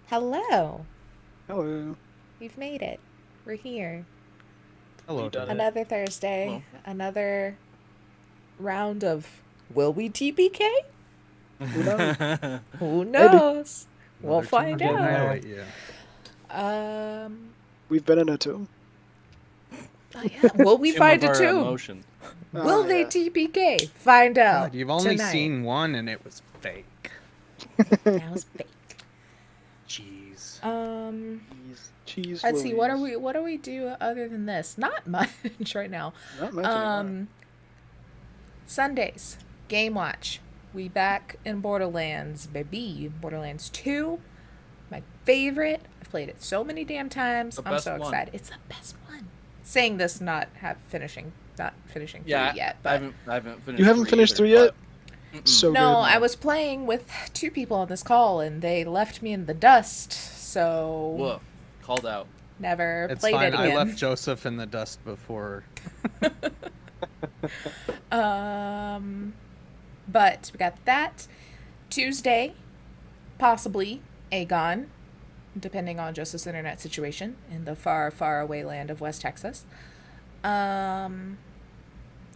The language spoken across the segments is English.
Hello. Hello. We've made it. We're here. Hello, You done everybody. it. Another Thursday. Hello. Another round of Will we TPK? Who knows? Who Maybe. knows? We'll Another tomb find of out. annihilate, yeah. We've been in a tomb. Oh yeah. Will we Tomb find of a our tomb? emotion. Will they Yeah. TPK? Find out. God, you've only tonight. seen one and it was fake. That was fake. Jeez. Cheese. Let's see. What Louise. do we do other than this? Not much right now. Not much anymore. Sundays, Game Watch. We back in Borderlands, baby. Borderlands 2, my favorite. I've played it so many damn times. The I'm best so one. excited. It's the best one. Saying this, not finishing 3 Yeah, yet. I But haven't finished. You haven't finished 3 yet? So no, good. I was playing with 2 people on this call, and they left me in the dust. So Woof. Called out. never It's played fine. it again. I left Joseph in the dust before. But we got that. Tuesday, possibly Aegon, depending on Joseph's internet situation in the far, far away land of West Texas.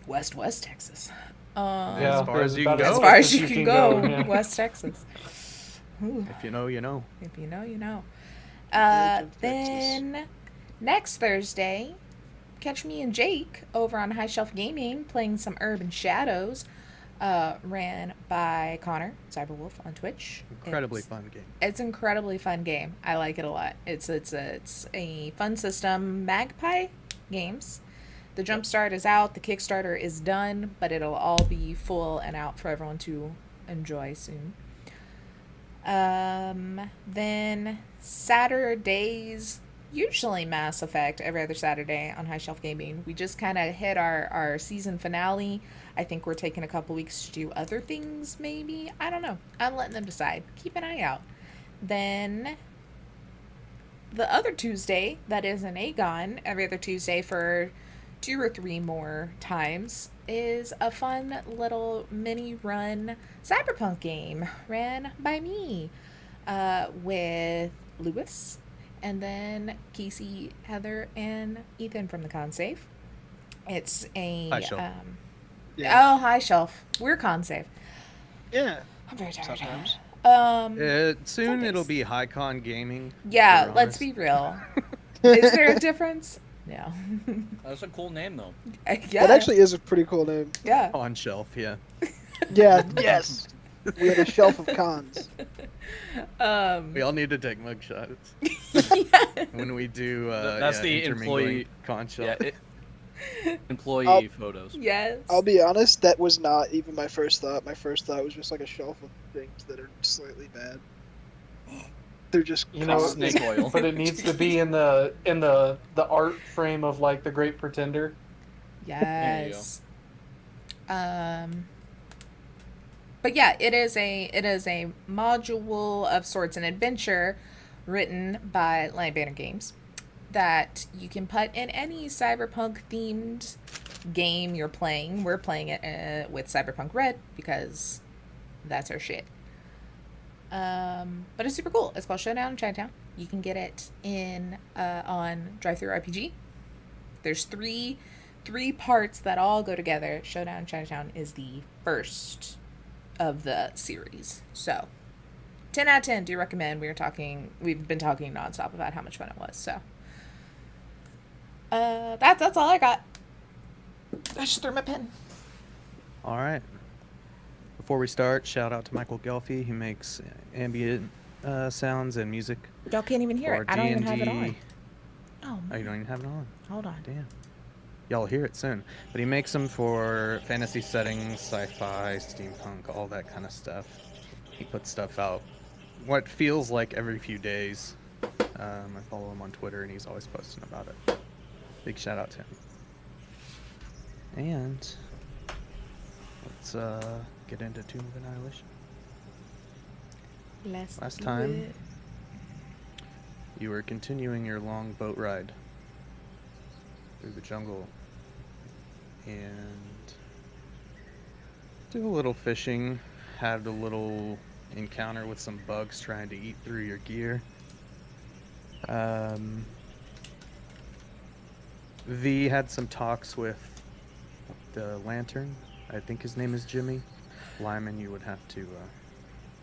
West Texas. As far as you can As go. far as you can go, yeah. West Texas. Ooh, If you know, you know. if you know, you know. Edge of Then next Thursday, catch me and Jake over on High Shelf Gaming playing some Urban Shadows, ran by Connor Cyberwolf on Twitch. Incredibly fun game. It's an incredibly fun game. I like it a lot. It's a fun system. Magpie Games. The Jumpstart is out. The Kickstarter is done, but it'll all be full and out for everyone to enjoy soon. Then Saturdays, usually Mass Effect every other Saturday on High Shelf Gaming. We just kind of hit our season finale. I think we're taking a couple weeks to do other things, maybe. I don't know. I'm letting them decide. Keep an eye out. Then the other Tuesday, that is an Aegon, every other Tuesday for 2 or 3 more times, is a fun little mini run cyberpunk game ran by me with Lewis and then Casey, Heather, and Ethan from the Con Save. It's a High Shelf. Yeah. oh, High Shelf. We're Con Save. Yeah. I'm very tired. Sometimes. Soon Sundays. it'll be Hycon Gaming. Yeah, to be let's honest. be real. Is there a difference? No. That's a cool name though. Yeah. That actually is a pretty cool name. Yeah. On shelf, yeah. Yeah. Yes. We have a shelf of cons. We all need to take mugshots Yeah. when we do. That's the intermingling employee- con shelf. Yeah. Employee photos. Yes. I'll be honest, that was not even my first thought. My first thought was just like a shelf of things that are slightly bad. They're just You know, cons. Snake oil. but it needs to be in the art frame of like the Great Pretender. Yes. But yeah, it is a module of sorts, an adventure written by Lion Banner Games that you can put in any cyberpunk themed game you're playing. We're playing it with Cyberpunk Red because that's our shit. But it's super cool. It's called Showdown in Chinatown. You can get it in on Drive-Thru RPG. There's three parts that all go together. Showdown in Chinatown is the first of the series. So 10 out of 10 do recommend. We've been talking nonstop about how much fun it was. So that's all I got. I just threw my pen. All right. Before we start, shout out to Michael Gelfie. He makes ambient sounds and music. Y'all can't even hear for it. I don't even have it D&D. on. Oh, Oh, you don't even have it on. hold on. Damn. Y'all hear it soon. But he makes them for fantasy settings, sci-fi, steampunk, all that kind of stuff. He puts stuff out what feels like every few days. I follow him on Twitter, and he's always posting about it. Big shout out to him. And let's get into Tomb of Annihilation. Last do time, it. you were continuing your long boat ride through the jungle and did a little fishing, had a little encounter with some bugs trying to eat through your gear. V had some talks with the Lantern. I think his name is Jimmy. Lyman, you would have to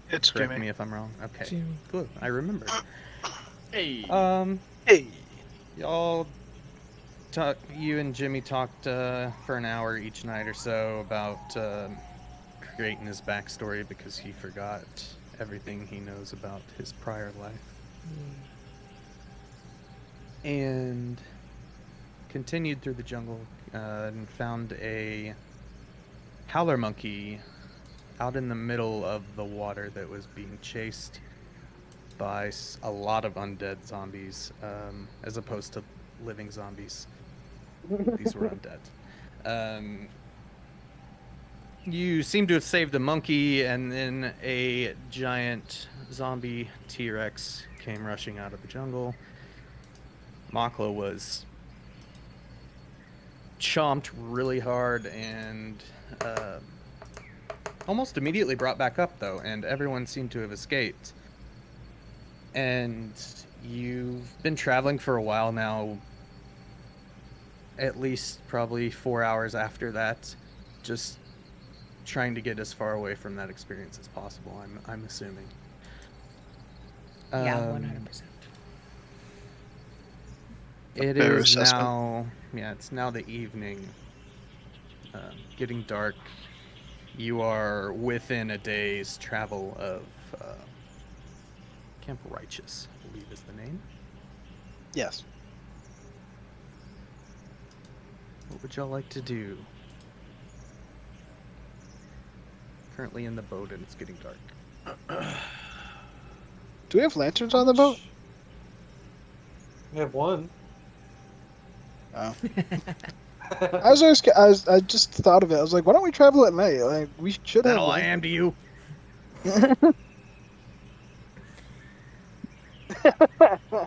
It's correct Jimmy. me if I'm wrong. Okay, Jimmy. good. I remembered. Hey. Hey. Y'all you and Jimmy talked for an hour each night or so about creating his backstory because he forgot everything he knows about his prior life. And continued through the jungle and found a howler monkey out in the middle of the water that was being chased by a lot of undead zombies, as opposed to living zombies. These were undead. You seem to have saved the monkey, and then a giant zombie T-Rex came rushing out of the jungle. Makla was chomped really hard and almost immediately brought back up, though, and everyone seemed to have escaped. And you've been traveling for a while now, at least probably 4 hours after that, just trying to get as far away from that experience as possible, I'm assuming. Yeah, 100%. A It fair is assessment. now, yeah, it's now the evening, getting dark. You are within a day's travel of Camp Righteous, I believe is the name. Yes. What would y'all like to do? Currently in the boat and it's getting dark. Do we have lanterns on the boat? We have one. Oh. I just thought of it. I was like, why don't we travel at night? Like, we should Is that have all I am to you?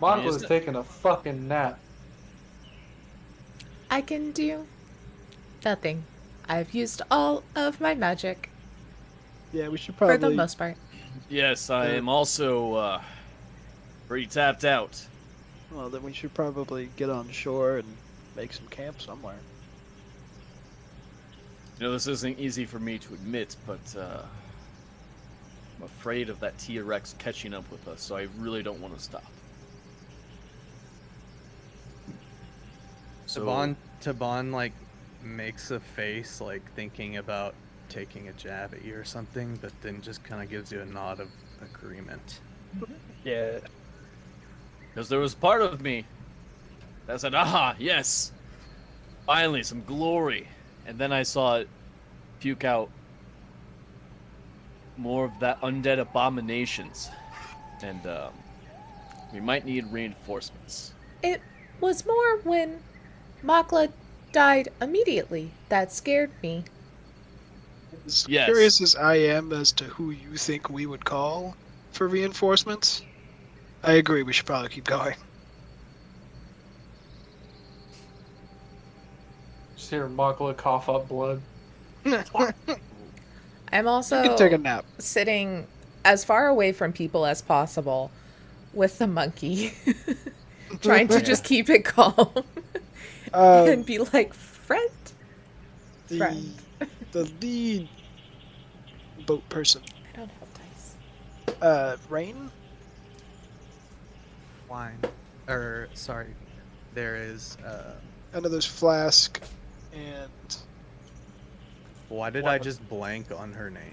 Mark was Isn't it? taking a fucking nap. I can do nothing. I've used all of my magic Yeah, we should for probably. the most part. Yes, I am also pretty tapped out. Well, then we should probably get on shore and make some camp somewhere. You know, this isn't easy for me to admit, but I'm afraid of that T-Rex catching up with us, so I really don't want to stop. So, Taban like makes a face like thinking about taking a jab at you or something, but then just kind of gives you a nod of agreement. Yeah. because there was part of me that said, "Aha, yes, finally some glory," and then I saw it puke out more of that undead abominations, and we might need reinforcements. It was more when Makla died immediately that scared me. As Yes. curious as I am as to who you think we would call for reinforcements, I agree we should probably keep going. Just hear Makla cough up blood. I'm also You can take a nap. sitting as far away from people as possible with the monkey, trying to just keep it calm and be like, friend. the lead boat person, I don't have dice. Rain. Wine, or sorry, there is. I know there's Flask, and Why did I just blank on her name?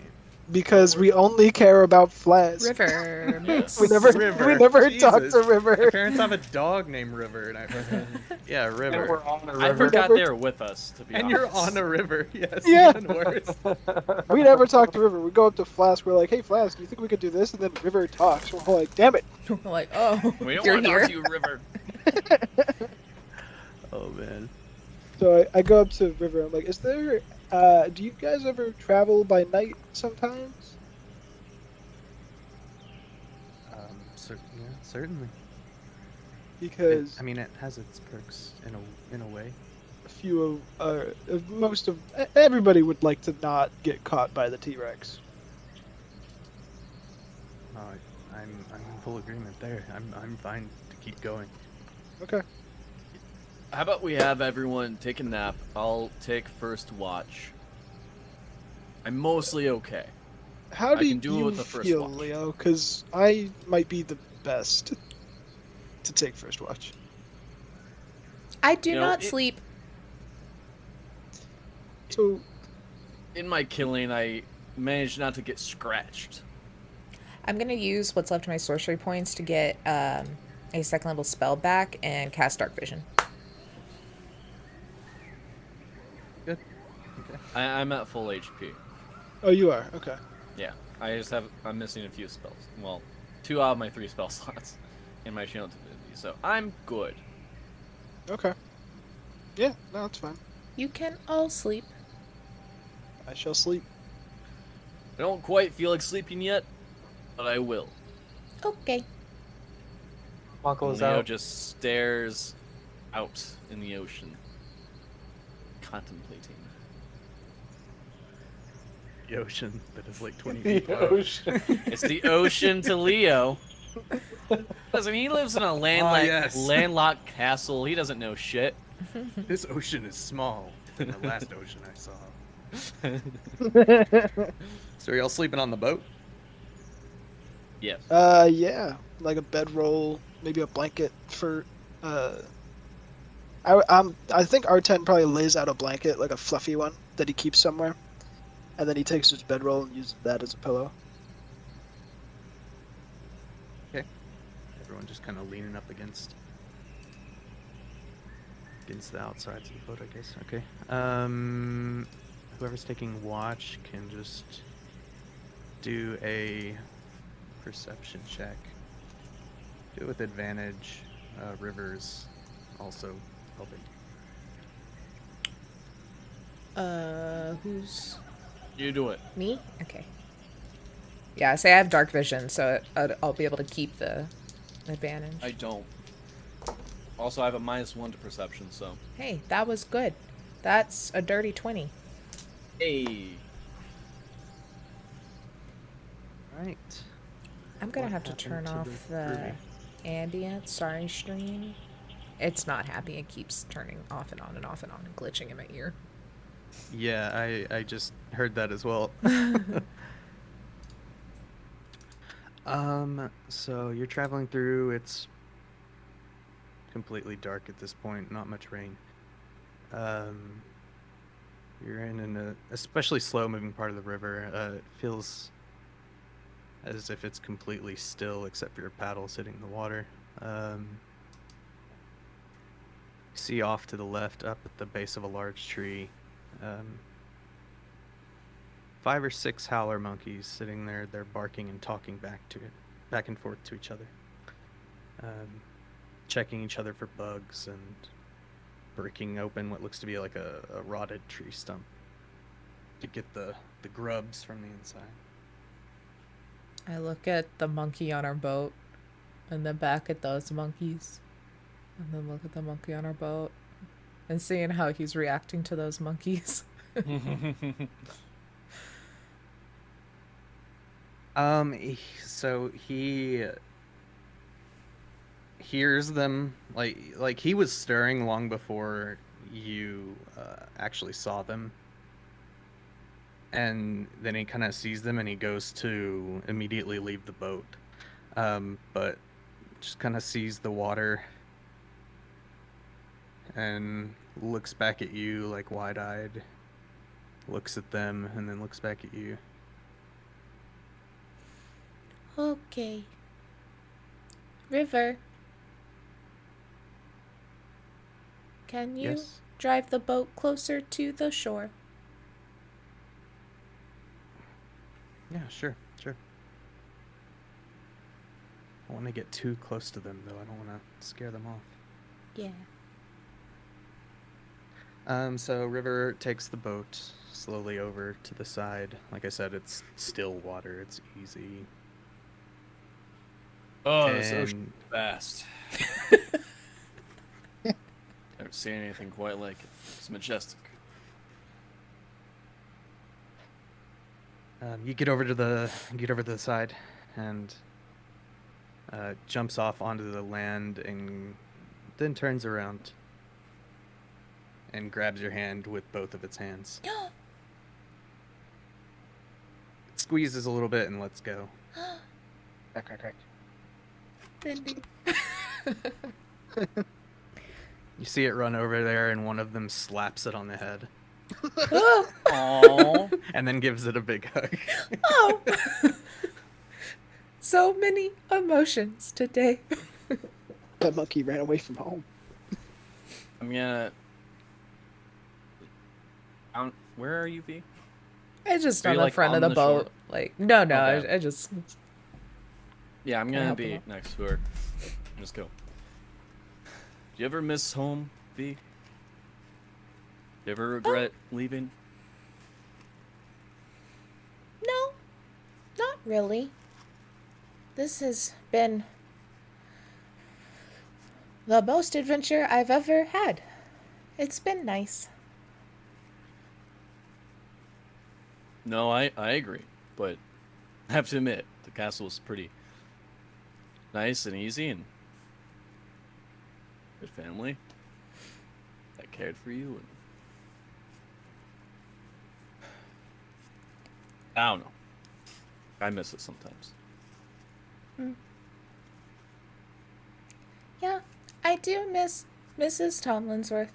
because we only care about Flask. River. Yes. We never River. talked to Jesus. My River. parents have a dog named River, and yeah, And River. we're on a I river. forgot Never- they were with us, to be And honest. you're on a river. Yes. Yeah. Even worse. We never talk to River. We go up to Flask. We're like, "Hey, Flask, do you think we could do this?" And then River talks. We're like, "Damn it!" We're like, oh, We don't you're want to here. talk to you, River. Oh man. So I go up to River. I'm like, "Is there? Do you guys ever travel by night sometimes?" Yeah, certainly. Because I mean, it has its perks in a way. a few of most of everybody would like to not get caught by the T-Rex. Oh, I'm in full agreement there. I'm fine to keep going. Okay. How about we have everyone take a nap? I'll take first watch. I'm mostly okay. How I do can do it you with the first feel, watch. Leo? Because I might be the best to take first watch. I do You know, not it- sleep. So, In my killing, I managed not to get scratched. I'm going to use what's left of my sorcery points to get a second level spell back and cast Dark Vision. Good. Okay. I'm at full HP. oh, you are. Okay. Yeah, I'm missing a few spells. Well, 2 out of my 3 spell slots in my channel divinity, so I'm good. Okay. Yeah, no, that's fine. You can all sleep. I shall sleep. I don't quite feel like sleeping yet, but I will. Okay. Uncle is Leo out. just stares out in the ocean, contemplating. The ocean that is like 20 The feet low. ocean. It's the ocean to Leo. Listen, he lives in a landlocked castle. He doesn't know shit. This ocean is small than the last ocean I saw. So are y'all sleeping on the boat? Yes. Yeah, like a bedroll, maybe a blanket for. I think R10 probably lays out a blanket, like a fluffy one that he keeps somewhere, and then he takes his bedroll and uses that as a pillow. Everyone just kind of leaning up against the outsides of the boat, I guess. Okay. Whoever's taking watch can just do a perception check. Do it with advantage. Rivers also helping. Who's You do it. me? Okay. Yeah, say I have dark vision, so I'll be able to keep the advantage. I don't. Also, I have a -1 to perception, so. Hey, that was good. That's a dirty 20. Hey. Right. I'm gonna What have to happened turn to off the the Ruby? ambient. Sorry, stream. It's not happy. It keeps turning off and on and off and on and glitching in my ear. Yeah, I just heard that as well. So you're traveling through, it's completely dark at this point, not much rain. You're in an especially slow moving part of the river. It feels as if it's completely still except for your paddles hitting the water. See off to the left, up at the base of a large tree, 5 or 6 howler monkeys sitting there. They're barking and talking back and forth to each other, checking each other for bugs and breaking open what looks to be like a rotted tree stump to get the grubs from the inside. I look at the monkey on our boat, and then back at those monkeys, and then look at the monkey on our boat, and seeing how he's reacting to those monkeys. So he hears them, like he was stirring long before you actually saw them, and then he kind of sees them and he goes to immediately leave the boat, but just kind of sees the water and looks back at you like wide-eyed, looks at them and then looks back at you. Okay. River. Can you Yes. drive the boat closer to the shore? Yeah, sure. I want to get too close to them, though. I don't want to scare them off. Yeah. So River takes the boat slowly over to the side. Like I said, it's still water. It's easy. Oh, this ocean And is vast. Never seen anything quite like it. It's majestic. you get over to the side, and jumps off onto the land and then turns around and grabs your hand with both of its hands. It squeezes a little bit and lets go. Crack. Cindy. You see it run over there, and one of them slaps it on the head, Aww. and then gives it a big hug. Oh. So many emotions today. That monkey ran away from home. I'm gonna. Where are you, V? I just Are on you, the like, front of on the the boat. shore? Like, no, Okay. I just. Yeah, I'm Can I gonna help him be out? next to her. Just go. Do you ever miss home, V? Do you ever regret leaving? No, not really. This has been the most adventure I've ever had. It's been nice. No, I agree, but I have to admit the castle was pretty nice and easy, and good family that cared for you. And I don't know. I miss it sometimes. Yeah, I do miss Mrs. Tomlinsworth.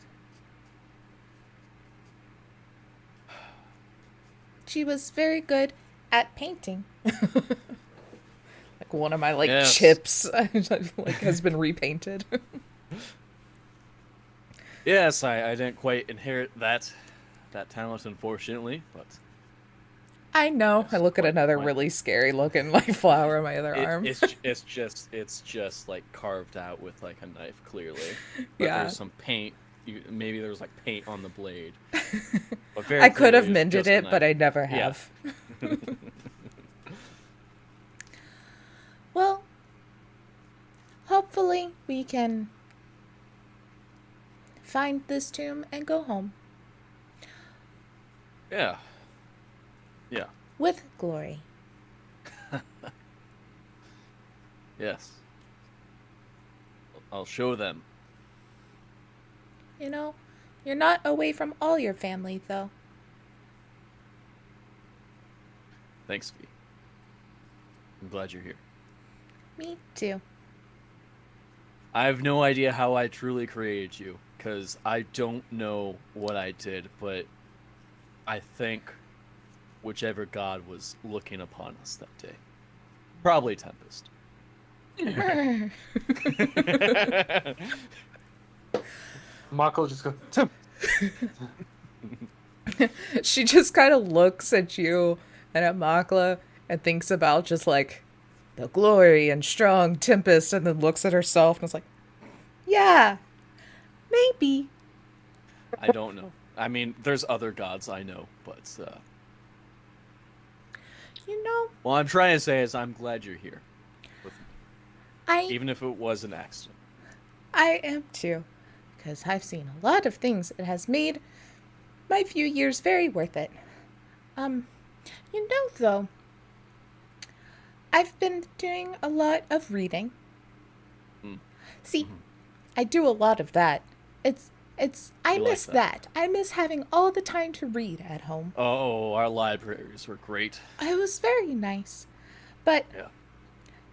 She was very good at painting. Like one of my Yes. chips like has been repainted. Yes, I didn't quite inherit that talent, unfortunately, but I know. I look at Quite- another quite. really scary looking flower on my other arm. it's just like carved out with like a knife, clearly. But Yeah. there's some paint. Maybe there's like paint on the blade. But very I could have clearly it's mended just a it, but knife. I never Yeah. have. Well, hopefully we can find this tomb and go home Yeah. Yeah. with glory. Yes. I'll show them. You know, you're not away from all your family, though. Thanks, V. I'm glad you're here. Me too. I have no idea how I truly created you, because I don't know what I did, but I think whichever god was looking upon us that day. Probably Tempest. Mako just goes, She just kind of looks at you and at Makla and thinks about just like the glory and strong Tempest, and then looks at herself and is like, yeah, maybe. I don't know. I mean, there's other gods I know, but You know, what I'm trying to say is I'm glad you're here, with me, I even if it was an accident. I am too, because I've seen a lot of things that has made my few years very worth it. You know, though, I've been doing a lot of reading. Mm. See, I do a lot of that. I You like miss that. that. I miss having all the time to read at home. Oh, our libraries were great. It was very nice. But Yeah.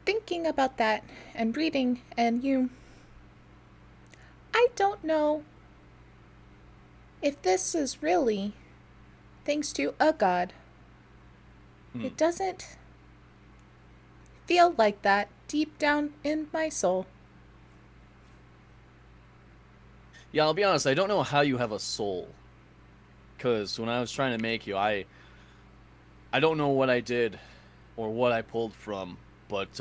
thinking about that and reading and you, I don't know if this is really thanks to a god. Hmm. It doesn't feel like that deep down in my soul. Yeah, I'll be honest, I don't know how you have a soul. Because when I was trying to make you, I don't know what I did or what I pulled from, but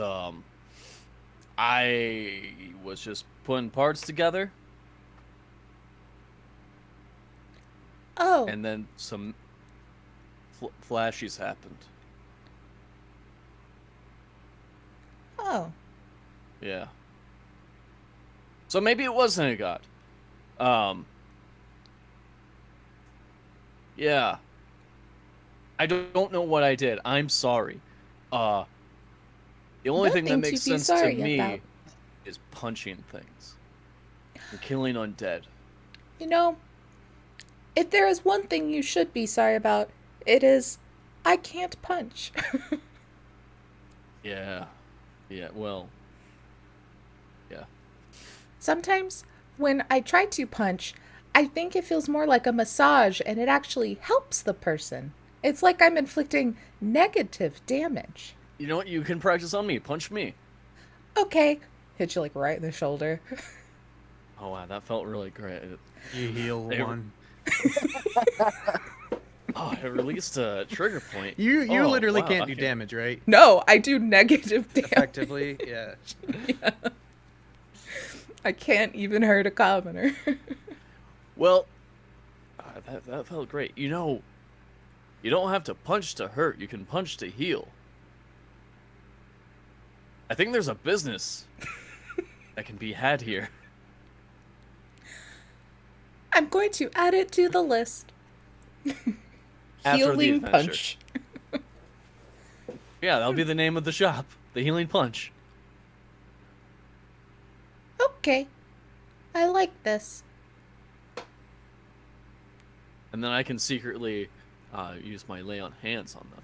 I was just putting parts together, Oh, and then some flashes happened. oh, Yeah. So maybe it wasn't a god. Yeah. I don't know what I did. I'm sorry. The only thing that Nothing makes to be sense to sorry me about. is punching things and killing undead. You know, if there is one thing you should be sorry about, it is I can't punch. Yeah. Yeah, well. Yeah. Sometimes when I try to punch, I think it feels more like a massage and it actually helps the person. It's like I'm inflicting negative damage. You know what? You can practice on me. Punch me. Okay. Hit you like right in the shoulder. Oh, wow. That felt really great. You heal They- one. Oh, it released a trigger point. You Oh, literally wow, can't do okay. damage, right? No, I do negative damage. Effectively, yeah. Yeah. I can't even hurt a commoner. Well, that felt great. You know, you don't have to punch to hurt. You can punch to heal. I think there's a business that can be had here. I'm going to add it to the list. After the Healing adventure. punch. Yeah, that'll be the name of the shop. The Healing Punch. Okay. I like this. And then I can secretly use my lay on hands on them.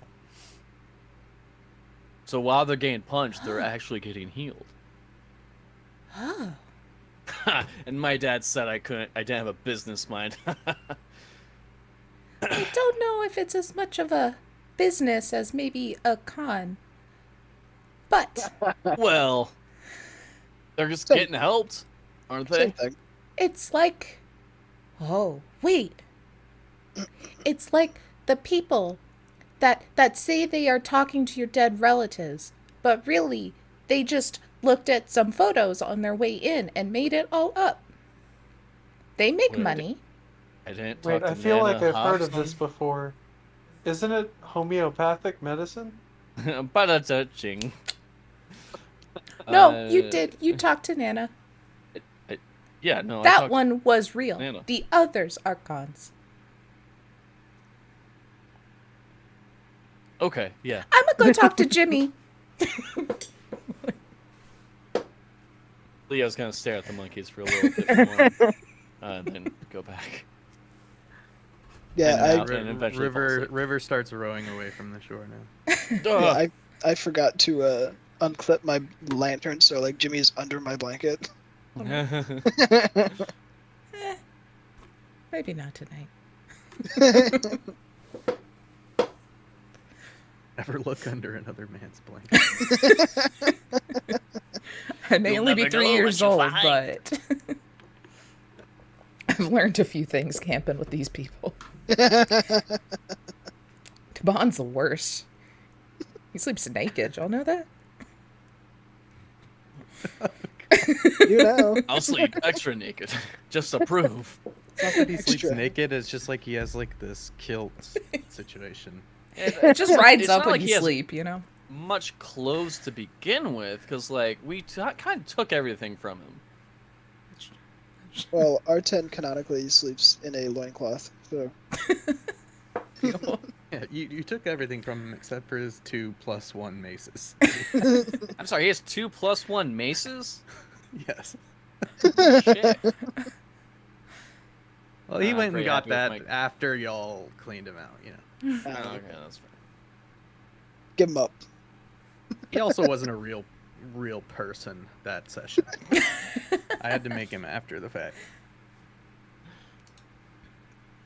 So while they're getting punched, they're actually getting healed. Oh. And my dad said I didn't have a business mind. I don't know if it's as much of a business as maybe a con. But Well, they're just Same. getting helped, aren't Same they? thing. it's like. Oh, wait. It's like the people that say they are talking to your dead relatives, but really, they just looked at some photos on their way in and made it all up. They make Wait, money. I didn't talk Wait, to I feel like Nana I've heard of Hobson. this before. Isn't it homeopathic medicine? Ba-da-da-ching. No, you did. You talked to Nana. Yeah, no. I That talked one was real. Nana. The others are cons. Okay, yeah. I'm gonna go talk to Jimmy. Leo's gonna stare at the monkeys for a little bit more, and then go back. Yeah, And then eventually fall asleep. River starts rowing away from the shore now. Ugh. I forgot to unclip my lantern, so like Jimmy's under my blanket. Maybe not tonight. Never look under another man's blanket. I may You'll only be never 3 know years what you old, find. but I've learned a few things camping with these people. Tabon's the worst. He sleeps naked. Y'all know that? You know. I'll sleep extra naked, just to prove. It's not that he sleeps Extra. naked, it's just like he has like this kilt situation. It just rides It's up not when like you he has sleep, you know? much clothes to begin with, because like we kind of took everything from him. Well, R10 canonically sleeps in a loincloth, so Yeah, you took everything from him except for his 2+1 maces. I'm sorry, he has 2+1 maces. Yes. Shit. Well, he I'm went and pretty got happy with that after y'all cleaned him out, you know. Oh, okay, that's fair. give him up. He also wasn't a real person that session. I had to make him after the fact.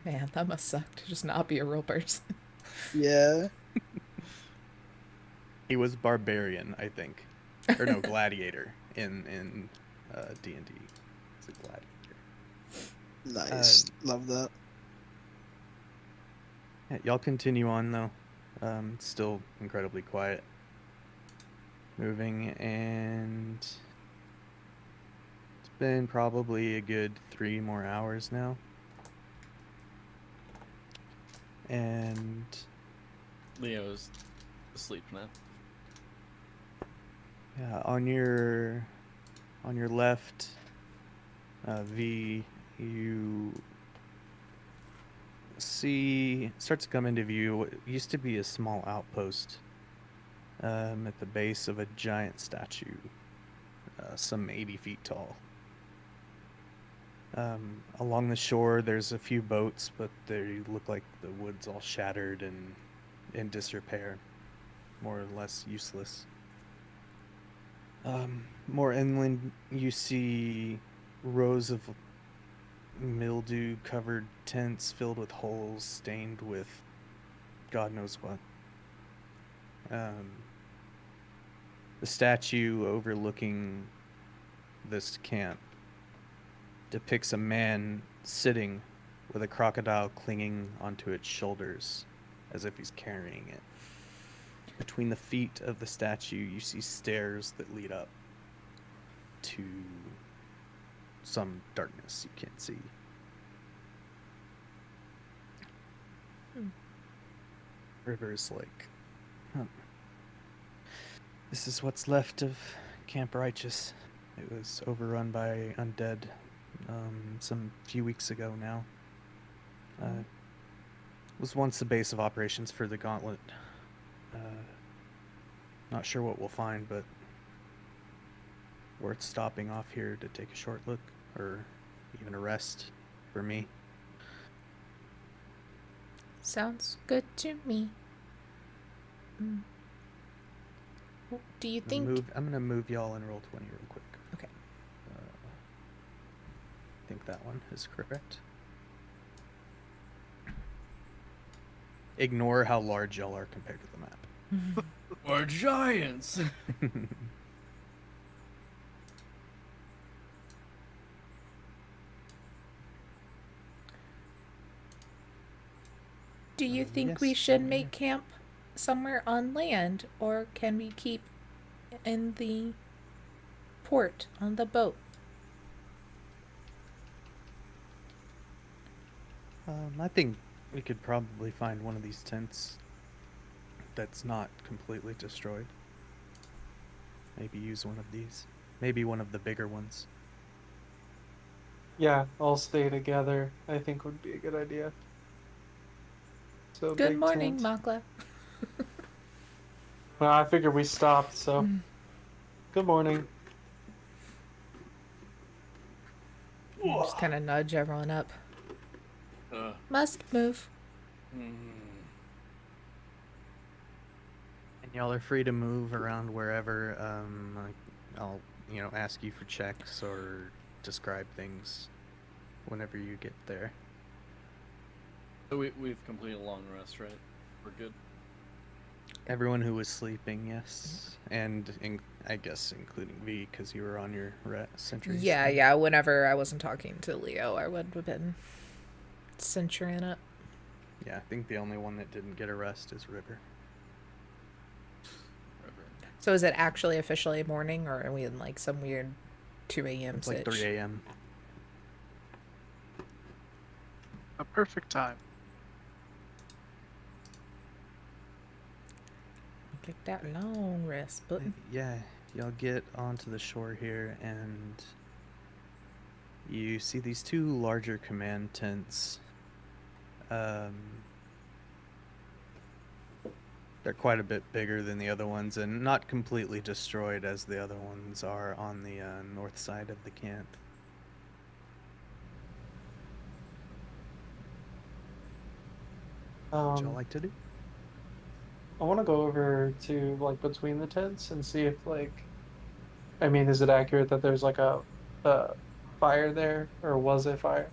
Man, that must suck to just not be a real person. Yeah. He was barbarian, I think, or no, gladiator in D&D. He's a gladiator. Nice. Love that. Yeah, y'all continue on though. It's still incredibly quiet. Moving, and it's been probably a good 3 more hours now. And Leo's asleep now. yeah, on your left, V, you see starts to come into view what used to be a small outpost at the base of a giant statue, some 80 feet tall. Along the shore, there's a few boats, but they look like the wood's all shattered and in disrepair, more or less useless. More inland, you see rows of mildew-covered tents filled with holes stained with God knows what. The statue overlooking this camp depicts a man sitting with a crocodile clinging onto its shoulders as if he's carrying it. Between the feet of the statue, you see stairs that lead up to some darkness you can't see. River's like, huh. This is what's left of Camp Righteous. It was overrun by undead some few weeks ago now. Was once the base of operations for the Gauntlet. Not sure what we'll find, but worth stopping off here to take a short look, or even a rest for me. Sounds good to me. Do you think... I'm gonna move y'all and roll 20 real quick. Okay. I think that one is correct. Ignore how large y'all are compared to the map. We're giants! Do you think Yes, we should I'm make here. camp somewhere on land, or can we keep in the port on the boat? I think we could probably find one of these tents that's not completely destroyed. Maybe use one of these. Maybe one of the bigger ones. Yeah, all stay together, I think would be a good idea. So Good big morning, tent. Makla. Well, I figured we stopped, so. Good morning. Just kind of nudge everyone up. Must move. And y'all are free to move around wherever. I'll, ask you for checks or describe things whenever you get there. So we've completed a long rest, right? We're good. Everyone who was sleeping, yes, and I guess including V, because you were on your sentries. Yeah. Whenever I wasn't talking to Leo, I would have been centurying up. Yeah, I think the only one that didn't get a rest is River. So is it actually officially morning, or are we in like some weird 2 a.m. It's like 3 a.m. A perfect time. Click that long rest button. Yeah, y'all get onto the shore here, and you see these two larger command tents. They're quite a bit bigger than the other ones, and not completely destroyed as the other ones are on the north side of the camp. What y'all like to do? I want to go over to like between the tents and see if is it accurate that there's like a fire there, or was it fire?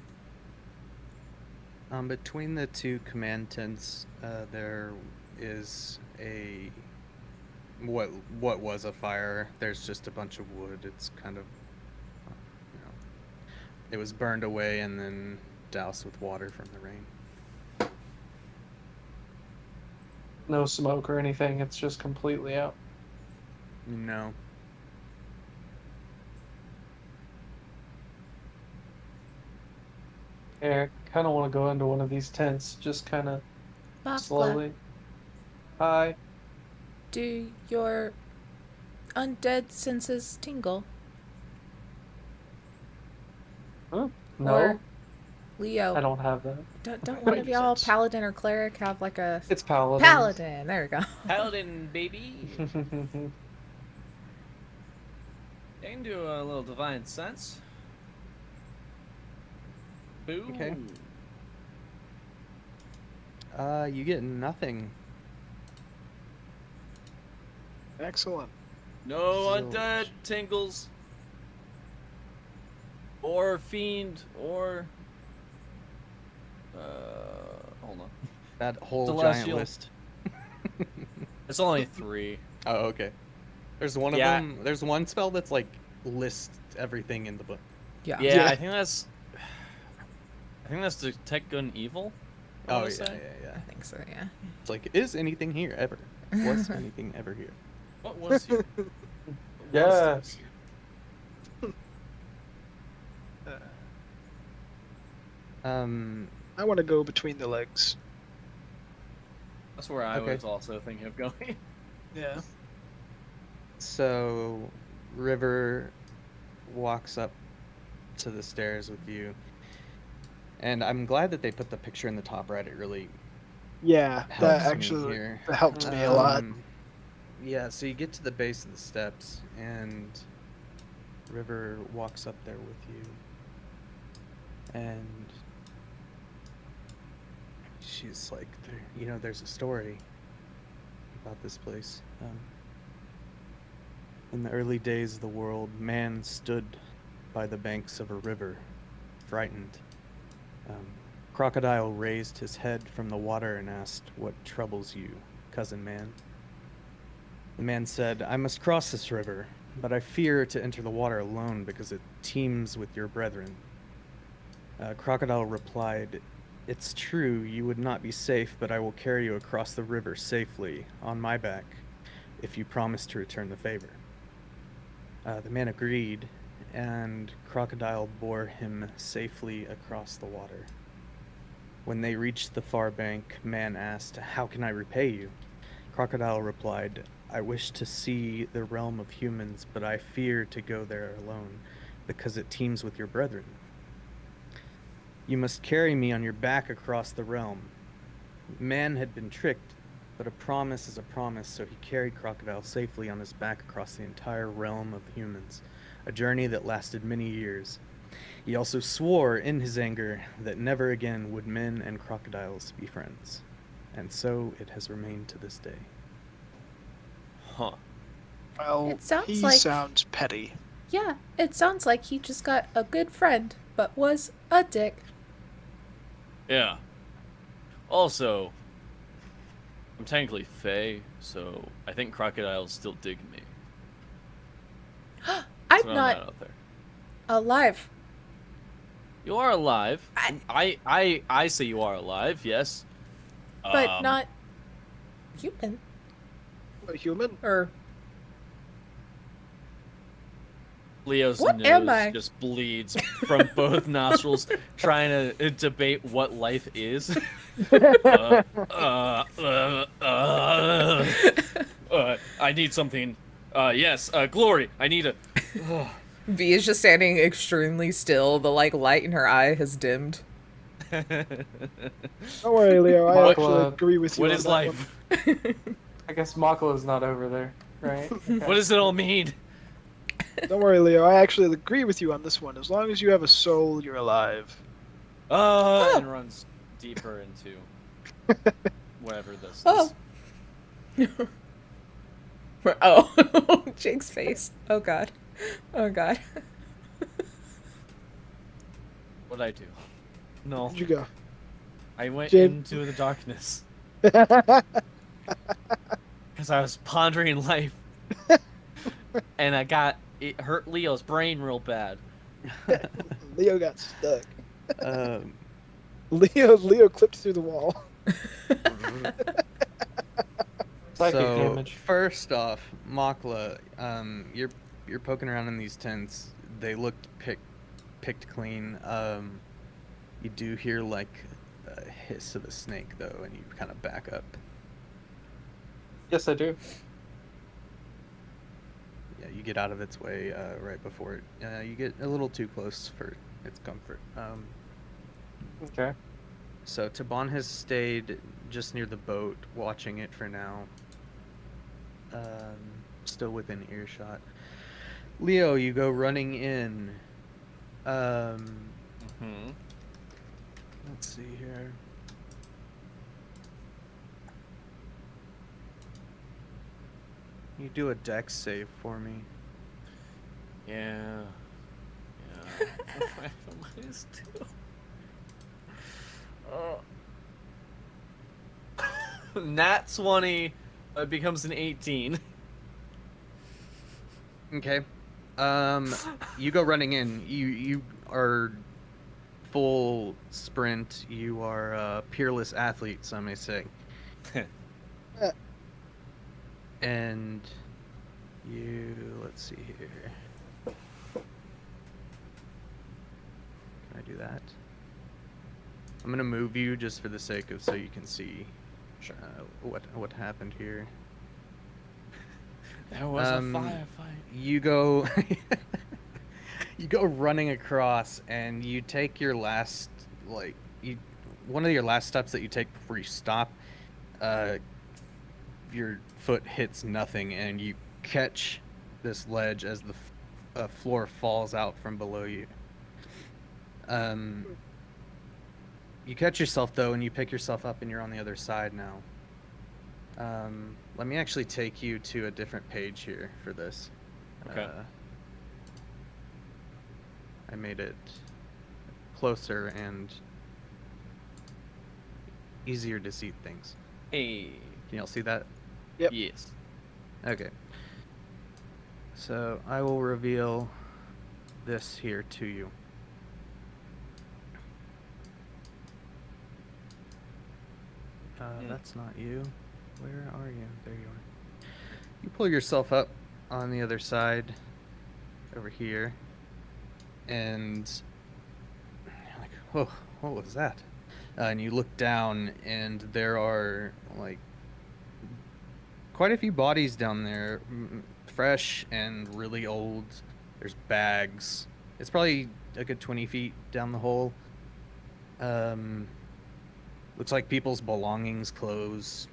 Between the two command tents, there is what was a fire. There's just a bunch of wood. It's kind of, it was burned away and then doused with water from the rain. No smoke or anything. It's just completely out. No. Yeah, I kind of want to go into one of these tents, just kind of slowly. Hi. Do your undead senses tingle? Huh? No. Or Leo, I don't have that. don't one of y'all, Sense. paladin or cleric, have like a It's paladin. paladin? There we go. Paladin, baby. They can do a little divine sense. Boo. Okay. You get nothing. Excellent. No Zilch. undead tingles. Or fiend, or hold on. That whole Celestial. giant list. It's only 3. Oh, okay. There's one of Yeah. them. There's one spell that's like lists everything in the book. Yeah. Yeah, Yeah. I think that's detect good and evil. I Oh wanna yeah, say. yeah. I think so. Yeah. It's like, is anything here ever? Was anything ever here? What was here? What was Yes. here? I want to go between the legs. That's where I Okay. was also thinking of going. Yeah. So, River walks up to the stairs with you, and I'm glad that they put the picture in the top right. It really Yeah, helps that me actually here. that helped me a lot. Yeah, so you get to the base of the steps, and River walks up there with you, and she's like, there's a story about this place. In the early days of the world, man stood by the banks of a river, frightened. Crocodile raised his head from the water and asked, "What troubles you, cousin man?" The man said, "I must cross this river, but I fear to enter the water alone because it teems with your brethren." Crocodile replied, "It's true, you would not be safe, but I will carry you across the river safely, on my back, if you promise to return the favor." The man agreed, and Crocodile bore him safely across the water. When they reached the far bank, man asked, "How can I repay you?" Crocodile replied, "I wish to see the realm of humans, but I fear to go there alone, because it teems with your brethren. You must carry me on your back across the realm." Man had been tricked, but a promise is a promise, so he carried Crocodile safely on his back across the entire realm of humans, a journey that lasted many years. He also swore in his anger that never again would men and crocodiles be friends, and so it has remained to this day. Huh. Well, It sounds he like- sounds petty. Yeah. It sounds like he just got a good friend, but was a dick. Yeah. Also, I'm technically Fae, so I think crocodiles still dig me. That's I'm what not at out there. alive. You are alive. I- I say you are alive. Yes. But not human. A human? Or Leo's What nose am I? just bleeds from both nostrils, trying to debate what life is. I need something. Yes, glory. I need a. V is just standing extremely still. The light in her eye has dimmed. Don't worry, Leo. I What- actually agree with you. What on is that life? I guess Makala's not over there, right? Okay. What does it all mean? one. Don't worry, Leo. I actually agree with you on this one. As long as you have a soul, you're alive. And runs deeper into whatever this Oh. is. Oh, Jake's face. Oh god. Oh god. What'd I do? No, Where'd you go? I went Jake. into the darkness because I was pondering life, and it hurt Leo's brain real bad. Leo got stuck. Um, Leo clipped through the wall. Psychic so damage. first off, Makla, you're poking around in these tents. They looked picked clean. You do hear like a hiss of a snake though, and you kind of back up. Yes, I do. Yeah, you get out of its way right before it. You get a little too close for its comfort. Okay. So Taban has stayed just near the boat, watching it for now. Still within earshot. Leo, you go running in. Mm-hmm. Let's see here. You do a dex save for me. Yeah. Yeah. I have a -2. Nat 20. It becomes an 18. Okay. You go running in. You are full sprint. You are a peerless athlete, some may say. And you, let's see here. Can I do that? I'm gonna move you just for the sake of so you can see Sure. what happened here. There was a firefight. You go you go running across and you take your last one of your last steps that you take before you stop. Your foot hits nothing and you catch this ledge as the floor falls out from below you. You catch yourself though, and you pick yourself up, and you're on the other side now. Let me actually take you to a different page here for this. Okay. I made it closer and easier to see things. Hey. Can y'all see that? Yep. Yes. Okay. So I will reveal this here to you. That's not you. Where are you? There you are. You pull yourself up on the other side, over here, and you're like, whoa, what was that? And you look down, and there are, like, quite a few bodies down there, fresh and really old. There's bags. It's probably a good 20 feet down the hole. Looks like people's belongings, clothes,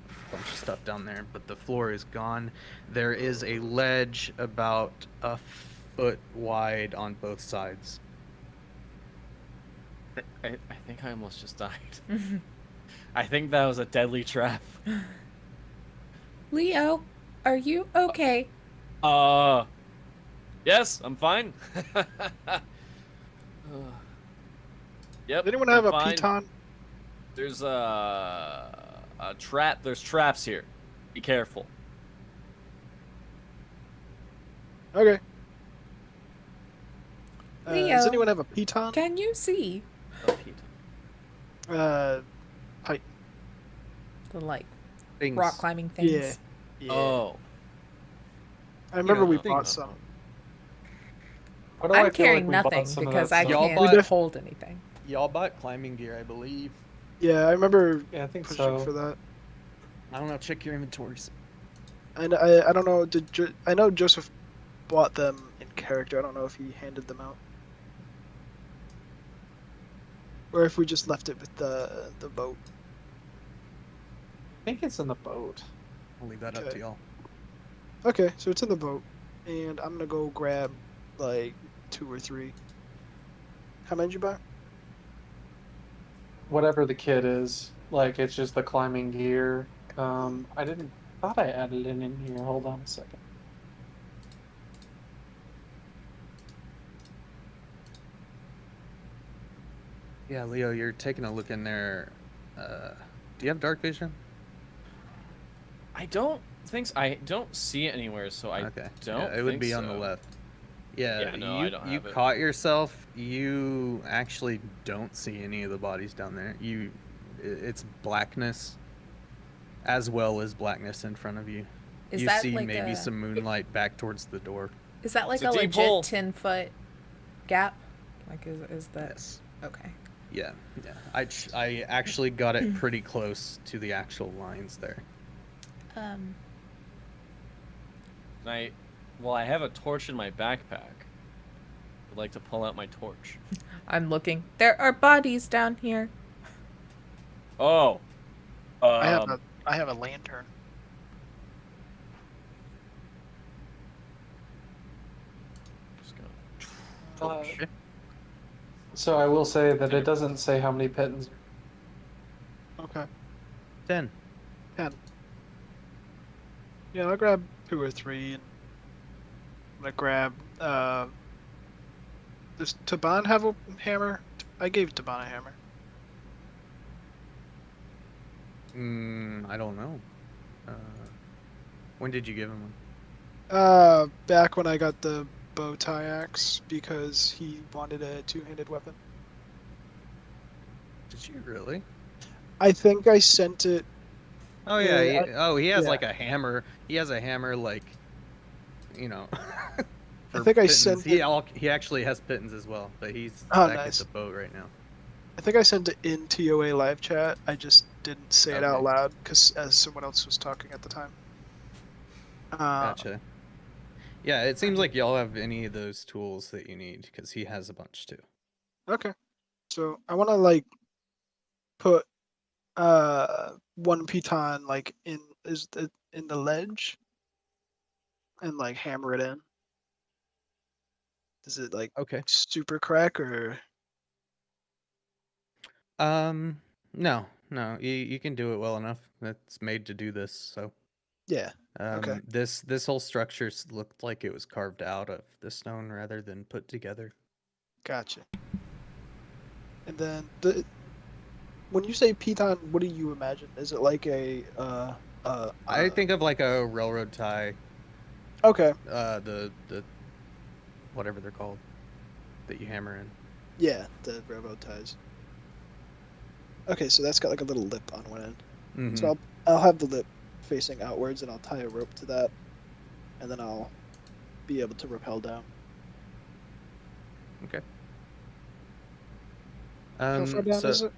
a bunch of stuff down there, but the floor is gone. There is a ledge about a foot wide on both sides. I think I almost just died. I think that was a deadly trap. Leo, are you okay? Yes, I'm fine. Yep. Does anyone have I'm a fine. piton? There's a trap. There's traps here. Be careful. Okay. Leo. Does anyone have a piton? Can you see Oh, Pete. Height. the like Things. rock climbing things? Yeah. Oh. I remember we know, bought things. some. Why do I I'm feel carrying like we bought nothing some of because that I stuff? Y'all can't bought- hold anything. Y'all bought climbing gear, I believe. Yeah, I remember Yeah, I think pushing so. for that. I don't know. Check your inventories. And I don't know. I know Joseph bought them in character. I don't know if he handed them out, or if we just left it with the boat. I think it's in the boat. I'll leave that up to Okay. y'all. Okay, so it's in the boat, and I'm gonna go grab like 2 or 3. How many did you buy? Whatever the kit is, like it's just the climbing gear. I didn't thought I added it in here. Hold on a second. Yeah, Leo, you're taking a look in there. Do you have dark vision? I don't think so. I don't see it anywhere, so I Okay. don't. Yeah, it would think be on so. the left. Yeah, Yeah, no, you, I don't you have it. caught yourself. You actually don't see any of the bodies down there. It's blackness, as well as blackness in front of you. Is You that see like maybe a, some moonlight back towards the door. Is that like It's a a deep legit hole. 10-foot gap? Like is that Yes. okay? Yeah. I actually got it pretty close to the actual lines there. Well, I have a torch in my backpack. I'd like to pull out my torch. I'm looking. There are bodies down here. Oh. I have a lantern. Just gonna torch. So I will say that it doesn't say how many pittons. Okay. 10. 10. Yeah, I'll grab 2 or 3, and I'm gonna grab. Does Taban have a hammer? I gave Taban a hammer. I don't know. When did you give him one? Back when I got the bow tie axe because he wanted a 2-handed weapon. Did you really? I think I sent it. Oh yeah. Yeah, He has yeah. like a hammer. He has a hammer, like, you know. I think I pittons. sent He it. he actually has pittons as well, but he's Oh, back nice. at the boat right now. I think I sent it in TOA live chat. I just didn't say it out Okay. loud because as someone else was talking at the time. Gotcha. Yeah, it seems like y'all have any of those tools that you need because he has a bunch too. Okay. So I want to like put one piton like in the ledge and like hammer it in. Does it like Okay. super crack or? No. You can do it well enough. It's made to do this, so. Yeah. Okay. This whole structure looked like it was carved out of the stone rather than put together. Gotcha. And then when you say piton, what do you imagine? Is it like a I think of like a railroad tie. Okay. The whatever they're called that you hammer in. Yeah, the railroad ties. Okay, so that's got like a little lip on one end. Mm-hmm. So I'll have the lip facing outwards, and I'll tie a rope to that, and then I'll be able to rappel down. Okay. How far down so is it?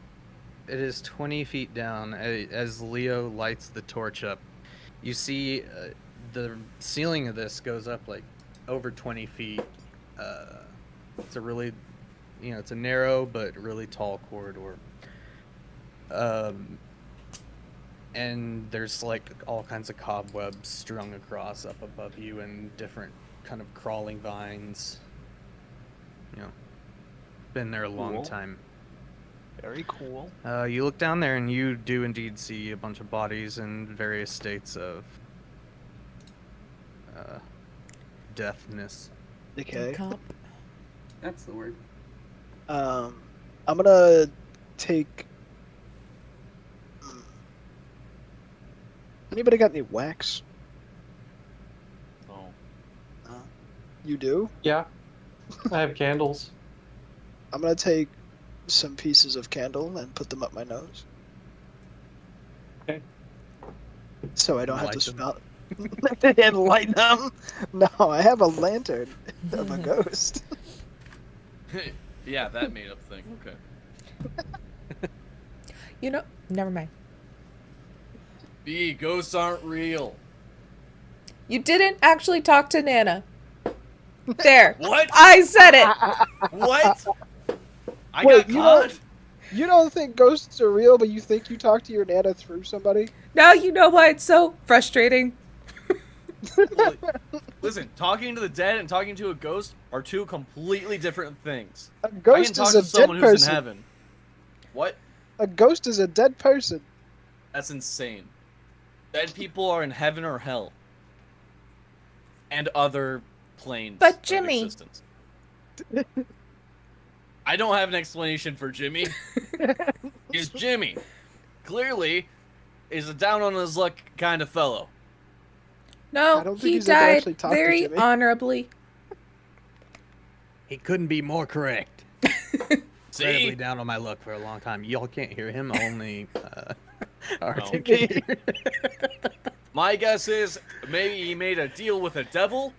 it is 20 feet down. As Leo lights the torch up, you see the ceiling of this goes up like over 20 feet. It's a really, it's a narrow but really tall corridor. And there's like all kinds of cobwebs strung across up above you and different kind of crawling vines. Been there a long Cool. time. Very cool. You look down there and you do indeed see a bunch of bodies in various states of deafness. Okay. That's the word. I'm gonna take. Anybody got any wax? Oh. You do? Yeah, I have candles. I'm gonna take some pieces of candle and put them up my nose. Okay. So I don't have Light to them. smell and light them. No, I have a lantern of a ghost. Yeah, that made up thing. Okay. Never mind. B, ghosts aren't real. You didn't actually talk to Nana. There. What? I said it. What? I Wait, got caught. You don't think ghosts are real, but you think you talk to your Nana through somebody? Now you know why it's so frustrating. Well, listen, talking to the dead and talking to a ghost are two completely different things. A I can ghost talk is to a dead someone who's in person. heaven. What? A ghost is a dead person. That's insane. Dead people are in heaven or hell. And other planes But of Jimmy. existence. I don't have an explanation for Jimmy. Because Jimmy, clearly, is a down on his luck kind of fellow. I No, don't think he he's ever died actually talked to very Jimmy. honorably. He couldn't be more correct. Incredibly See? down on my luck for a long time. Y'all can't hear him, only No. can hear. My guess is maybe he made a deal with a devil.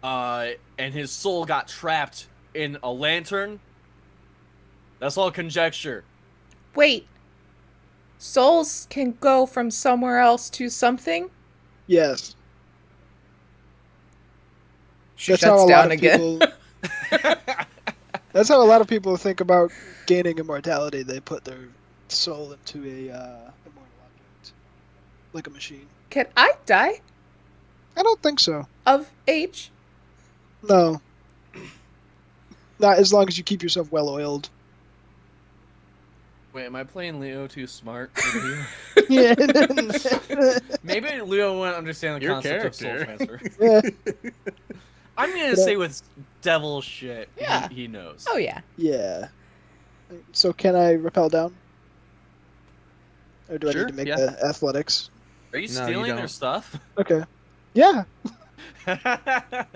And his soul got trapped in a lantern. That's all conjecture. Wait. Souls can go from somewhere else to something? Yes. She That's how shuts a lot down of again. people. That's how a lot of people think about gaining immortality. They put their soul into a immortal object, like a machine. Can I die I don't think so. of age? No, not as long as you keep yourself well oiled. Wait, am I playing Leo too smart? Over Yeah. here? Maybe Leo won't understand the Your concept of soul character. transfer. Yeah. I'm gonna But, say with devil shit, Yeah. he knows. Oh yeah. Yeah. So can I rappel down? Or do I Sure, need to make yeah. the athletics? Are you No, you stealing their don't. stuff? Okay. Yeah.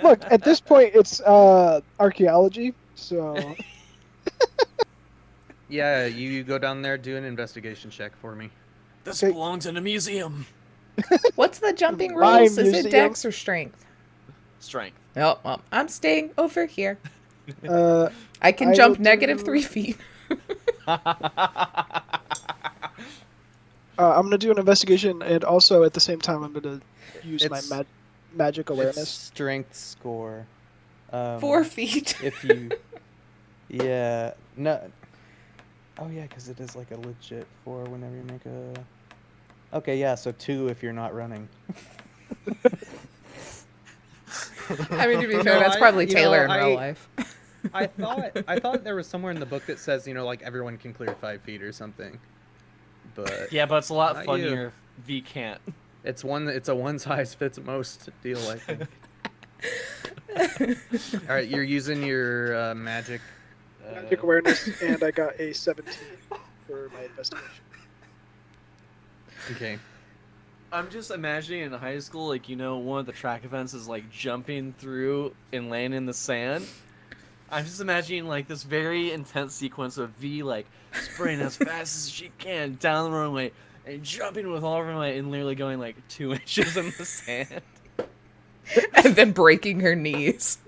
Look, at this point it's archaeology, so Yeah, you go down there, do an investigation check for me. This Okay. belongs in a museum. What's the jumping My rules? Is it museum. dex or strength? Strength. Oh, well, I'm staying over here. uh I can I jump will negative do- 3 feet. I'm gonna do an investigation, and also at the same time, I'm gonna use It's- my magic It's awareness. strength score. 4 feet. If you, yeah, no. Oh yeah, because it is like a legit 4 whenever you make a. Okay, yeah, so 2 if you're not running. I mean, to be fair, No, that's probably you know, Taylor in real life. I thought there was somewhere in the book that says, you know, like everyone can clear 5 feet or something. But Yeah, but it's a lot Not funnier if V can't. it's a one size fits most deal, I think. All right, you're using your magic. Magic awareness, and I got a 17 for my investigation. Okay. I'm just imagining in high school, like, you know, one of the track events is like jumping through and landing in the sand. I'm just imagining like this very intense sequence of V like sprinting as fast as she can down the runway and jumping with all of her might and literally going like 2 inches in the sand. And then breaking her knees.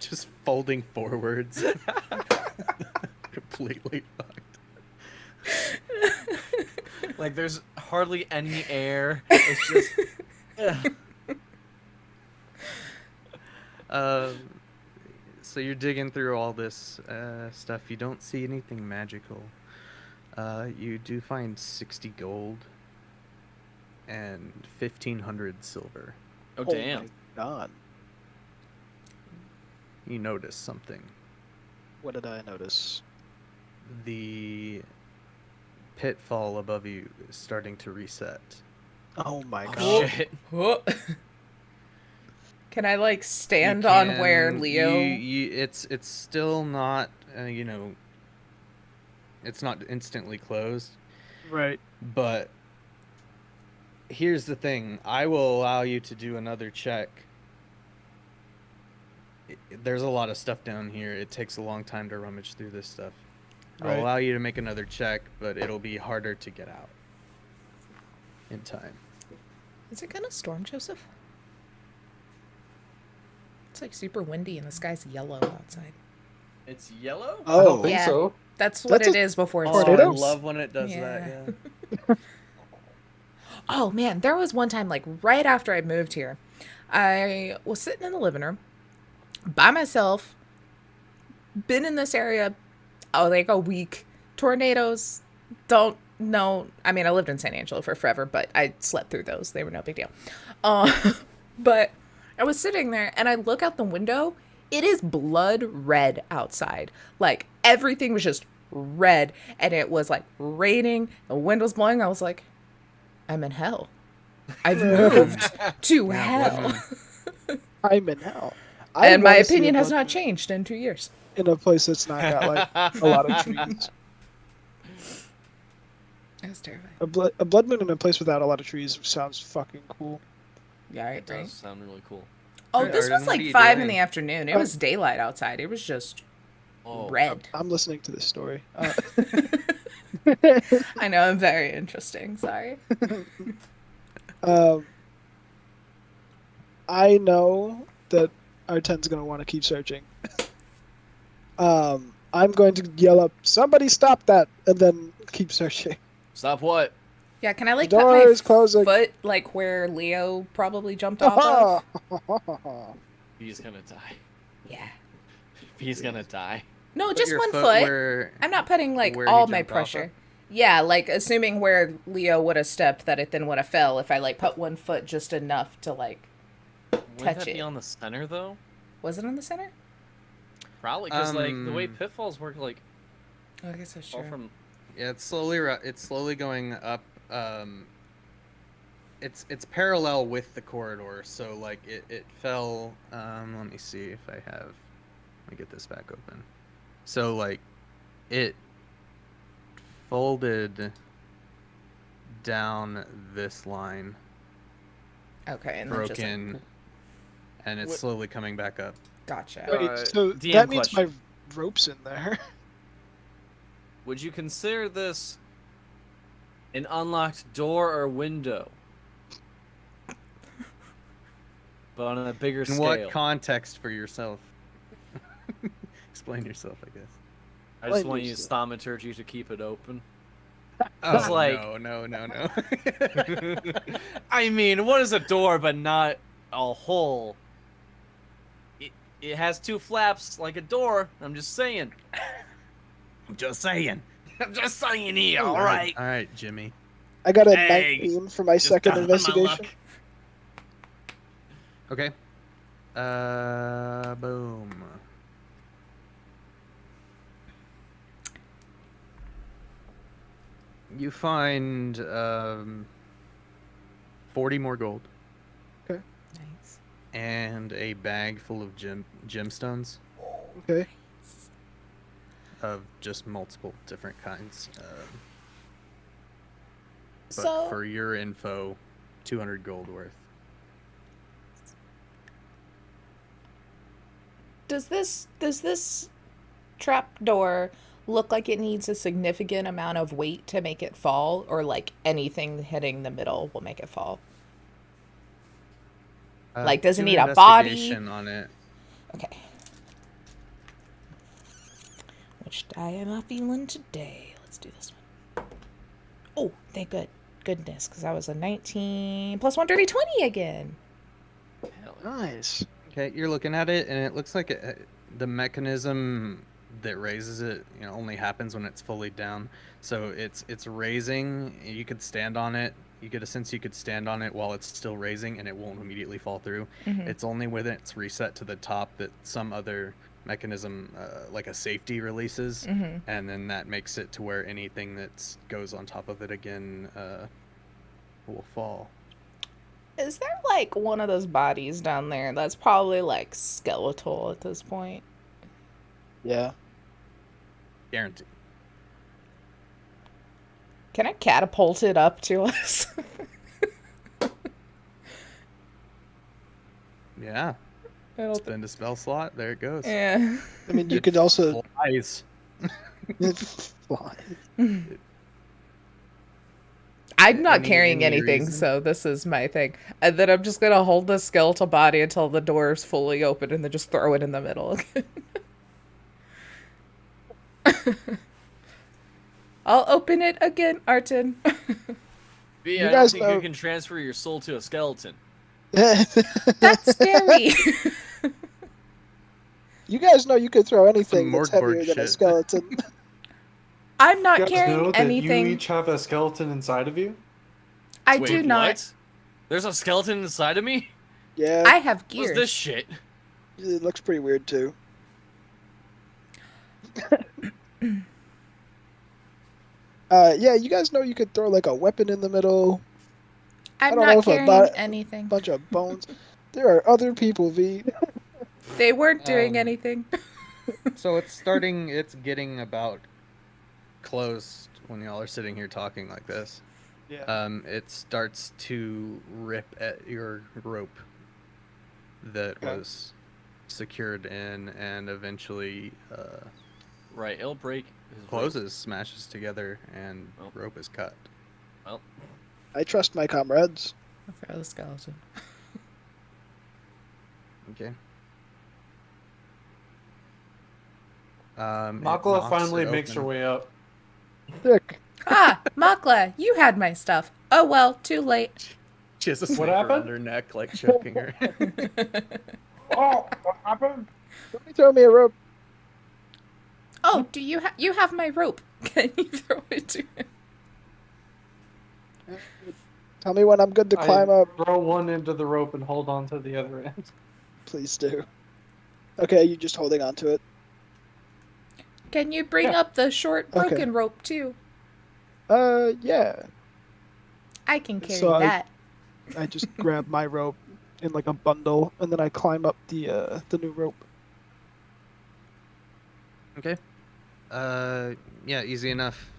Just folding forwards. Completely fucked. Like there's hardly any air. It's just So you're digging through all this stuff. You don't see anything magical. You do find 60 gold and 1,500 silver. oh Oh damn. my god. You notice something. What did I notice? The pitfall above you is starting to reset. Oh my god. Oh shit. Oh. Can I like You stand on where can- Leo? it's still not you know, it's not instantly closed, Right. but here's the thing. I will allow you to do another check. There's a lot of stuff down here. It takes a long time to rummage through this stuff. Right. I'll allow you to make another check, but it'll be harder to get out in time. Is it gonna storm, Joseph? It's like super windy and the sky's yellow outside. It's yellow? I don't Oh. think Yeah. so. That's what That's it a is before it Oh, I tornado? storms. love when it does Yeah. that. Yeah. Oh man, there was one time like right after I moved here, I was sitting in the living room by myself. Been in this area like a week. Tornadoes don't know. I mean, I lived in San Angelo for forever, but I slept through those. They were no big deal. But I was sitting there and I look out the window. It is blood red outside. Like everything was just red and it was like raining. The wind was blowing. I was like, I'm in hell. I've moved to Yeah, hell. Blood I'm in hell. I And my wanna see a opinion has blood not moon changed in 2 years. in a place that's not got like a lot of trees. That's terrifying. A blood moon in a place without a lot of trees sounds fucking cool. Yeah, It does sound really cool. Oh, Alright, this Arden, was what are like you 5 in doing? the afternoon. It was daylight outside. It was just Oh, red. I'm listening to this story. I know, I'm very interesting. Sorry. I know that R10's gonna want to keep searching. I'm going to yell up, "Somebody stop that!" and then keep searching. Stop what? Yeah, can I like The put door my is closing. foot like where Leo probably jumped off of? He's gonna die. Yeah. He's gonna die. No, Put just your one foot foot. where I'm not putting like where he all my jumped off of? pressure. Yeah, like assuming where Leo would have stepped, that it then would have fell. If I like put one foot just enough to like Wouldn't touch that it. be on the center though? Was it on the center? Probably because like the way pitfalls work, like Oh, I guess that's all true. from Yeah, it's slowly going up. It's parallel with the corridor, so like it fell. Let me see if I have. Let me get this back open. So like, it folded down this line, Okay, and then just broken, like, and it's What- slowly coming back up. gotcha. Wait, so DM that means question. my rope's in there. Would you consider this an unlocked door or window? But on a bigger In scale. what context for yourself? Explain yourself, I guess. I just Explain want you yourself. thaumaturgy to keep it open. Oh, like- no. I mean, what is a door but not a hole? It has two flaps like a door. I'm just saying. I'm just saying. I'm just saying here, All alright? All right, Jimmy. I got a Hey, 19 for my Just second got my investigation. luck. Okay. Boom. You find 40 more gold Nice. and a bag full of gemstones Okay. of just multiple different kinds. But So for your info, 200 gold worth. does this trap door look like it needs a significant amount of weight to make it fall, or like anything hitting the middle will make it fall? Like, does it Do need an a body? investigation on it? Okay. Which die am I feeling today? Let's do this one. Oh, thank goodness, because I was a 19 plus 1 dirty 20 again. Hell yeah. Nice. Okay, you're looking at it, and it looks like the mechanism that raises it, only happens when it's fully down. So it's raising. You could stand on it. You get a sense you could stand on it while it's still raising, and it won't immediately fall through. Mhm. It's only when it's reset to the top that some other mechanism, like a safety, releases, Mhm. and then that makes it to where anything that goes on top of it again will fall. Is there like one of those bodies down there that's probably like skeletal at this point? Yeah. Guaranteed. Can I catapult it up to us? Yeah. I don't Spend a spell slot. There it goes. yeah. I mean, you It could also flies. fly. I'm not Any- carrying any anything, reason? so this is my thing. And then I'm just gonna hold the skeletal body until the door is fully open, and then just throw it in the middle. I'll open it again, Arton. But You yeah, I don't guys think know- you can transfer your soul to a skeleton. That's scary. You guys know you could throw anything that's Morgborg heavier than a shit. skeleton. I'm not You guys know carrying that anything. you each have a skeleton inside of you? I Wait, do not. What? There's a skeleton inside of me? Yeah, I have What's gears. this shit? it looks pretty weird too. Yeah, you guys know you could throw like a weapon in the middle, I'm don't know not if a carrying anything. bunch of bones. There are other people, V. They weren't doing Um, anything. So it's getting about close when y'all are sitting here talking like this. Yeah. It starts to rip at your rope that Okay. was secured in, and eventually Right, it'll break. his rope. closes, smashes together, and Oh. rope is cut. Well, I trust my comrades. For the skeleton. Okay. It Makala knocks finally it makes her open. way up. Sick. Ah, Makla, you had my stuff. Oh well, too late. She has a What snake happened? around her neck, like choking her. Oh, what happened? Somebody throw me a rope. Oh, do you have my rope? Can you throw it to him? Tell me when I'm good to climb I up. throw one end of the rope and hold on to the other end. Please do. Okay, you just holding on to it. Can you bring Yeah. up the short Okay. broken rope too? Yeah. I can carry So that. I just grab my rope in like a bundle, and then I climb up the new rope. Okay. Yeah, easy enough.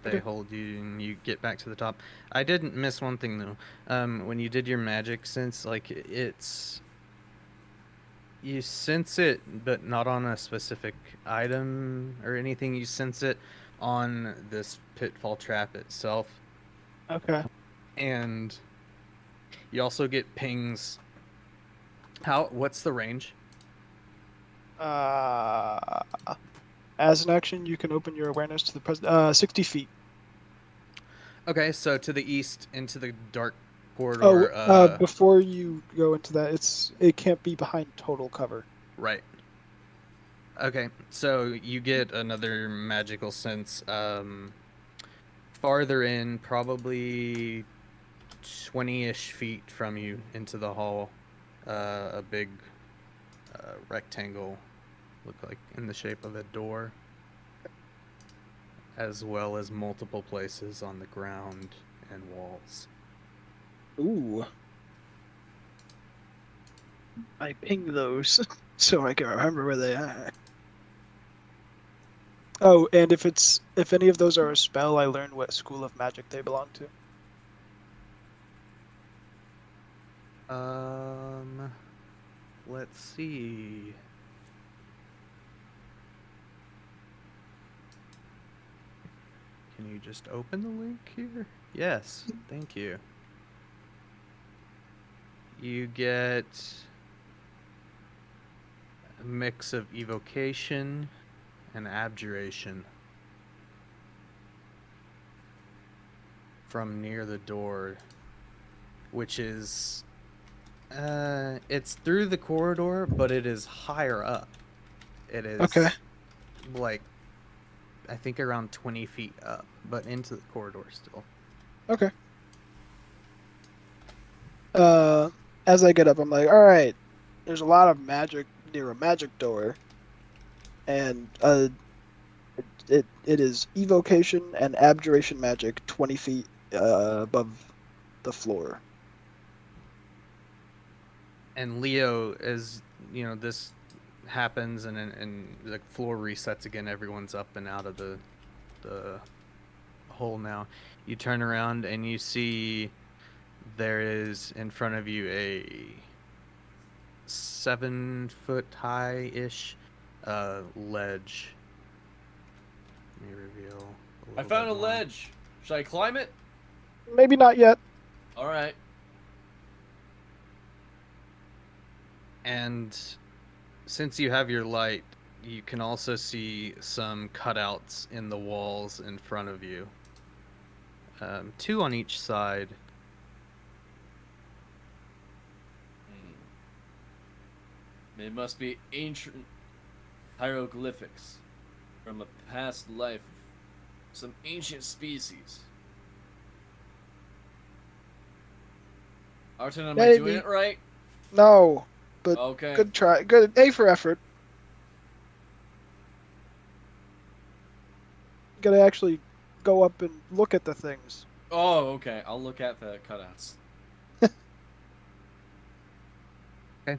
They Okay. hold you and you get back to the top. I didn't miss one thing though. When you did your magic sense, like you sense it, but not on a specific item or anything. You sense it on this pitfall trap itself, Okay. and you also get pings. What's the range? As an action, you can open your awareness to the present. 60 feet. Okay, so to the east into the dark Oh, corridor. before you go into that, it can't be behind total cover. Right. Okay, so you get another magical sense. Farther in, probably 20-ish feet from you into the hall, a big rectangle, look like in the shape of a door, as well as multiple places on the ground and walls. Ooh. I ping those so I can remember where they are. Oh, and if any of those are a spell, I learn what school of magic they belong to. Let's see. Can you just open the link here? Yes, thank you. You get a mix of evocation and abjuration from near the door, which is it's through the corridor, but it is higher up. It is Okay. like I think around 20 feet up, but into the corridor still. Okay. As I get up, I'm like, all right, there's a lot of magic near a magic door, and it is evocation and abjuration magic 20 feet above the floor. And Leo, as you know, this happens and the floor resets again. Everyone's up and out of the hole now. You turn around and you see there is in front of you a 7-foot high-ish ledge. Let me reveal. I found a ledge. Should I climb it? Maybe not yet. All right. And since you have your light, you can also see some cutouts in the walls in front of you. 2 on each side. It must be ancient hieroglyphics from a past life of some ancient species. Arton, am I doing Maybe. it right? No, but Okay. good try. Good A for effort. Gotta actually go up and look at the things. Oh, okay. I'll look at the cutouts. Okay.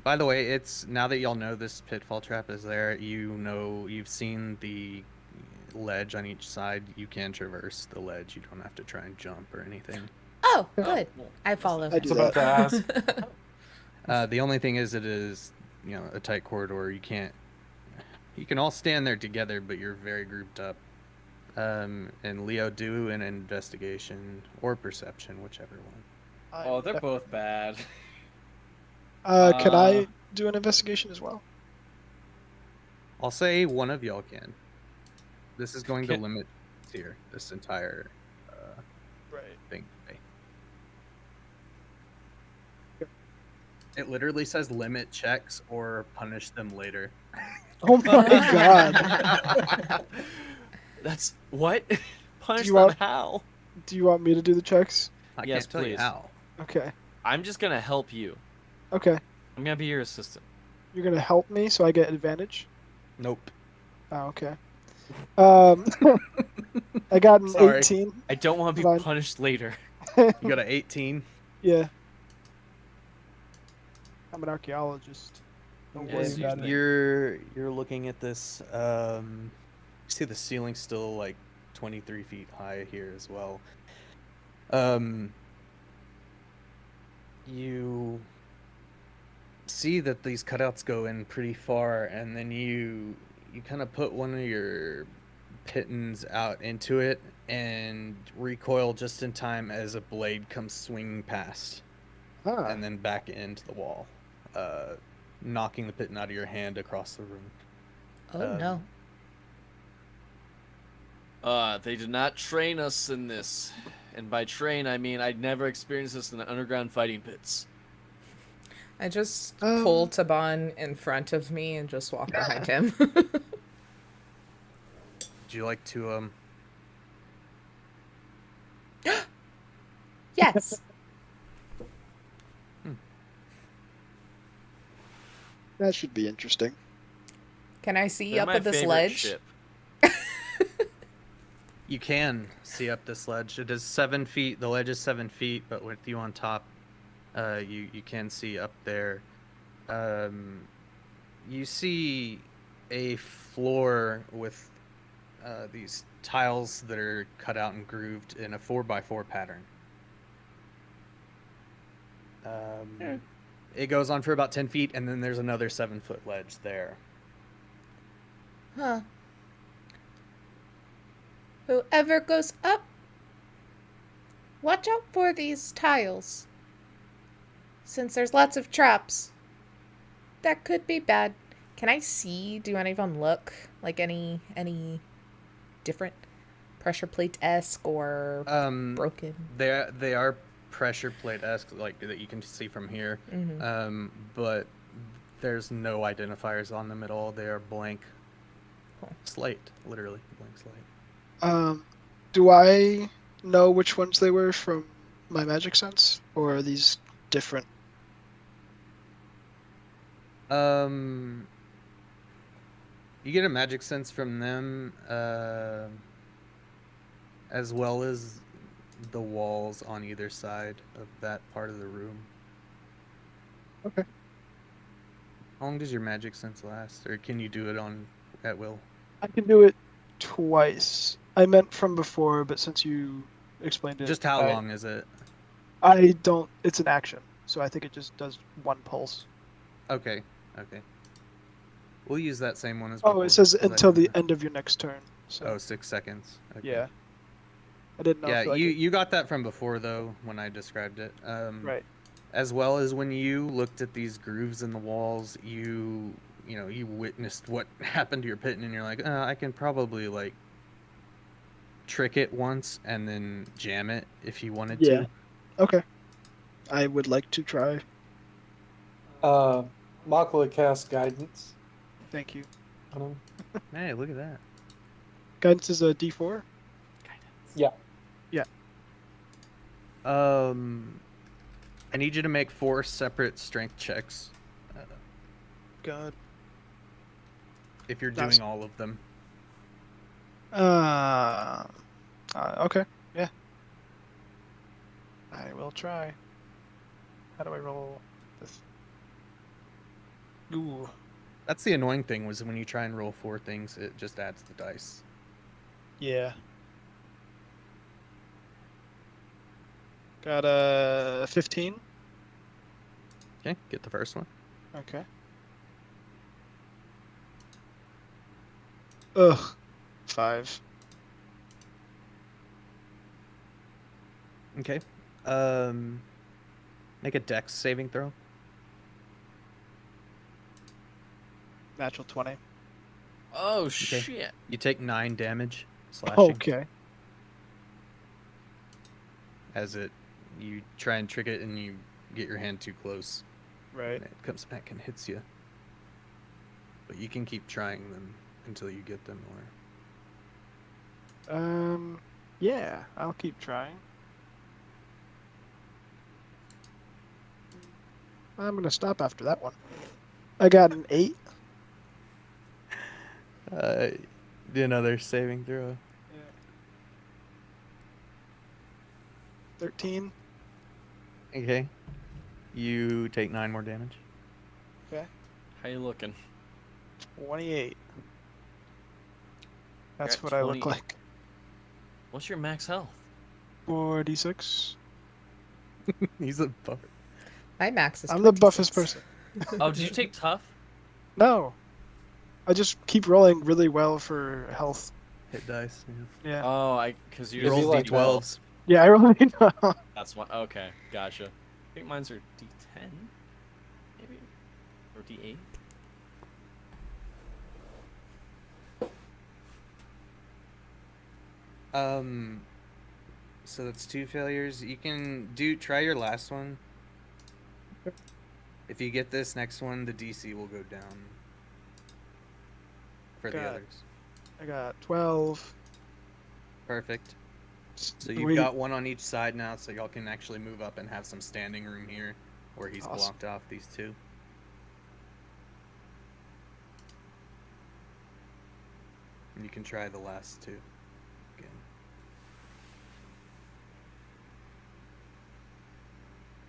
By the way, it's now that y'all know this pitfall trap is there, you know you've seen the ledge on each side. You can traverse the ledge. You don't have to try and jump or anything. Oh, good. cool. I follow I him. do About to ask. The only thing is it is, a tight corridor. You can all stand there together, but you're very grouped up. And Leo, do an investigation or perception, whichever one. Oh, they're both bad. Can I do an investigation as well? I'll say one of y'all can. This is going to Okay. limit here. This entire Right. thing. It literally says limit checks or punish them later. Oh my god. That's what? Punish you them want- how? Do you want me to do the checks? I Yes, can't tell you please. how. Okay. I'm just gonna help you. Okay. I'm gonna be your assistant. You're gonna help me so I get advantage? Nope. Oh, okay. I got an Sorry. 18. I don't want to be Fine. punished later. You got an 18. Yeah. I'm an archaeologist. Don't worry Yes, about it. You're looking at this. You see the ceiling's still like 23 feet high here as well. You see that these cutouts go in pretty far, and then you kind of put one of your pitons out into it and recoil just in time as a blade comes swinging past, Ah, and then back into the wall, knocking the piton out of your hand across the room. Oh no. They did not train us in this. And by train, I mean I'd never experienced this in the underground fighting pits. I just pull Taban in front of me and just walk behind him. Would you like to Yes. that should be interesting. Can I see They're up my at this favorite ledge? ship. You can see up this ledge. It is 7 feet. The ledge is 7 feet, but with you on top, you can see up there. You see a floor with these tiles that are cut out and grooved in a 4x4 pattern. It goes on for about 10 feet, and then there's another 7-foot ledge there. Huh. Whoever goes up, watch out for these tiles. Since there's lots of traps, that could be bad. Can I see? Do any of them look like any different pressure plate-esque or broken? They are pressure plate-esque, like that you can see from here. Mm-hmm. But there's no identifiers on them at all. They are blank slate, literally blank slate. Do I know which ones they were from my magic sense, or are these different? You get a magic sense from them, as well as the walls on either side of that part of the room. Okay. How long does your magic sense last, or can you do it at will? I can do it twice. I meant from before, but since you explained it, Just how long is it? I don't. It's an action, so I think it just does one pulse. Okay. We'll use that same one as Oh, before, it says 'cause I until the remember. end of your next turn. So Oh, 6 seconds. Okay. yeah, I didn't know. Yeah, if, like, you got that from before though when I described it. right. As well as when you looked at these grooves in the walls, you witnessed what happened to your piton, and you're like, I can probably like trick it once and then jam it if you wanted Yeah. to. Okay. I would like to try. Makala cast guidance Thank you. on him. Hey, look at that. Guidance is a D4. Yeah. I need you to make 4 separate strength checks God. if you're That's- doing all of them. Okay. Yeah. I will try. How do I roll this? Ooh. That's the annoying thing, was when you try and roll 4 things, it just adds the dice. Yeah. Got a 15. Okay, get the first one. Okay. Ugh. 5. Okay. Make a dex saving throw. Natural 20. Oh shit! You take 9 damage slashing. Okay. as you try and trick it and you get your hand too close. Right. And it comes back and hits you. But you can keep trying them until you get them, or Yeah, I'll keep trying. I'm gonna stop after that one. I got an 8. do another saving throw. Yeah. 13. Okay. You take 9 more damage. Okay. How you looking? 28. That's at what I look 20. like. What's your max health? 46. He's a buffer. My max is I'm the buffest 26. person. Oh, did you take tough? No. I just keep rolling really well for health. Hit dice. Yeah. Yeah. Oh, because you You roll like d12s. Yeah, I roll well. That's one. Okay, gotcha. I think mine's are D10, maybe, or D8. So that's 2 failures. You can try your last one. If you get this next one, the DC will go down for the Got it. others. I got 12. Perfect. So Wait, you've got one on each side now, so y'all can actually move up and have some standing room here, where he's Awesome. blocked off these 2. And you can try the last 2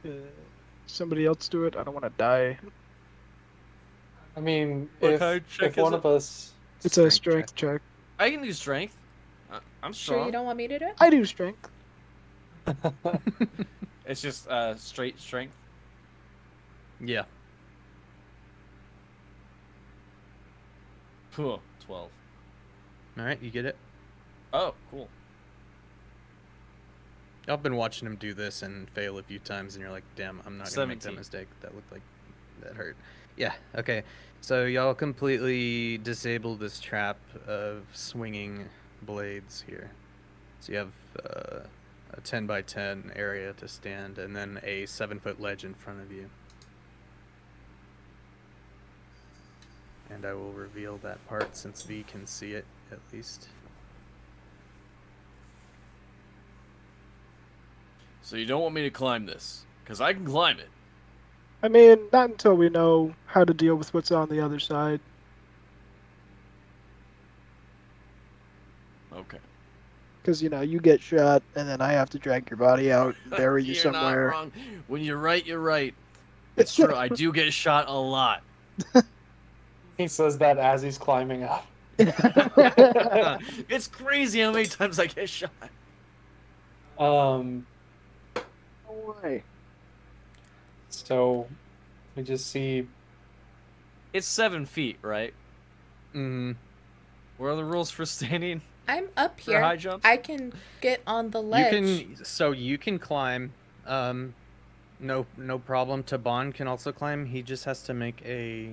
again. Somebody else do it. I don't want to die. I mean, What kind of check if one is of us, It's a strength check. I can do strength. I'm Sure strong. you don't want me to do it? I do strength. It's just straight strength. Yeah. Cool. 12. All right, you get it. Oh, cool. I've been watching him do this and fail a few times, and you're like, damn, I'm not going to make that 17. mistake. That looked like that hurt. Yeah, okay. So y'all completely disable this trap of swinging blades here. So you have a 10 by 10 area to stand, and then a 7-foot ledge in front of you. And I will reveal that part since V can see it, at least. So you don't want me to climb this? Because I can climb it. I mean, not until we know how to deal with what's on the other side. Okay. Because, you get shot, and then I have to drag your body out and bury you You're somewhere. not wrong. When you're right, you're right. It's true. I do get shot a lot. he says that as he's climbing up. It's crazy how many times I get shot. No way. So we just see. It's 7 feet, right? Mm-hmm. What are the rules for standing? I'm up For here. high jumps? I can get on the ledge. You can climb. No problem. Taban can also climb. He just has to make a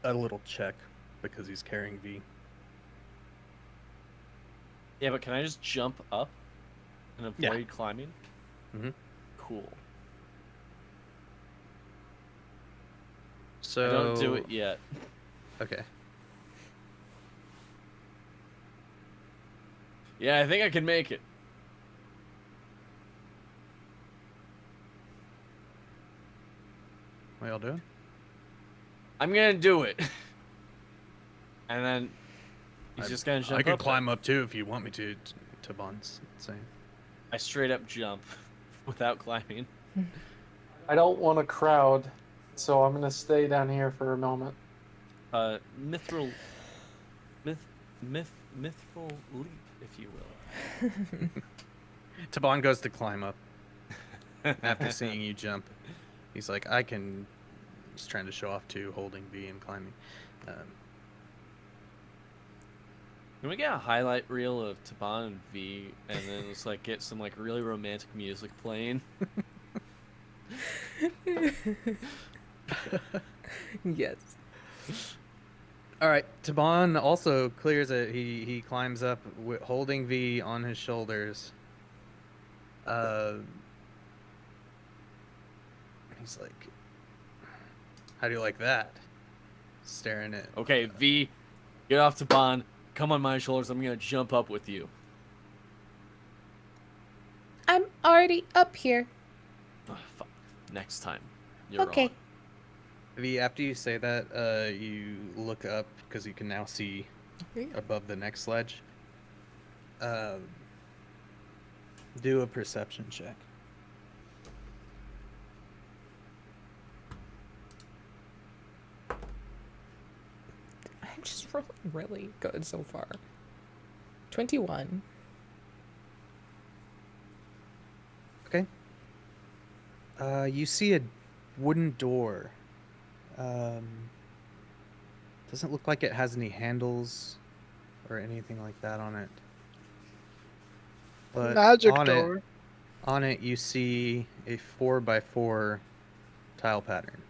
little check because he's carrying V. Yeah, but can I just jump up and avoid climbing? Mm-hmm. Cool. So I don't do it yet. Okay. Yeah, I think I can make it. What y'all doing? I'm gonna do it. And then he's just gonna jump I can up climb up too if you want me to. Taban's saying. I straight up jump without climbing. I don't want a crowd, so I'm gonna stay down here for a moment. Mithril leap, if you will. Taban goes to climb up after seeing you jump. He's like, I can. He's trying to show off too, holding V and climbing. Can we get a highlight reel of Taban and V, and then just like get some like really romantic music playing? Yes. All right, Taban also clears it. He climbs up, holding V on his shoulders, He's like, how do you like that? Staring at. Okay, V, get off to Bond. Come on my shoulders. I'm gonna jump up with you. I'm already up here. Oh, fuck. Next time. You're Okay. on. V, after you say that, you look up because you can now see above the next ledge. Do a perception check. I'm just rolling really good so far. 21. Okay. You see a wooden door. Doesn't look like it has any handles or anything like that on it. But Magic on door. On it, you see a 4x4 tile pattern.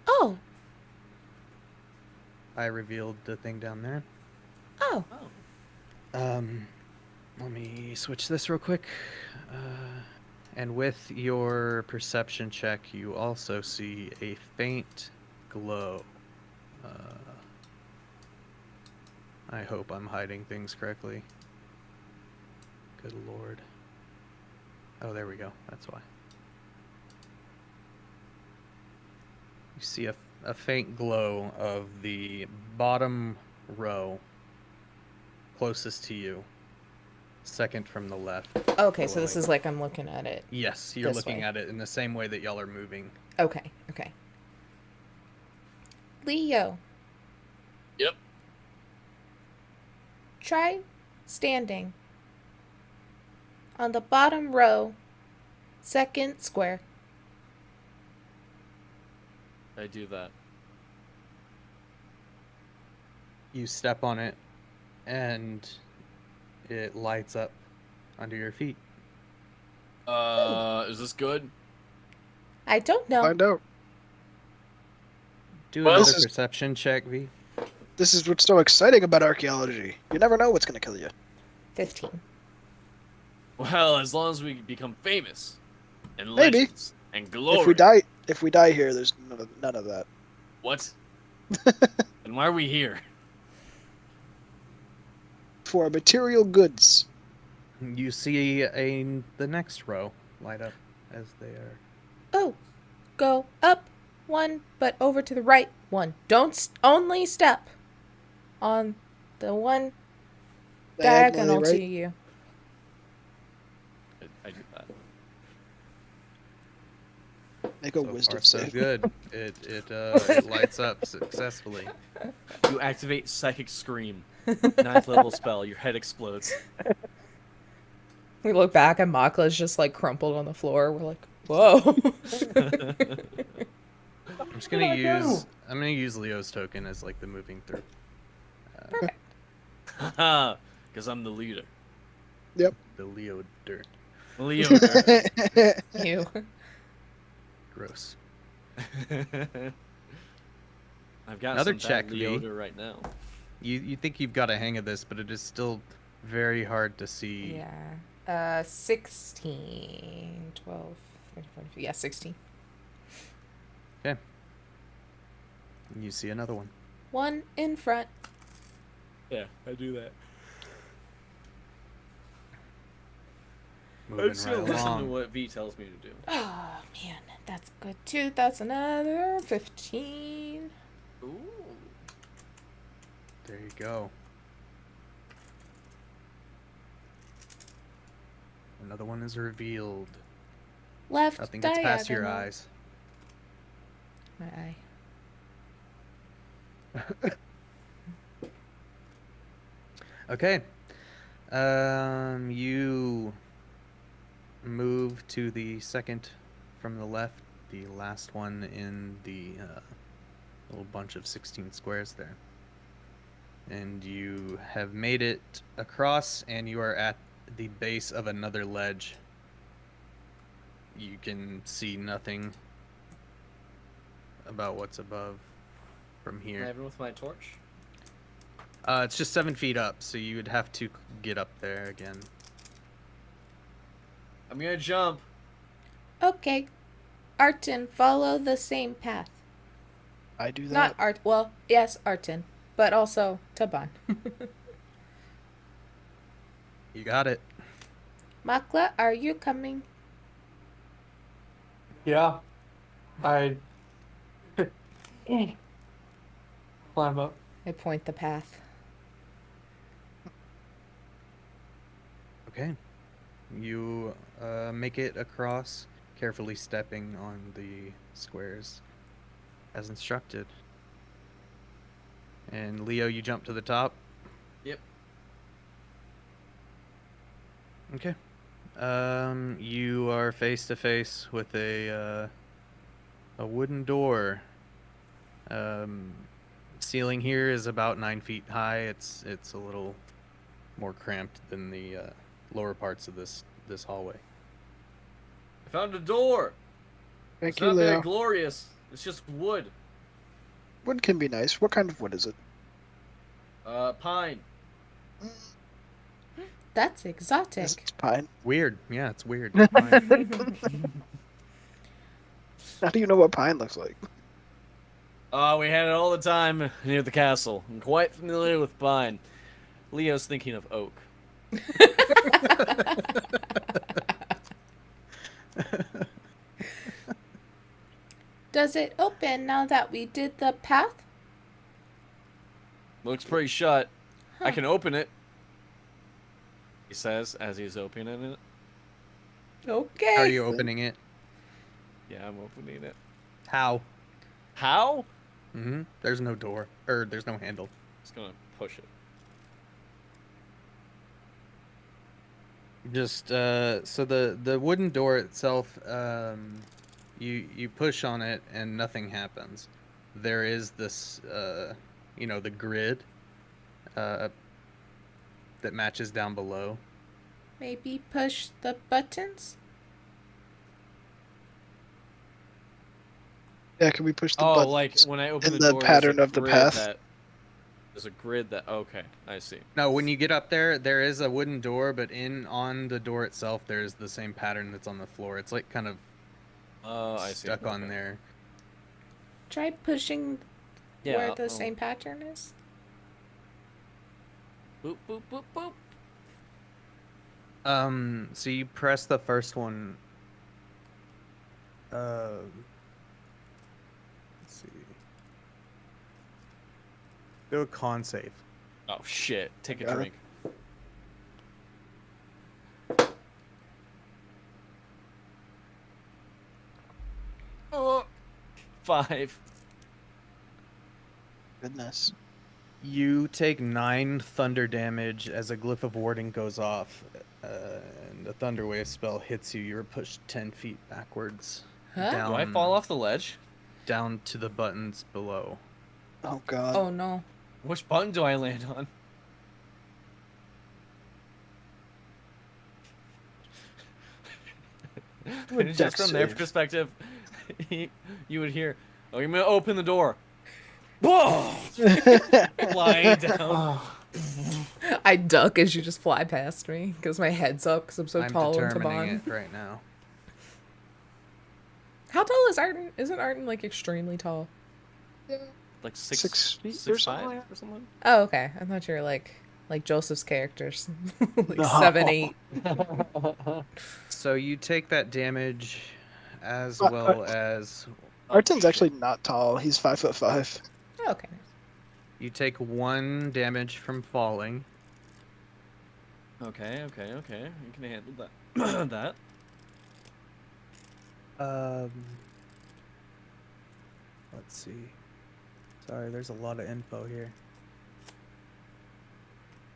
Oh. I revealed the thing down there. Oh. Let me switch this real quick. And with your perception check, you also see a faint glow. I hope I'm hiding things correctly. Good lord. Oh, there we go. That's why. You see a faint glow of the bottom row closest to you. Second from the left. Okay, so this glowing. is like I'm looking at it. Yes, you're this looking way. at it in the same way that y'all are moving. Okay, okay. Leo. Yep. Try standing on the bottom row, second square. I do that. You step on it, and it lights up under your feet. Is this good? I don't know. Find out. Do Well, another this is- perception check, V. This is what's so exciting about archaeology. You never know what's gonna kill you. 15. Well, as long as we become famous and Maybe. legends and glory. If we die here, there's none of that. What? And why are we here? For material goods. You see the next row light up as they are. Oh, go up one, but over to the right one. Don't only step on the one diagonal right? to you. I do that. Make a So wisdom far, so save. good. It lights up successfully. You activate Psychic Scream. 9th level spell. Your head explodes. We look back and Makla's just like crumpled on the floor. We're like, whoa. I'm just gonna use Leo's token as like the moving through. Perfect. Haha, because I'm the leader. Yep. The Leo dirt. Leader. You. Gross. I've got Another some check, bad V. Leoder right now. You think you've got a hang of this, but it is still very hard to see. Yeah. 16, 12, 13, 14, yeah, 16. Okay. You see another one. One in front. Yeah, I do that. Moving I'm just right gonna listen to along. what V tells me to do. Oh, man. That's good, too. That's another 15. Ooh. There you go. Another one is revealed. Left Nothing gets past your diagonal. eyes. My eye. Okay. You move to the second from the left, the last one in the little bunch of 16 squares there. And you have made it across, and you are at the base of another ledge. You can see nothing about what's above from Can I here. have it with my torch? It's just 7 feet up, so you would have to get up there again. I'm gonna jump. Okay. Arton, follow the same path. I do Not that. Art. Well, yes, Arton, but also Taban. You got it. Makla, are you coming? Yeah. I climb up. I point the path. Okay. You make it across, carefully stepping on the squares as instructed. And Leo, you jump to the top. Yep. Okay. You are face to face with a wooden door. Ceiling here is about 9 feet high. It's a little more cramped than the lower parts of this hallway. I found a door. Thank It's you, not very Leo. glorious. It's just wood. Wood can be nice. What kind of wood is it? Pine. That's exotic. It's pine. Weird. Yeah, it's weird. It's fine. How do you know what pine looks like? We had it all the time near the castle. I'm quite familiar with pine. Leo's thinking of oak. Does it open now that we did the path? Looks pretty shut. I Huh. can open it. He says as he's opening it. Okay. How are you opening it? Yeah, I'm opening it. How? How? There's no door. Or there's no handle. Just gonna push it. Just so the wooden door itself, you push on it and nothing happens. There is this the grid that matches down below. Maybe push the buttons? Yeah, can we push the Oh, buttons like when I open in the the door, pattern there's a of the grid path? there's a grid that. Okay, I see. No, when you get up there, there is a wooden door, but on the door itself, there's the same pattern that's on the floor. It's like kind of Oh, I see. stuck on Okay. there. Try pushing Yeah. where the I'll- same pattern is. Boop boop boop boop. So you press the first one. Let's see. Do a con save. Oh shit! Take a Got it. drink. Oh, 5. Goodness. You take 9 thunder damage as a glyph of warding goes off, and the thunder wave spell hits you. You're pushed 10 feet backwards. Huh? Down, Do I fall off the ledge? down to the buttons below. Oh god. Oh no. Which button do I land on? Would Just from their save. perspective, you would hear, "Oh, you're gonna open the door." Whoa! Flying down. Oh, I duck as you just fly past me because my head's up because I'm so I'm tall and determining Taban. it right now. How tall is Arton? Isn't Arton like extremely tall? Like 6 6 feet or 6'5" something? or something. Oh, okay. I thought you were like Joseph's characters, like No. 7, 8. So you take that damage as Uh, well as Arton's actually not tall. He's 5'5". Oh, okay. you take 1 damage from falling. Okay. You can handle that. that. Let's see. Sorry, there's a lot of info here.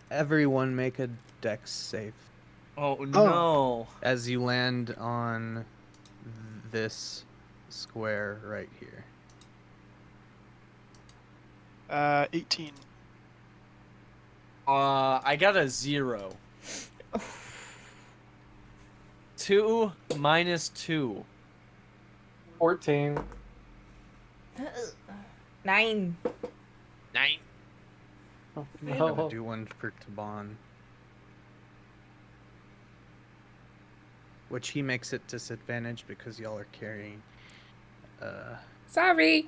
Everyone make a dex save Oh no! as you land on this square right here. 18. I got a 0. 2 minus 2. 14. 9. 9. Oh, I'm gonna no. do one for Taban. which he makes it disadvantage because y'all are carrying. Sorry.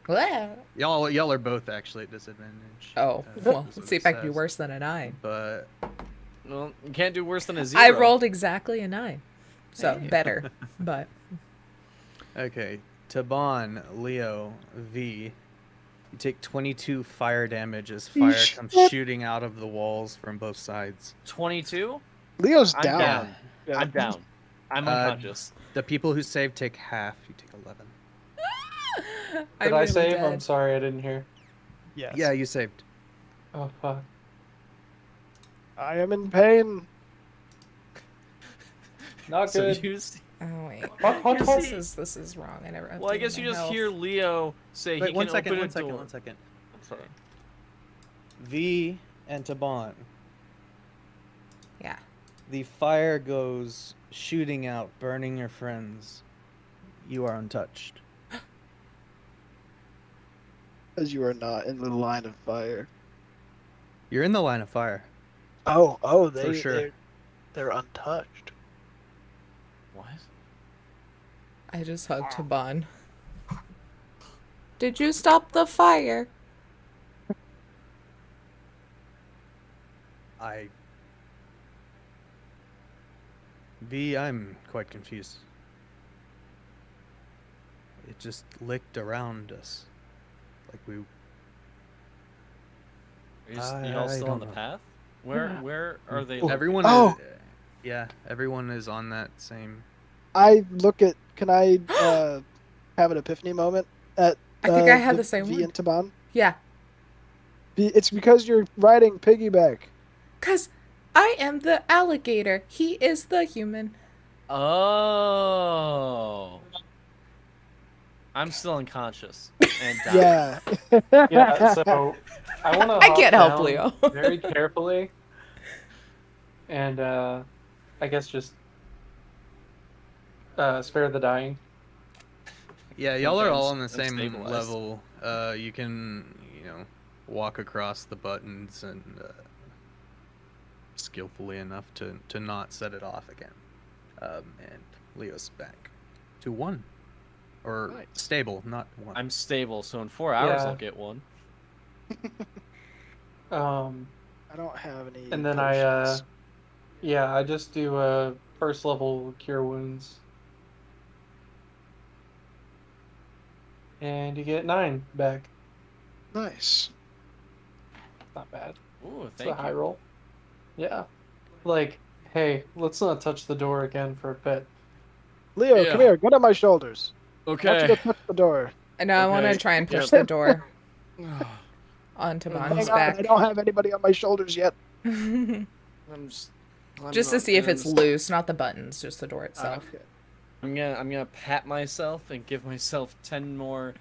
What? Y'all are both actually at disadvantage. Oh, is well, what let's see it if I can do says. worse than a 9. But Well, you can't do worse than a 0. I rolled exactly a 9. So, Hey. better. But, okay, Taban, Leo, V. You take 22 fire damage as fire comes shooting out of the walls from both sides. 22? Leo's I'm down. down. Yeah. I'm down. I'm unconscious. The people who save take half. You take 11. Did I save? I'm sorry, I didn't hear. Yes. Yeah, you saved. Oh fuck. I am in pain. Not So good. you see, oh, wait. What? This is wrong. I never well, I updated guess you my just health. hear Leo say Wait, he one can second, open one a second, door. 1 second. Sorry. V and Taban. Yeah. The fire goes shooting out, burning your friends. You are untouched. As you are not in the line of fire. You're in the line of fire. Oh, For sure. they're untouched. What? I just hugged Taban. Did you stop the fire? I'm quite confused. It just licked around us. Like we... Are y'all I still on don't the know. path? Where are they? Everyone Oh! is... Yeah, everyone is on that same... I look at. Can I have an epiphany moment at? I think I had the same V one. and Taban? Yeah. It's because you're riding piggyback. 'Cause I am the alligator. He is the human. Oh. I'm still unconscious and dying. Yeah. Yeah, so I want to I can't help Leo. very carefully, and I guess just spare the dying. Yeah, y'all are Okay, all I'm on the same stabilized. level. You can, walk across the buttons and skillfully enough to not set it off again. And Leo's back to 1. Or Nice. stable, not 1. I'm stable, so in 4 hours Yeah. I'll get 1. I don't have any. And then potions. I just do first level cure wounds. And you get 9 back. Nice. Not bad. Ooh, It's a thank high you. roll. Yeah. Like, hey, let's not touch the door again for a bit. Leo, Yeah. come here. Get on my shoulders. I want you Okay. to touch the door. I know I want to Okay. try and push Yep. the door on Hang Taban's on, I back. don't have anybody on my shoulders yet. I'm just Just to see if it's loose, not the buttons, just the door itself. Okay. I'm gonna pat myself and give myself 10 more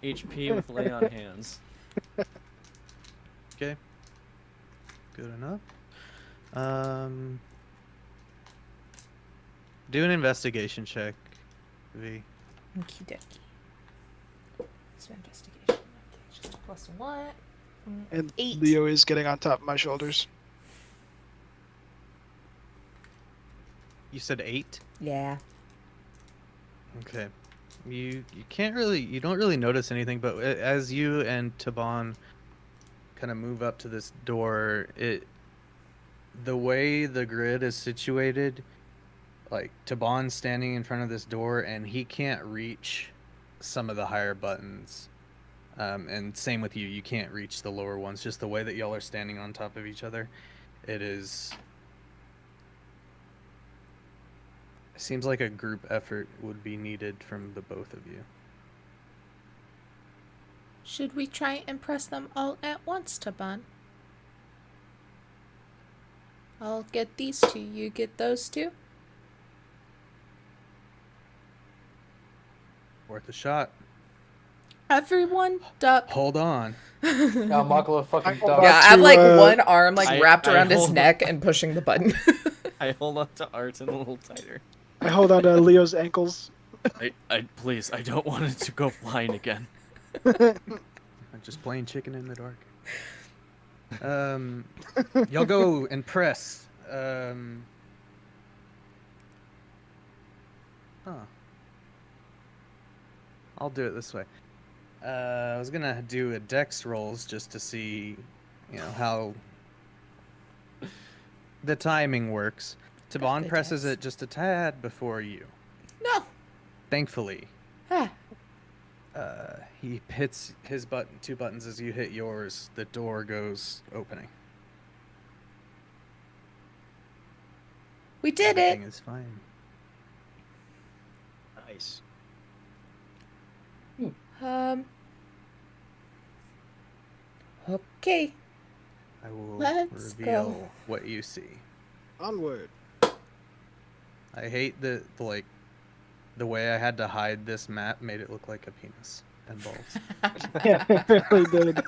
HP with lay on hands. Okay. Good enough. Do an investigation check, V. Okie dokie. So investigation. Okay, just a +1. And 8. Leo is getting on top of my shoulders. You said 8? Yeah. Okay. You don't really notice anything, but as you and Taban kind of move up to this door, the way the grid is situated, like Taban's standing in front of this door and he can't reach some of the higher buttons. And same with you can't reach the lower ones, just the way that y'all are standing on top of each other. It seems like a group effort would be needed from the both of you. Should we try and press them all at once, Taban? I'll get these 2. You get those 2? Worth a shot. Everyone duck. Hold on. Yeah, Makala fucking hold duck. on. Yeah, I have like to, one arm like I- wrapped I around his hold- neck and pushing the button. I hold on to Arton a little tighter. I hold on to Leo's ankles. Please, I don't want it to go flying again. I'm just playing chicken in the dark. Y'all go and press. Huh. I'll do it this way. I was gonna do a dex rolls just to see, how the timing works. Taban the presses dex. it just a tad before you. No. Thankfully, Ah. he hits his button, 2 buttons as you hit yours. The door goes opening. We did Everything it. is fine. Nice. Okay. I will Let's reveal go. what you see. Onward. I hate the way I had to hide this map made it look like a penis and balls. Yeah, it really did.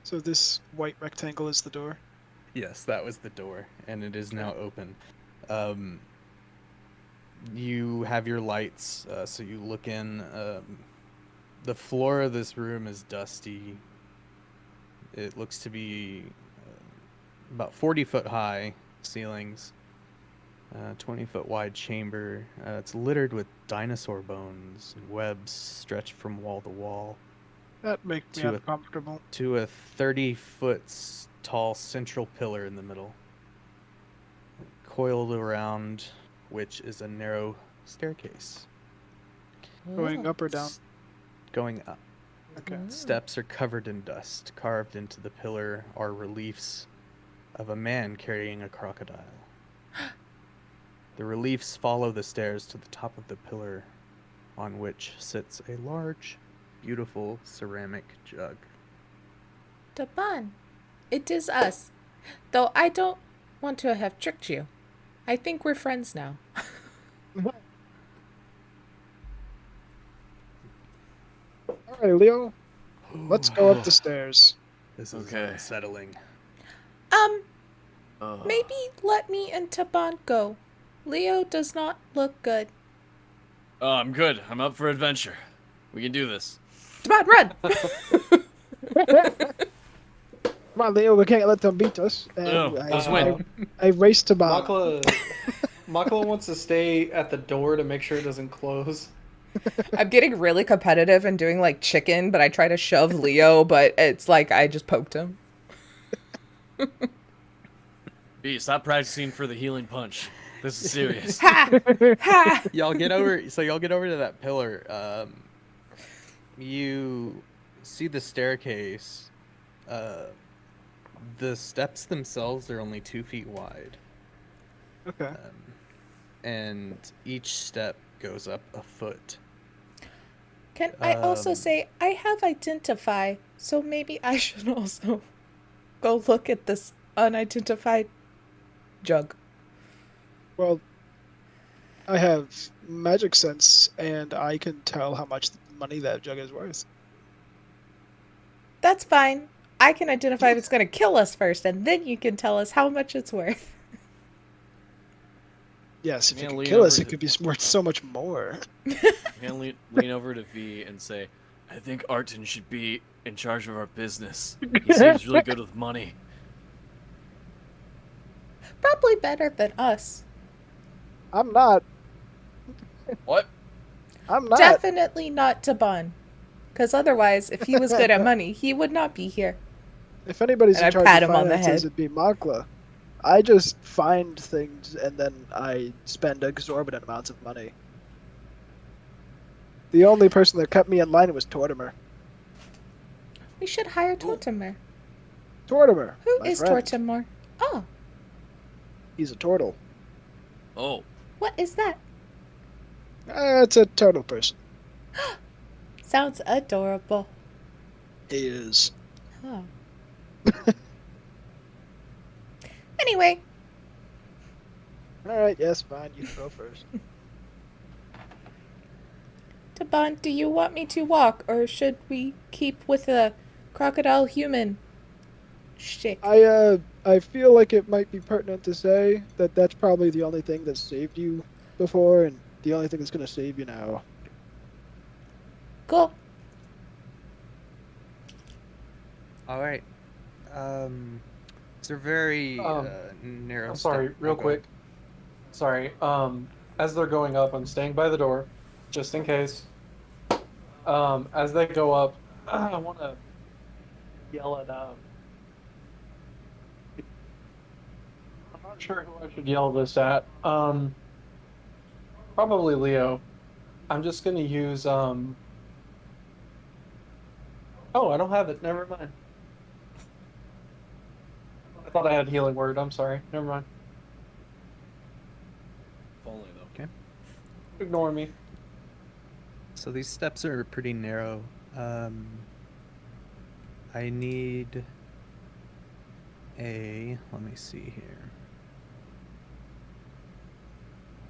So this white rectangle is the door. Yes, that was the door, and it is now open. You have your lights, so you look in. The floor of this room is dusty. It looks to be about 40-foot high ceilings, 20-foot wide chamber. It's littered with dinosaur bones and webs stretched from wall to wall. That makes me To a- uncomfortable. To a 30-foot tall central pillar in the middle, coiled around which is a narrow staircase. Going up or down? Going up. Okay. Steps are covered in dust. Carved into the pillar are reliefs of a man carrying a crocodile. The reliefs follow the stairs to the top of the pillar, on which sits a large, beautiful ceramic jug. Taban, it is us. Though I don't want to have tricked you. I think we're friends now. All right, Leo. Let's go up the stairs. This is Okay. unsettling. Maybe let me and Taban go. Leo does not look good. Oh, I'm good. I'm up for adventure. We can do this. Taban, run! Come on, Leo. We can't let them beat us. And No, let's win. I raced to Bob. Makla wants to stay at the door to make sure it doesn't close. I'm getting really competitive and doing like chicken, but I try to shove Leo, but it's like I just poked him. B, stop practicing for the healing punch. This is serious. Ha! Ha! Y'all get over to that pillar. You see the staircase. The steps themselves are only 2 feet wide. Okay. And each step goes up a foot. Can I also say I have identify, so maybe I should also go look at this unidentified jug. Well, I have magic sense, and I can tell how much money that jug is worth. That's fine. I can identify if it's going to kill us first, and then you can tell us how much it's worth. Yes, if Yeah, you can lean kill us, over it to- could be worth so much more. I'm gonna lean over to V and say, I think Arton should be in charge of our business. He seems really good with money. Probably better than us. I'm not. What? I'm not. Definitely not Taban. Because otherwise, if he was good at money, he would not be here. If anybody's And in I charge pat of him on the finances, head. it'd be Makla. I just find things and then I spend exorbitant amounts of money. The only person that kept me in line was Tortimer. We should hire Tortimer. Tortimer. Who my is friend. Tortimer? Oh, He's a turtle. Oh, what is that? It's a turtle person. Sounds adorable. He is. Oh. Anyway, Alright, yes, fine. You can go first. Taban, do you want me to walk, or should we keep with the crocodile human shtick? I feel like it might be pertinent to say that that's probably the only thing that saved you before and the only thing that's going to save you now. Go. All right. They're very Um, narrow. I'm sorry, real quick. Sorry. As they're going up, I'm staying by the door, just in case. As they go up, I want to yell at I'm not sure who I should yell this at. Probably Leo. I'm just gonna use Oh, I don't have it. Never mind. I thought I had healing word. I'm sorry. Never mind. If only though. Okay. Ignore me. So these steps are pretty narrow. I need let me see here.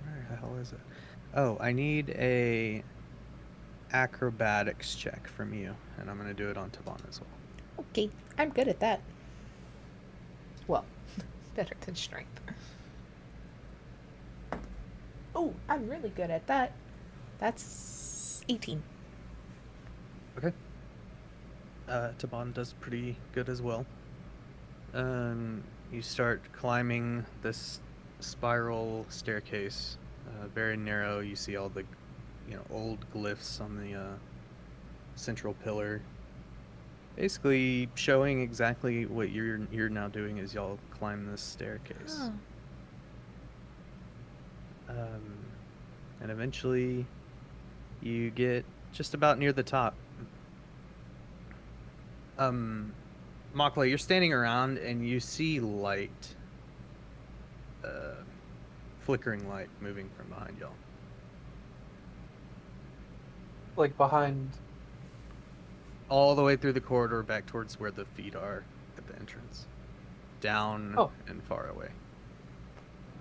Where the hell is it? Oh, I need a acrobatics check from you, and I'm gonna do it on Tavon as well. Okay, I'm good at that. Well, better than strength. Oh, I'm really good at that. That's 18. Okay. Tavon does pretty good as well. You start climbing this spiral staircase, very narrow. You see all the, old glyphs on the central pillar, basically showing exactly what you're now doing as y'all climb this staircase. Oh. And eventually, you get just about near the top. Makla, you're standing around and you see light, flickering light moving from behind y'all. Like behind. All the way through the corridor back towards where the feet are at the entrance. Down and far away.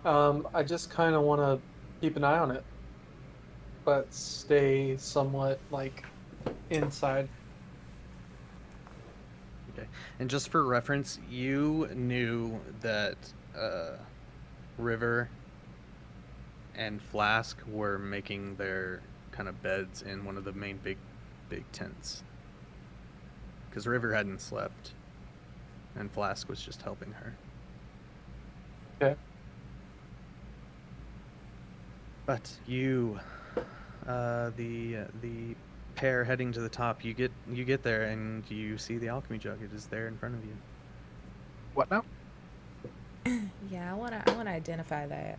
I just kind of want to keep an eye on it, but stay somewhat like inside. Okay. And just for reference, you knew that River and Flask were making their kind of beds in one of the main big tents. Because River hadn't slept, and Flask was just helping her. Okay. But you, the pair heading to the top, you get there and you see the alchemy jug. It is there in front of you. What now? Yeah, I wanna identify that.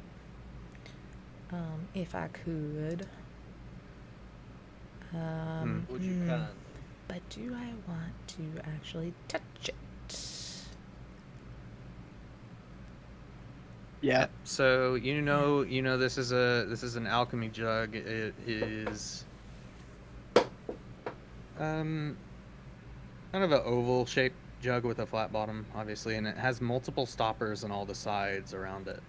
If I could. Would you can? But do I want to actually touch it? Yeah. So you know this is an alchemy jug. It is kind of an oval shaped jug with a flat bottom, obviously, and it has multiple stoppers on all the sides around it.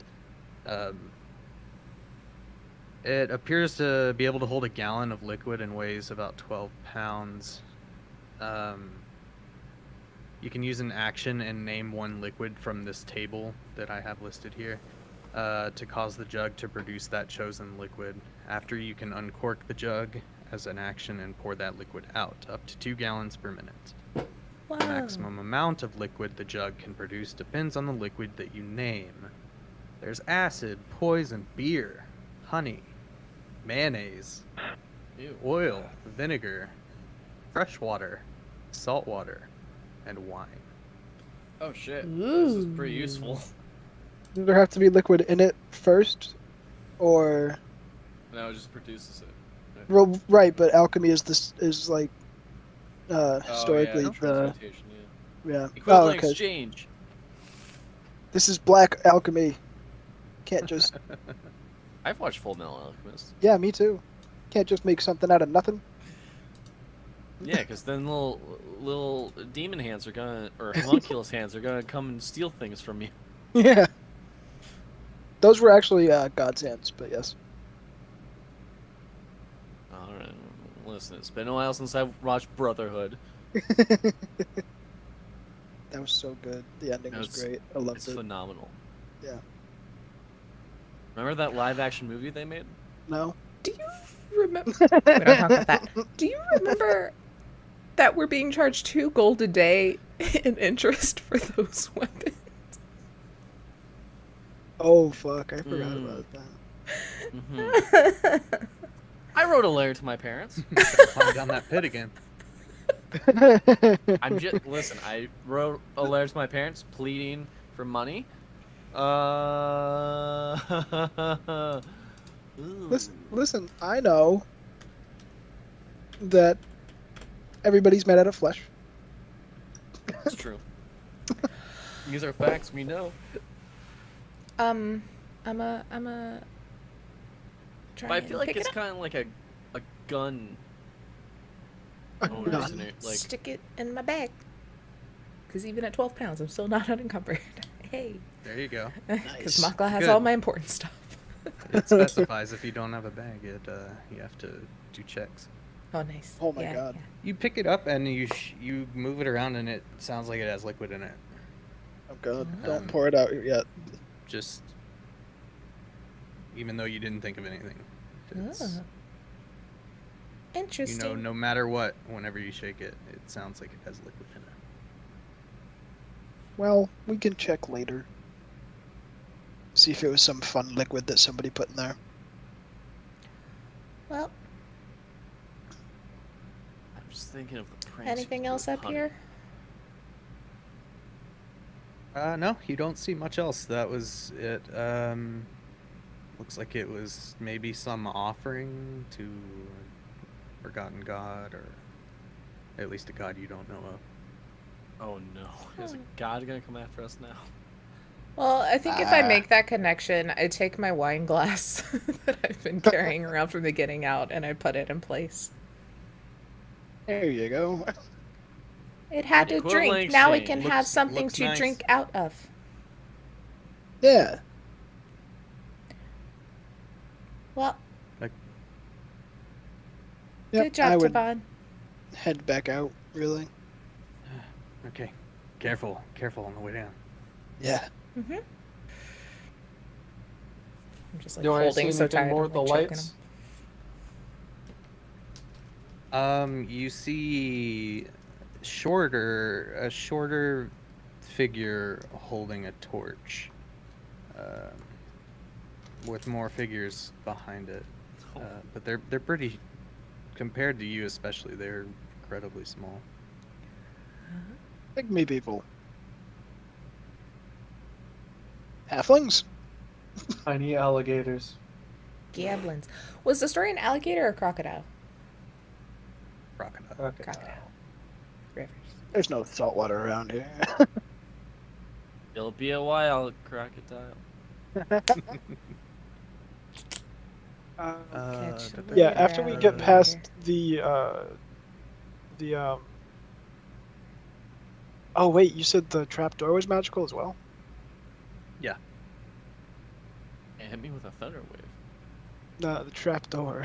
It appears to be able to hold a gallon of liquid and weighs about 12 pounds. You can use an action and name one liquid from this table that I have listed here to cause the jug to produce that chosen liquid. After, you can uncork the jug as an action and pour that liquid out, up to 2 gallons per minute. Wow. The maximum amount of liquid the jug can produce depends on the liquid that you name. There's acid, poison, beer, honey, mayonnaise, oil, vinegar, fresh water, salt water, and wine. Oh shit, this is pretty Ooh. useful. Does there have to be liquid in it first, or? No, it just produces it. Well, right, but alchemy is like Oh, historically yeah, the transmutation, yeah. Equivalent okay. exchange. This is black alchemy. Can't just I've watched Full Metal Alchemist. yeah, me too. Can't just make something out of nothing. Yeah, because then little demon hands are gonna, or homunculus hands are gonna come and steal things from you. Yeah. Those were actually God's hands, but yes. Alright, listen, it's been a while since I've watched Brotherhood. That was so good. The ending was It's- great. I loved It's it. phenomenal. Yeah. Remember that live-action movie they made? No. Do you remember? We don't talk about that. Do you remember that we're being charged 2 gold a day in interest for those weapons? Oh fuck! I forgot Mm. about Mhm. I wrote a letter to my parents. Climb down that pit again. that. I'm just listen. I wrote a letter to my parents pleading for money. Listen, Ooh. listen. I know that everybody's made out of flesh. It's true. These are facts we know. I'm a try But I and feel like pick it's it up, kind of like a gun A owner gun. scenario. Like, stick it in my bag. Because even at 12 pounds, I'm still not unencumbered. Hey. There you go. Because Nice. Makla has Good. all my important stuff. It specifies if you don't have a bag, you have to do checks. Oh, nice. Oh my Yeah, God. yeah. You pick it up and you move it around and it sounds like it has liquid in it. Oh god! Um, Don't pour it out yet. Just even though you didn't think of anything. It's, Oh. Interesting. no matter what, whenever you shake it, it sounds like it has liquid in it. Well, we can check later. See if it was some fun liquid that somebody put in there. Well, I'm just thinking of the pranks. anything else up here? No, you don't see much else. That was it. Looks like it was maybe some offering to a forgotten god, or at least a god you don't know of. Oh no! Is a god gonna come after us now? Well, I think if I Ah. make that connection, I take my wine glass that I've been carrying around from the getting out and I put it in place. There you go. It had a Equivalent drink. Now it exchange. can have something Looks to nice. drink out of. Yeah. Well, Like, Yep, good job, I would Taban. head back out. Really. okay, careful on the way down. Yeah. Mm-hmm. I'm just like Do I see holding so anything tight. more I'm, with the like, choking lights? him. You see a shorter figure holding a torch, with more figures behind it. But they're pretty, compared to you especially, they're incredibly small. Pygmy people. Halflings. Tiny alligators. Gablins. Was the story an alligator or crocodile? Crocodile. Okay. Crocodile. Rivers. There's no salt water around here. It'll be a while, crocodile. Catch a Yeah. later After we get past alligator. the Oh wait, you said the trapdoor was magical as well? Yeah. It hit me with a thunder wave. No, the trapdoor.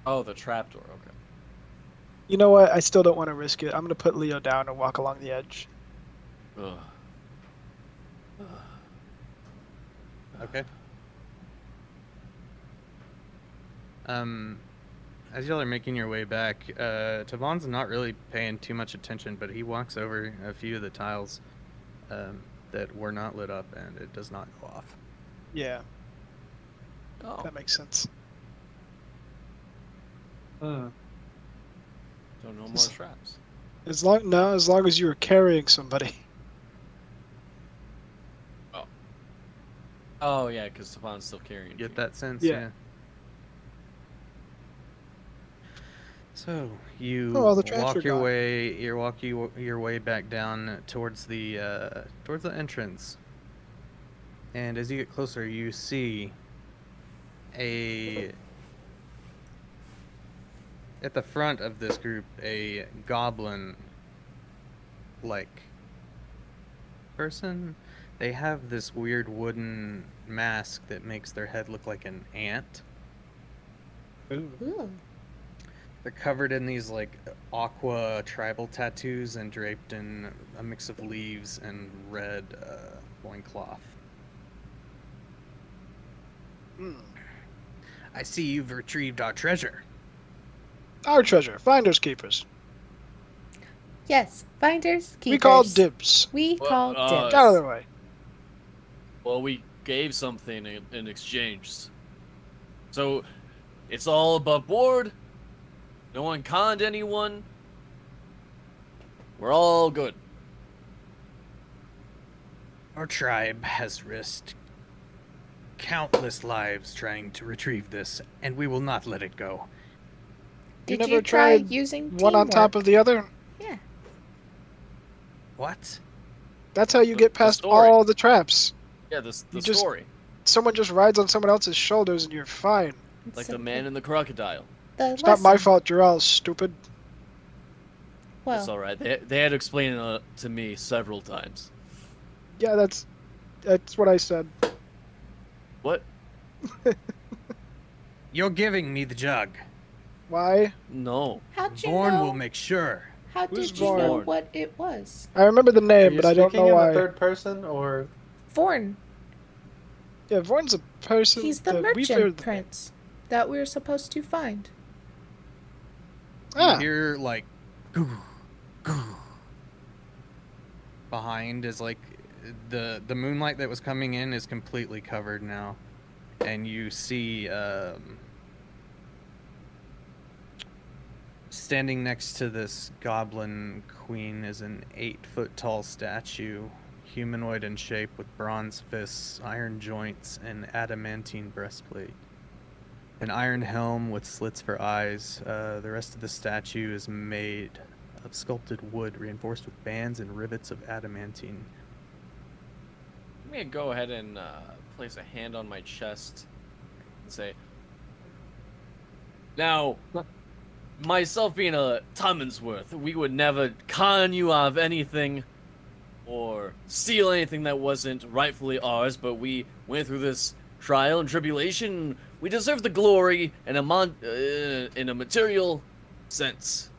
Oh, the trapdoor. Okay. You know what? I still don't want to risk it. I'm gonna put Leo down and walk along the edge. Ugh. Okay. As y'all are making your way back, Tavon's not really paying too much attention, but he walks over a few of the tiles that were not lit up, and it does not go off. Yeah, Oh. that makes sense. Hmm. So no more traps. As long as you were carrying somebody. Oh yeah, because Stefan's still carrying. Get me. that sense? Yeah. Yeah. So you Oh, all the traps walk are your gone. way. Your way back down towards the entrance, and as you get closer, you see at the front of this group a goblin-like person. They have this weird wooden mask that makes their head look like an ant. Ooh. They're covered in these like aqua tribal tattoos and draped in a mix of leaves and red loincloth. Hmm. I see you've retrieved our treasure. Our treasure, finders keepers. Yes, finders, keepers. We call dibs. We Well, call uh, dibs. Get out of the way. Well, we gave something in exchange. So, it's all above board. No one conned anyone. We're all good. Our tribe has risked countless lives trying to retrieve this, and we will not let it go. You Did never you try tried using one on top teamwork? of the other? Yeah. What? That's how you get The past story. all the traps. Yeah, the You just- story. Someone just rides on someone else's shoulders and you're fine. It's Like the simple. man in the crocodile. The It's not my lesson. fault you're all stupid. Well, It's alright. They had to explain it to me several times. Yeah, that's what I said. What? You're giving me the jug. Why? No. how'd you Vaughn know? will make sure. How Who's did you know Vaughn? what it was? I remember the Are name, you but I don't speaking know in why. the third person or? Vorn. Yeah, Vorn's a person. He's the that merchant prince that we're supposed to find. Ah, You hear like goo, goo. Behind is like the moonlight that was coming in is completely covered now, and you see standing next to this goblin queen is an 8-foot tall statue, humanoid in shape with bronze fists, iron joints, and adamantine breastplate. An iron helm with slits for eyes. The rest of the statue is made of sculpted wood reinforced with bands and rivets of adamantine. I'm gonna go ahead and place a hand on my chest and say, now, myself being a Tommonsworth, we would never con you out of anything or steal anything that wasn't rightfully ours, but we went through this trial and tribulation. We deserve the glory in a material sense.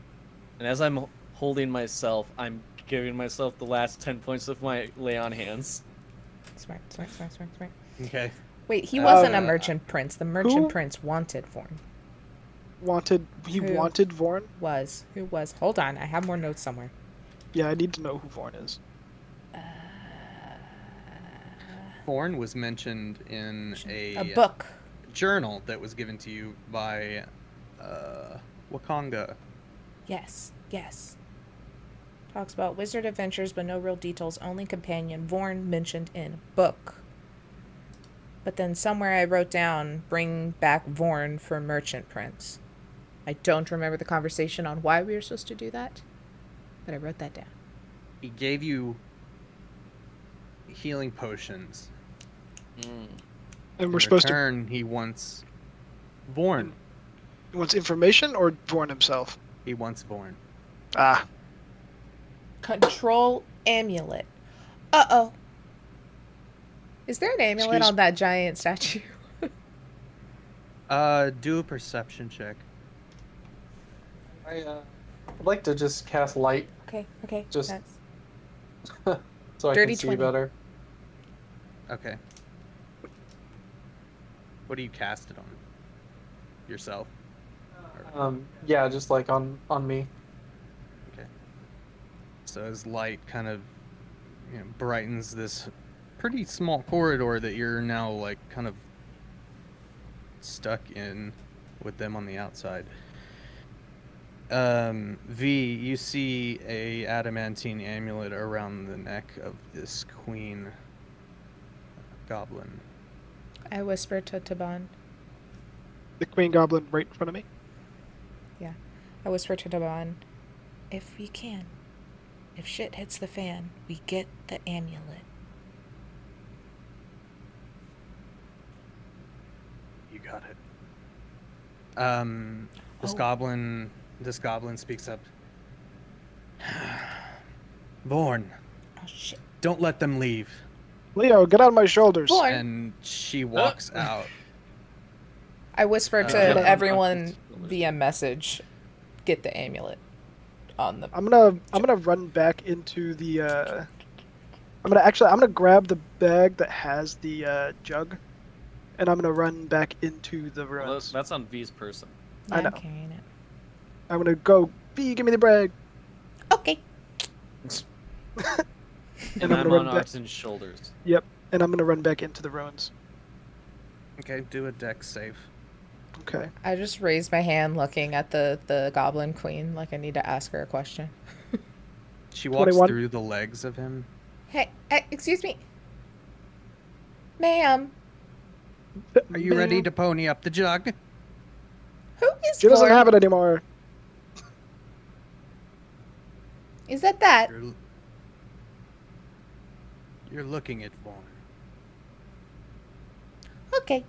And as I'm holding myself, I'm giving myself the last 10 points of my lay on hands. Smart. Okay. Wait, he wasn't a Uh, merchant prince. The merchant who? prince wanted Vorn. he Who? wanted Vorn? Who was? Hold on, I have more notes somewhere. Yeah, I need to know who Vorn is. Thorn was mentioned in A book. journal that was given to you by Wakanga. Yes. Talks about wizard adventures, but no real details. Only companion. Vorn mentioned in book. But then somewhere I wrote down, bring back Vorn for merchant prince. I don't remember the conversation on why we were supposed to do that, but I wrote that down. He gave you healing potions. And In we're supposed return, he wants Vorn. to wants information or Vorn himself. He wants Vorn. Ah, Control amulet. Uh-oh. Is there an amulet Excuse- on that giant statue? Do a perception check. I'd like to just cast light Okay. Just- That's so I Dirty can see 20. better. Okay. What do you cast it on? Yourself? Yeah, just like on me. Okay. So as light kind of brightens this pretty small corridor that you're now like kind of stuck in with them on the outside. V, you see a adamantine amulet around the neck of this queen goblin. I whispered to Taban. the Queen Goblin right in front of me. I whispered to Taban, if we can, if shit hits the fan, we get the amulet. You got it. This Oh. goblin speaks up. Vorn, Oh shit. don't let them leave. Leo, get out of my shoulders. Vorn. And she walks out. I whispered to Uh, everyone via message, get the amulet on the. I'm gonna run back into the. I'm gonna grab the bag that has the jug, and I'm gonna run back into the Well, ruins. that's on V's person. Yeah, I I'm know. carrying it. I'm gonna go. B, give me the bag. Okay. And I'm I'm gonna on run back. Oxen's shoulders. Yep. and I'm gonna run back into the ruins. Okay, do a dex save. Okay. I just raised my hand looking at the goblin queen like I need to ask her a question. She walks 21. through the legs of him. Hey, excuse me. Ma'am, Are you ready to pony up the jug? who is She doesn't Vaughn? have it anymore. Is that? You're looking at Vaughn. Okay.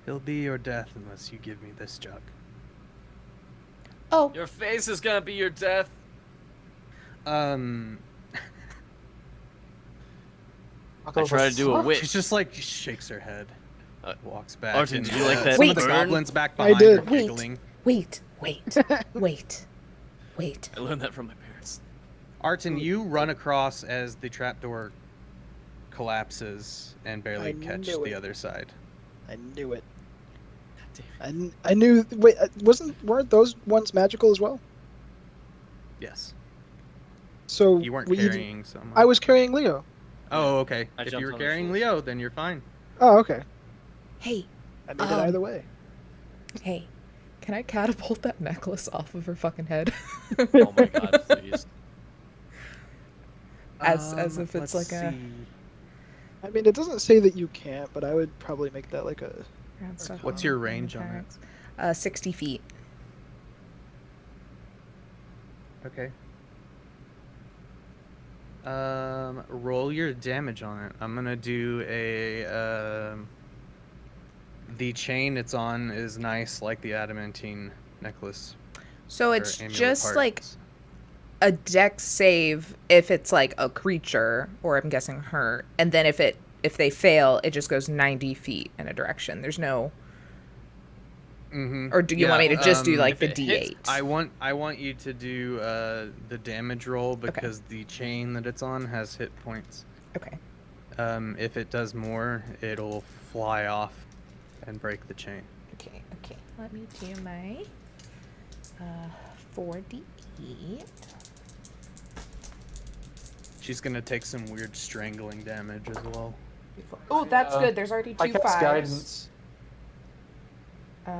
He'll be your death unless you give me this jug. Oh, Your face is gonna be your death. I try to do a witch. She's just like shakes her head, walks back. Artin, and, did you like that Some of the burn? goblins back I behind did. are giggling. wait. I learned that from my parents. Artin, you run across as the trapdoor collapses and barely I catch knew the it. other side. I knew it. God damn it. I knew. Wait, weren't those ones magical as well? Yes. So You weren't we even- carrying someone. I was carrying Leo. Oh, okay. I If jumped you were on his carrying shoulders. Leo, then you're fine. Oh, okay. Hey, I made it either way. hey. Can I catapult that necklace off of her fucking head? Oh my god, please. As if it's let's like a- see. I mean, it doesn't say that you can't, but I would probably make that like a. What's your range on it? 60 feet. Okay. Roll your damage on it. I'm gonna do a. The chain it's on is nice, like the adamantine necklace. So or it's amulet just like parts. a dex save if it's like a creature, or I'm guessing her, and then if they fail, it just goes 90 feet in a direction. There's no. Mhm. Or do you want me to just do like if the it hits- D8? I want you to do the damage roll because the chain that it's on has hit points. Okay. If it does more, it'll fly off and break the chain. Okay. Let me do my 4d8. She's gonna take some weird strangling damage as well. Oh, that's good. There's already I two cast fives. guidance.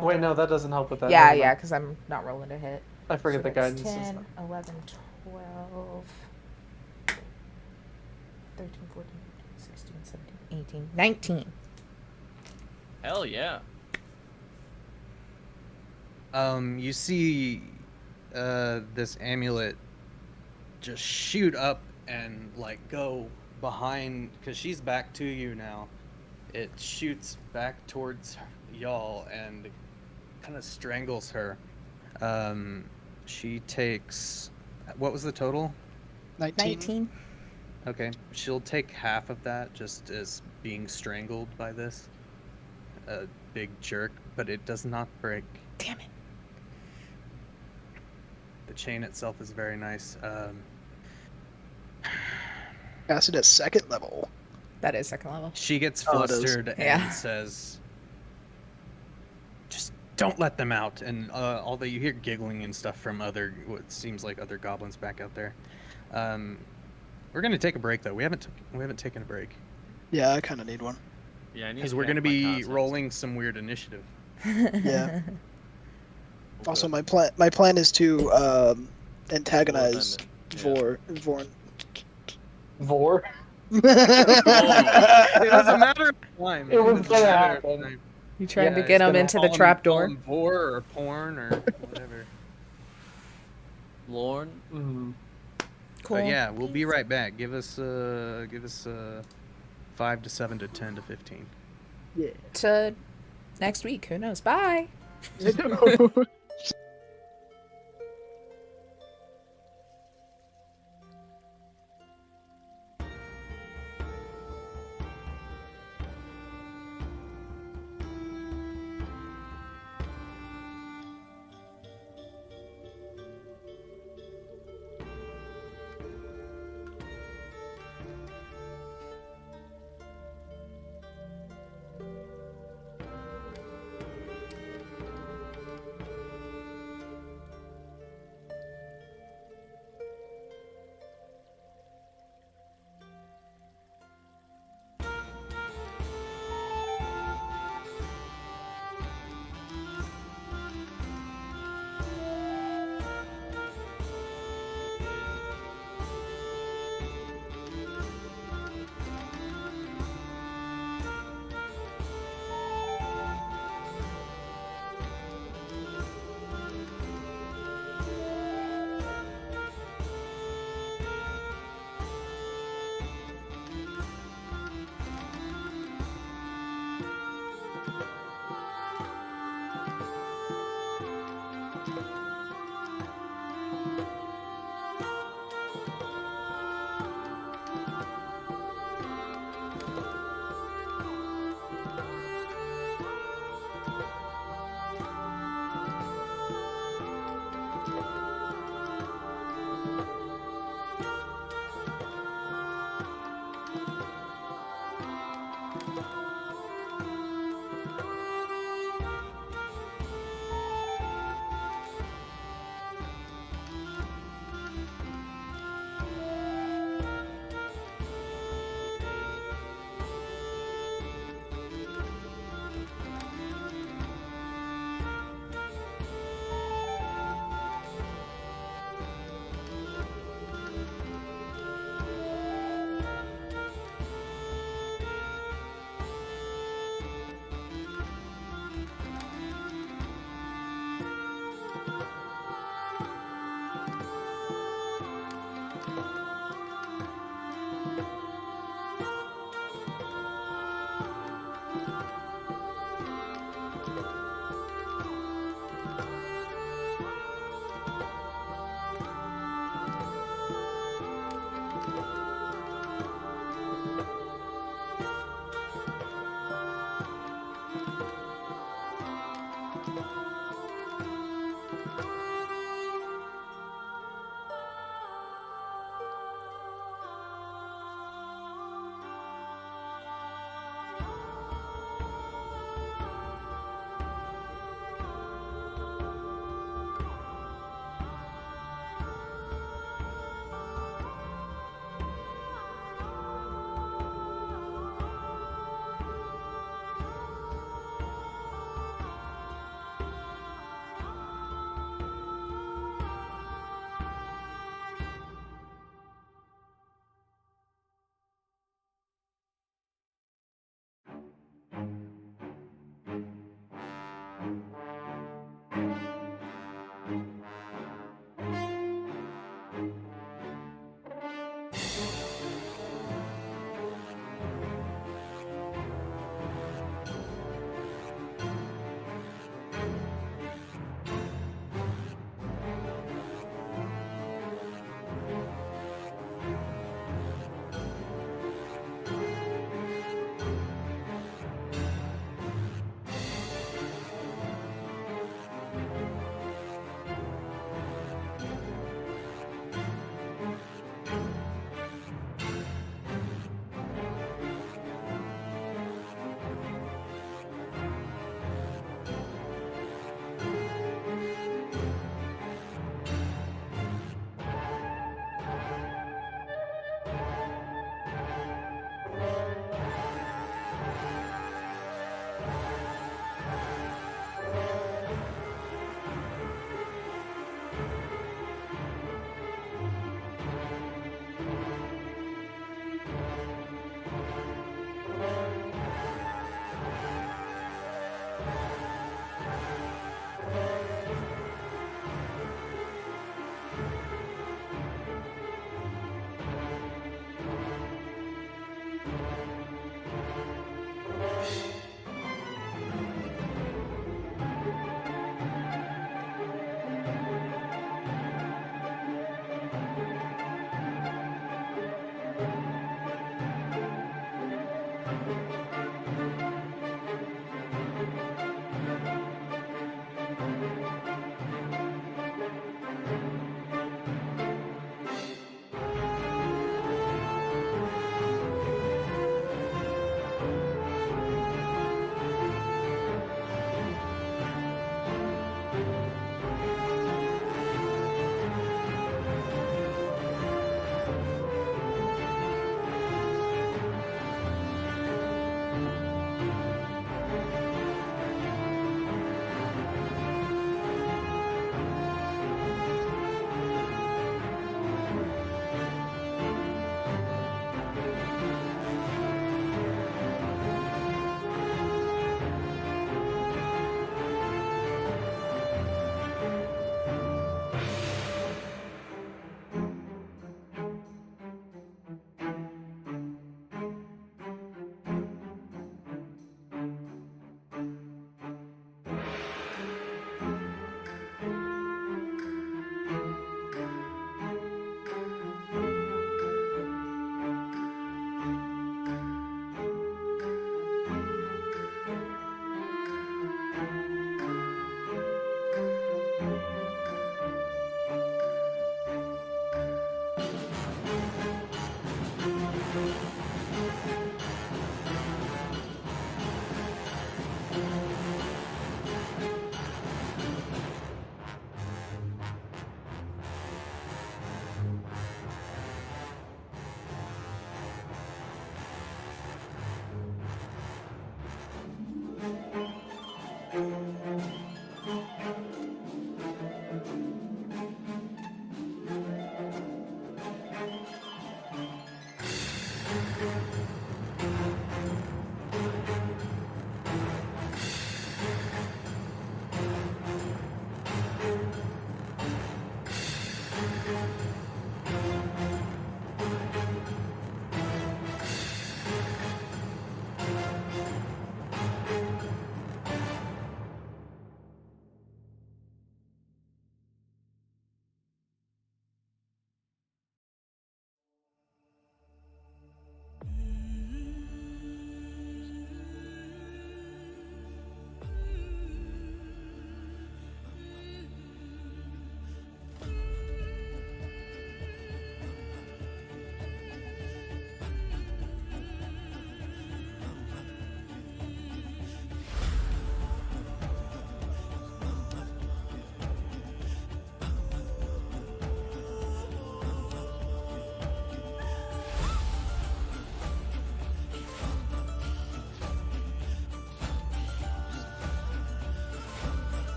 Wait, no, that doesn't help with that. Yeah, Never yeah, mind. because I'm not rolling to hit. I forget So the that's guidance. is 10, not- 11, 12, 13, 14, 16, 17, 18, 19. Hell yeah. You see this amulet just shoot up and like go behind because she's back to you now. It shoots back towards y'all and kind of strangles her. She takes what was the total? 19. Okay, she'll take half of that just as being strangled by this. A big jerk, but it does not break. Damn it. The chain itself is very nice. Cast it at second level. That is second level. She gets Oh, it is. flustered Yeah. and says, "Just don't let them out." And although you hear giggling and stuff from what seems like other goblins back out there, we're gonna take a break though. We haven't taken a break Yeah, I kind of need one. Yeah, I need because to we're get gonna my be context. rolling some weird initiative. Yeah. Okay. Also, my plan is to antagonize Yeah. Vorn. Vor. It was a matter of time. It was a gonna matter of happen. time. You trying to Yeah, get it's them gonna into the call trapdoor? him vor or porn or whatever. Lorne? Mm. Cool. But yeah, we'll be right back. Give us 5 to 7 to 10 to 15. Yeah. To next week. Who knows? Bye.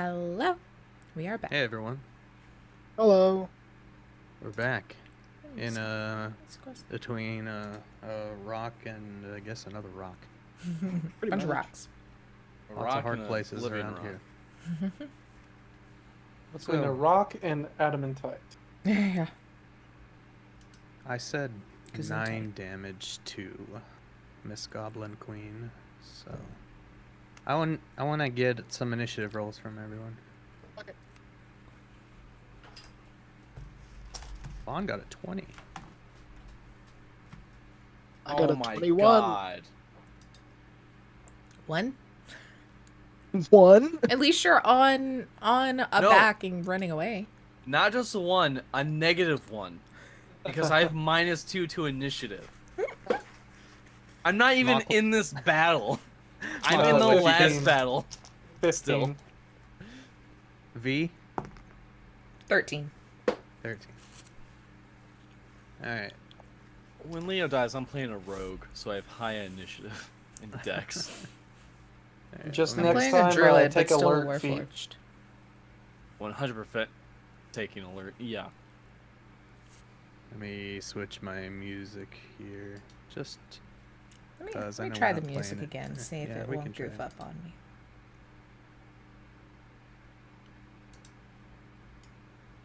Hello. We are back. Hey everyone, Hello. we're back in Let's go. between a rock and I guess another rock. Pretty Bunch of much. rocks. A Lots rock of hard and a places living around rock. here. Between So- a rock and adamantite. Yeah. I said Gesundheit. 9 damage to Miss Goblin Queen, so I want to get some initiative rolls from everyone. Okay. Vaughn got a 20. I got Oh a my 21. god. One. One? At least you're on a No. back and running away. Not just a 1, a -1. Because I have -2 to initiative. I'm not even Mop- in this battle. I'm Mop in the up last 15. battle. 15. V 13. 13. All right. When Leo dies, I'm playing a rogue, so I have high initiative and dex. All right, Just let me- I'm Next playing a time, druid, take but still alert feat. warforged. 100% taking alert. Yeah. Let me switch my music here. Just Let me, Because I let me know try we're the not music playing it. again, see if Yeah, it we won't can try goof it. up on me.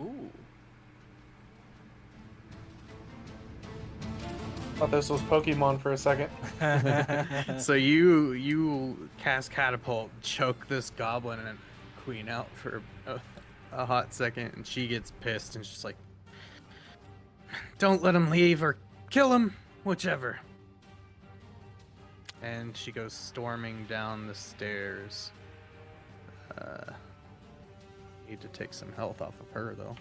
Ooh. Thought this was Pokemon for a second. so you cast catapult, choke this goblin and queen out for a hot second, and she gets pissed and she's like, "Don't let him leave or kill him, whichever." And she goes storming down the stairs. Need to take some health off of her though.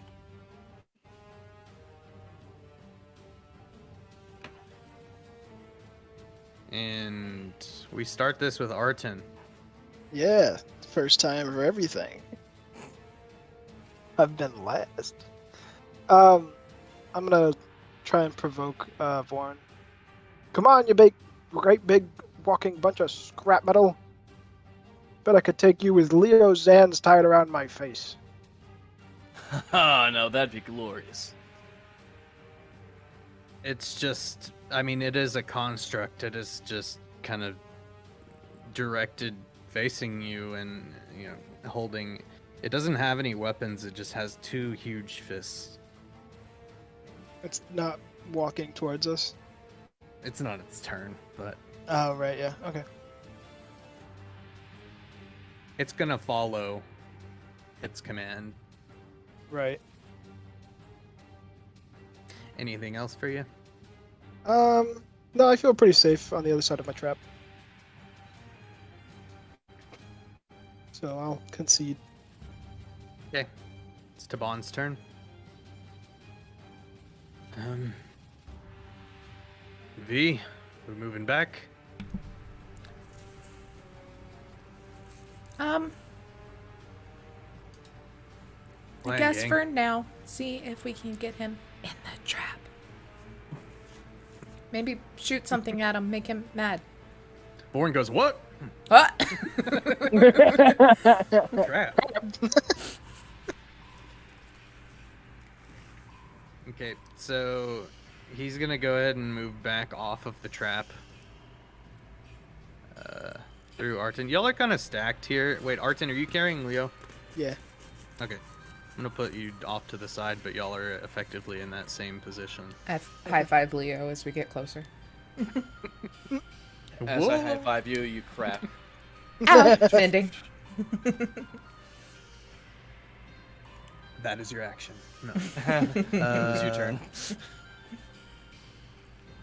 And we start this with Arton. Yeah, first time for everything. I've been last. I'm gonna try and provoke Vorn. Come on, you great big walking bunch of scrap metal. Bet I could take you with Leo Zans tied around my face. Oh, no, that'd be glorious. It's just, I mean, it is a construct. It is just kind of directed facing you and, you know, holding. It doesn't have any weapons. It just has 2 huge fists. It's not walking towards us. It's not its turn, but Oh, right, yeah, okay. it's gonna follow its command. Right. Anything else for you? No, I feel pretty safe on the other side of my trap. So I'll concede. Okay. It's Taban's turn. V, we're moving back. I Plan, guess gang. for now, see if we can get him in the trap. Maybe shoot something at him, make him mad. Born goes, what? Ah! Trap. Okay, so he's gonna go ahead and move back off of the trap. Through Arton. Y'all are kind of stacked here. Wait, Arton, are you carrying Leo? Yeah. Okay. I'm gonna put you off to the side, but y'all are effectively in that same position. I high five Leo as we get closer. As I high five you, you crap. Ow! Defending. That is your action. No. It's your turn.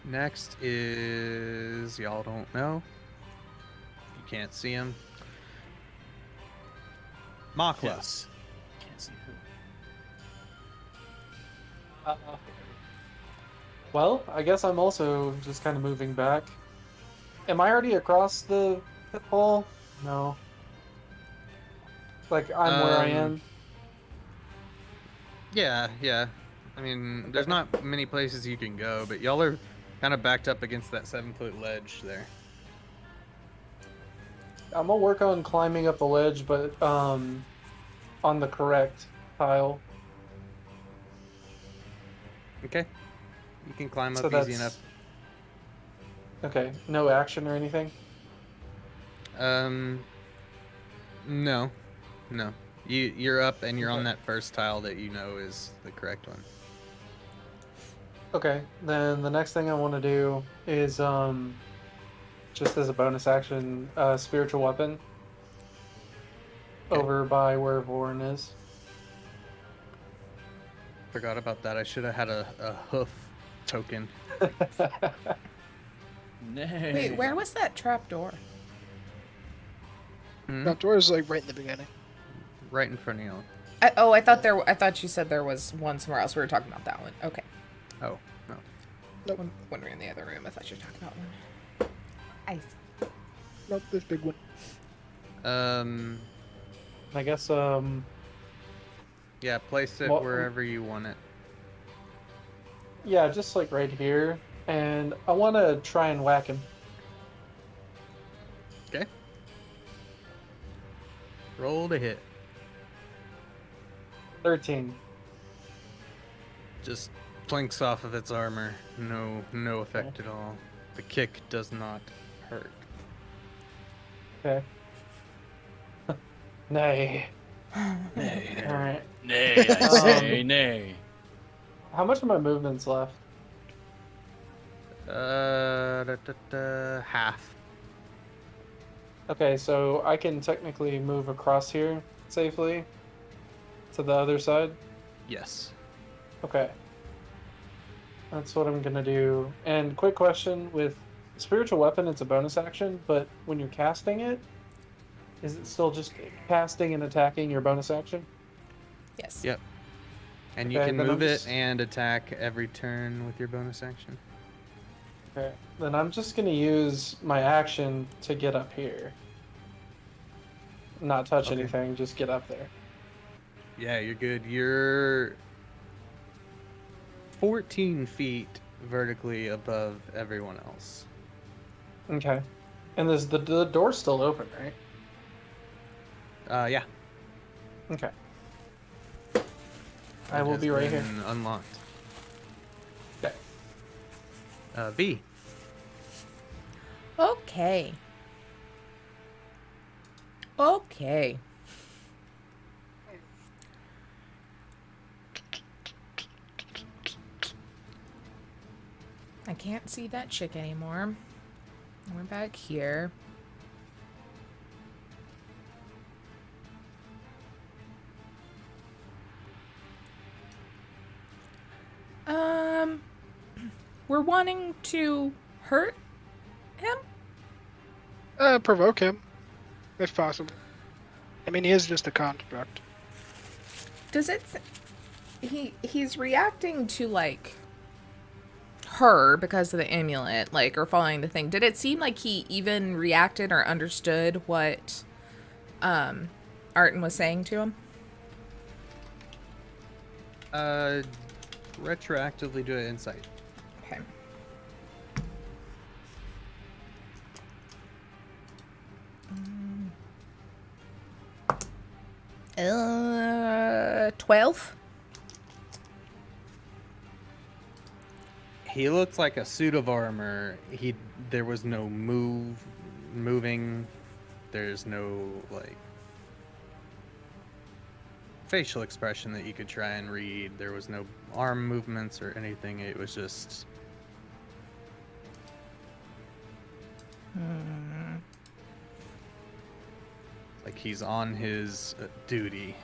Next is y'all don't know. You can't see him. Makla. Yes. Can't see who. Well, I guess I'm also just kind of moving back. Am I already across the pit hole? No. Like, I'm where I am? Yeah, yeah. I mean, there's not many places you can go, but y'all are kind of backed up against that 7-foot ledge there. I'm gonna work on climbing up the ledge, but on the correct tile. Okay. You can climb So up that's easy enough. okay. No action or anything. No. No. You're up and you're on Okay. that first tile that you know is the correct one. Okay. Then the next thing I want to do is just as a bonus action, spiritual weapon Okay. over by where Vorin is. Forgot about that. I should have had a hoof token. Nay. Wait, where was that trap door? Hmm? That door is like right in the beginning. Right in front of you. I thought you said there was one somewhere else. We were talking about that one. Okay. Oh, no. Nope. When we were in the other room, I thought you were talking about one. I see. Nope, this big one. I guess Yeah, place it Well- wherever you want it. yeah, just like right here, and I want to try and whack him. Okay. Roll to hit. 13. Just plinks off of its armor. No effect at all. The kick does not hurt. Okay. Nay. Nay. All right. Nay, I say nay. How much of my movement's left? Half. Okay, so I can technically move across here safely to the other side. Yes. Okay. That's what I'm gonna do. And quick question with spiritual weapon, it's a bonus action, but when you're casting it, is it still just casting and attacking your bonus action? Yes. Yep. And you Okay, can then I'm move it just- and attack every turn with your bonus action. Okay. Then I'm just gonna use my action to get up here. Not touch Okay. anything, just get up there. Yeah, you're good. You're 14 feet vertically above everyone else. Okay. And the door's still open, right? Yeah. Okay. I It will has be right here. been Unlocked. Okay. V. Okay. Okay. I can't see that chick anymore. We're back here. We're wanting to hurt him? Provoke him, if possible. I mean, he is just a construct. Does it he's reacting to like her because of the amulet, like, or following the thing. Did it seem like he even reacted or understood what Arton was saying to him? Retroactively do an insight. Okay. Mm. 12. He looked like a suit of armor. There was no moving. There's no like facial expression that you could try and read. There was no arm movements or anything. It was just like he's on his duty.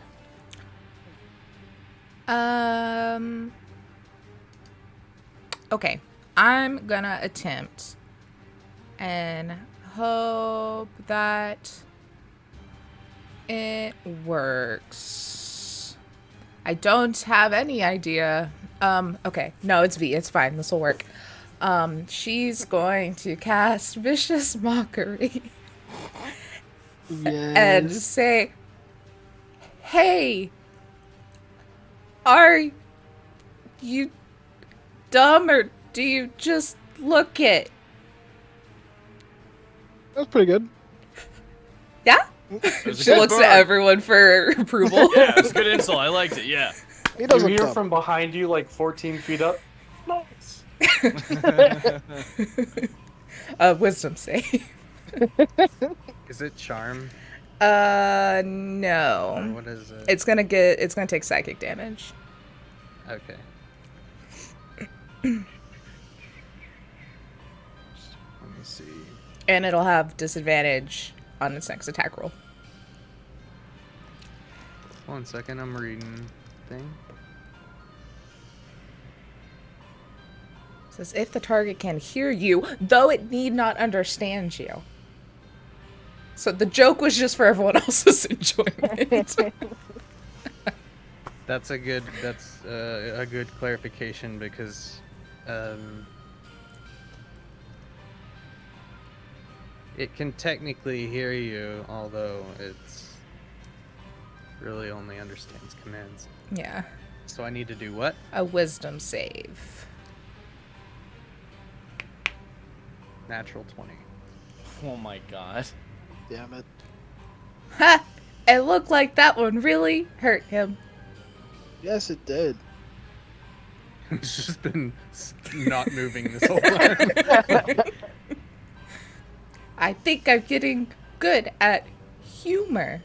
Okay. I'm gonna attempt and hope that it works. I don't have any idea. Okay. No, it's V. It's fine. This will work. She's going to cast Vicious Mockery and Yes. say, "Hey, are you dumb or do you just look it?" That's pretty good. Yeah? It was a She good looks burn. at everyone for approval. Yeah, it was a good insult. I liked it. Yeah. He You doesn't hear dump. from behind you, like 14 feet up. Nice. Wisdom save. Is it charm? Uh, Or no. what is it? It's gonna take psychic damage. Okay. Let me see. And it'll have disadvantage on its next attack roll. 1 second, I'm reading thing. It says if the target can hear you, though it need not understand you. So the joke was just for everyone else's enjoyment. That's a good clarification because it can technically hear you, although it's really only understands commands. Yeah. So I need to do what? A wisdom save. Natural 20. Oh my god. Damn it. Ha! It looked like that one really hurt him. Yes, it did. It's just been not moving this whole time. I think I'm getting good at humor.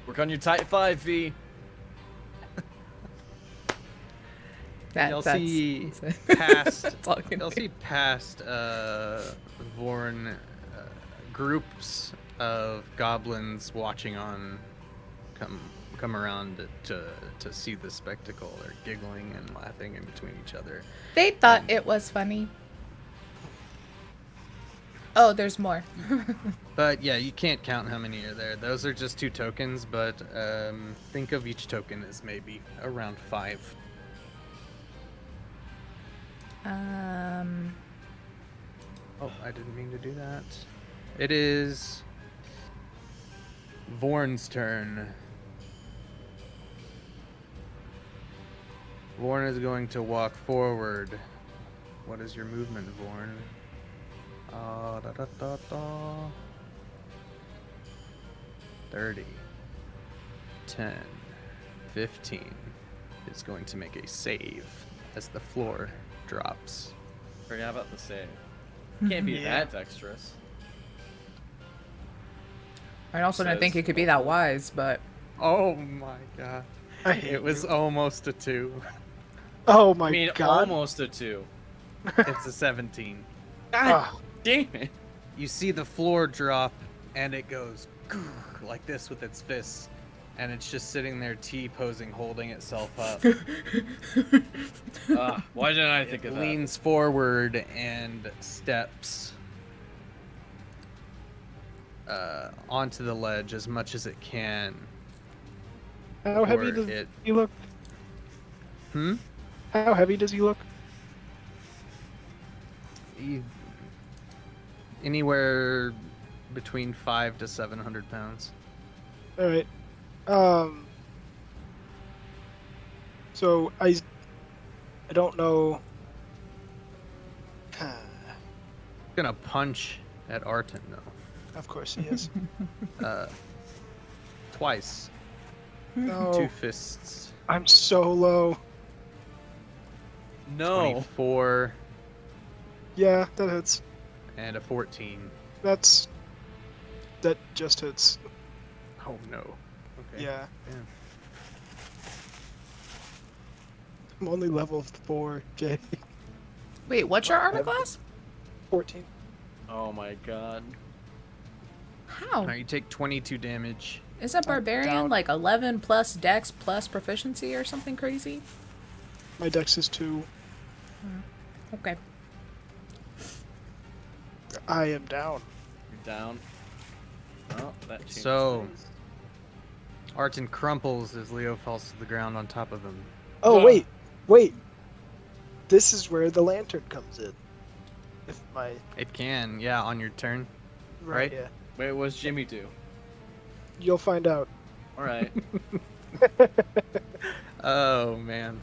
Work on your tight 5, V. You'll see that's it. past That's all I can You'll do. see past Vorn groups of goblins watching on come around to see the spectacle. They're giggling and laughing in between each other. They thought it was funny. Oh, there's more. But yeah, you can't count how many are there. Those are just 2 tokens, but think of each token as maybe around 5. Oh, I didn't mean to do that. It is Vorn's turn. Vorn is going to walk forward. What is your movement, Vorn? Da, da, da, da. 30. 10. 15. Is going to make a save as the floor drops. Forgot about the save. Can't be Yeah. that dexterous. I also didn't think Says- it could be that wise, but Oh my god. I hate It was you. almost a 2. Oh my I mean, god. almost a 2. It's a 17. God Ah, damn it. You see the floor drop, and it goes like this with its fists, and it's just sitting there T-posing, holding itself up. Why didn't I think It of that? leans forward and steps onto the ledge as much as it can. how heavy before does it? he look? Hmm? How heavy does he look? Anywhere between 500 to 700 pounds. All right. So I don't know. Gonna punch at Arton though. Of course he is. Twice. No, 2 fists. I'm so low. No. 24 Yeah, that hits. and a 14. That just hits. Oh no. Okay. Yeah, Damn. I'm only level 4, Jay. wait, what's your armor class? 14. Oh my god. How? Alright, you take 22 damage. Isn't barbarian down. like 11 plus dex plus proficiency or something crazy? My dex is 2. Okay. I am down. You're down. Oh, that changes So- things. Arton crumples as Leo falls to the ground on top of him. Oh Ugh. wait. This is where the lantern comes in. If my It can, yeah, on your turn. right, Right. yeah. Wait, what's Jimmy do? You'll find out. Alright. Oh man.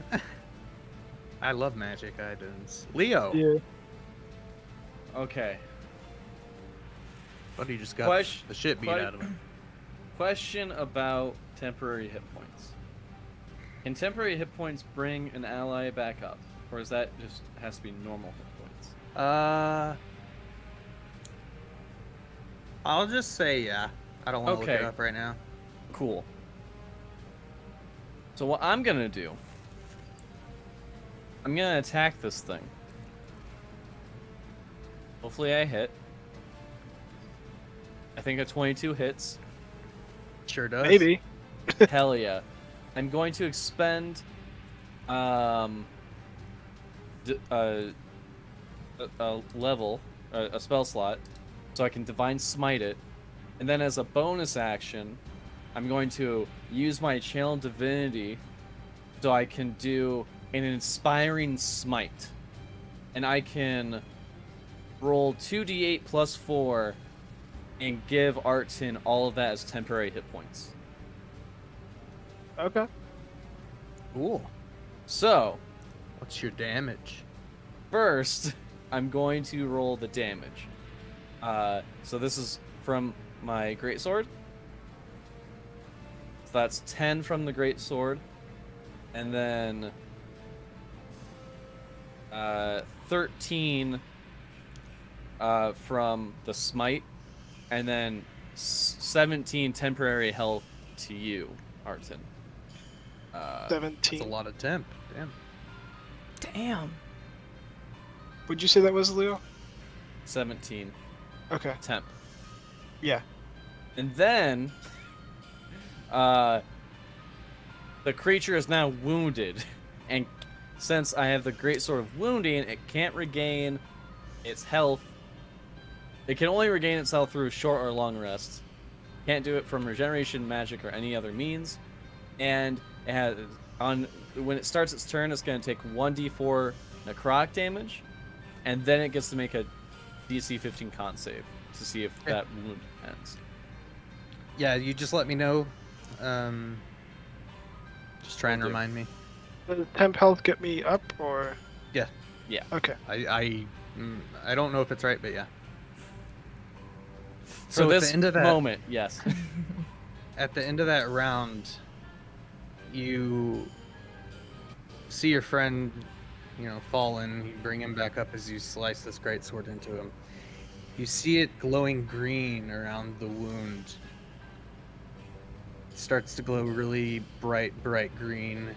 I love magic items. Leo. Yeah. Okay. Buddy just got Question- the shit beat out of him. Question about temporary hit points. Can temporary hit points bring an ally back up? Or is that just has to be normal hit points? I'll just say yeah. I don't want to look Okay. it up right now. Cool. So what I'm gonna do, I'm gonna attack this thing. Hopefully I hit. I think a 22 hits. Sure does. Maybe. Hell yeah. I'm going to expend a level, a spell slot, so I can Divine Smite it. And then as a bonus action, I'm going to use my Channel Divinity so I can do an Inspiring Smite. And I can roll 2d8 plus 4 and give Artin all of that as temporary hit points. Okay. Cool. So, What's your damage? first, I'm going to roll the damage. So this is from my greatsword. So that's 10 from the greatsword, and then 13 from the smite, and then 17 temporary health to you, Artin. 17. That's a lot of temp. Damn. Damn. Would you say that was, Leo? 17 Okay. temp. Yeah. And then, the creature is now wounded, and since I have the great sword of wounding, it can't regain its health. It can only regain its health through short or long rests. Can't do it from regeneration, magic, or any other means. And it has when it starts its turn, it's going to take 1d4 necrotic damage, and then it gets to make a DC 15 con save to see if that wound ends. Yeah, you just let me know. Just try and Will do. remind me. Does temp health get me up, or? Yeah. Yeah. Okay. I don't know if it's right, but yeah. So at this the end of that, moment, yes. at the end of that round, you see your friend, fallen. You bring him back up as you slice this great sword into him. You see it glowing green around the wound. It starts to glow really bright green.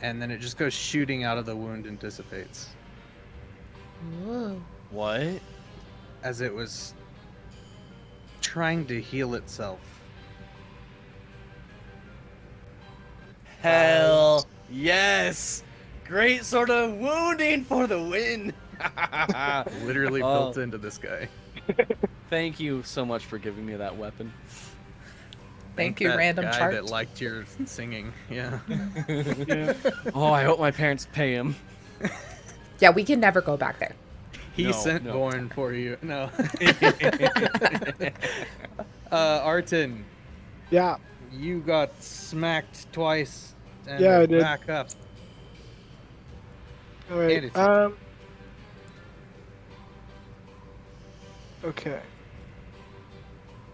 And then it just goes shooting out of the wound and dissipates. Whoa. What? As it was trying to heal itself. Hell yes! Great sort of wounding for the win! Literally Oh. built into this guy. Thank you so much for giving me that weapon. Thank you, that random guy chart. that liked your singing. Yeah. Yeah. Oh, I hope my parents pay him. Yeah, we can never go back there. He No, sent no. Born for you. No. Artin, Yeah. you got smacked twice and Yeah, are I did. back up. All right. And it's- Okay.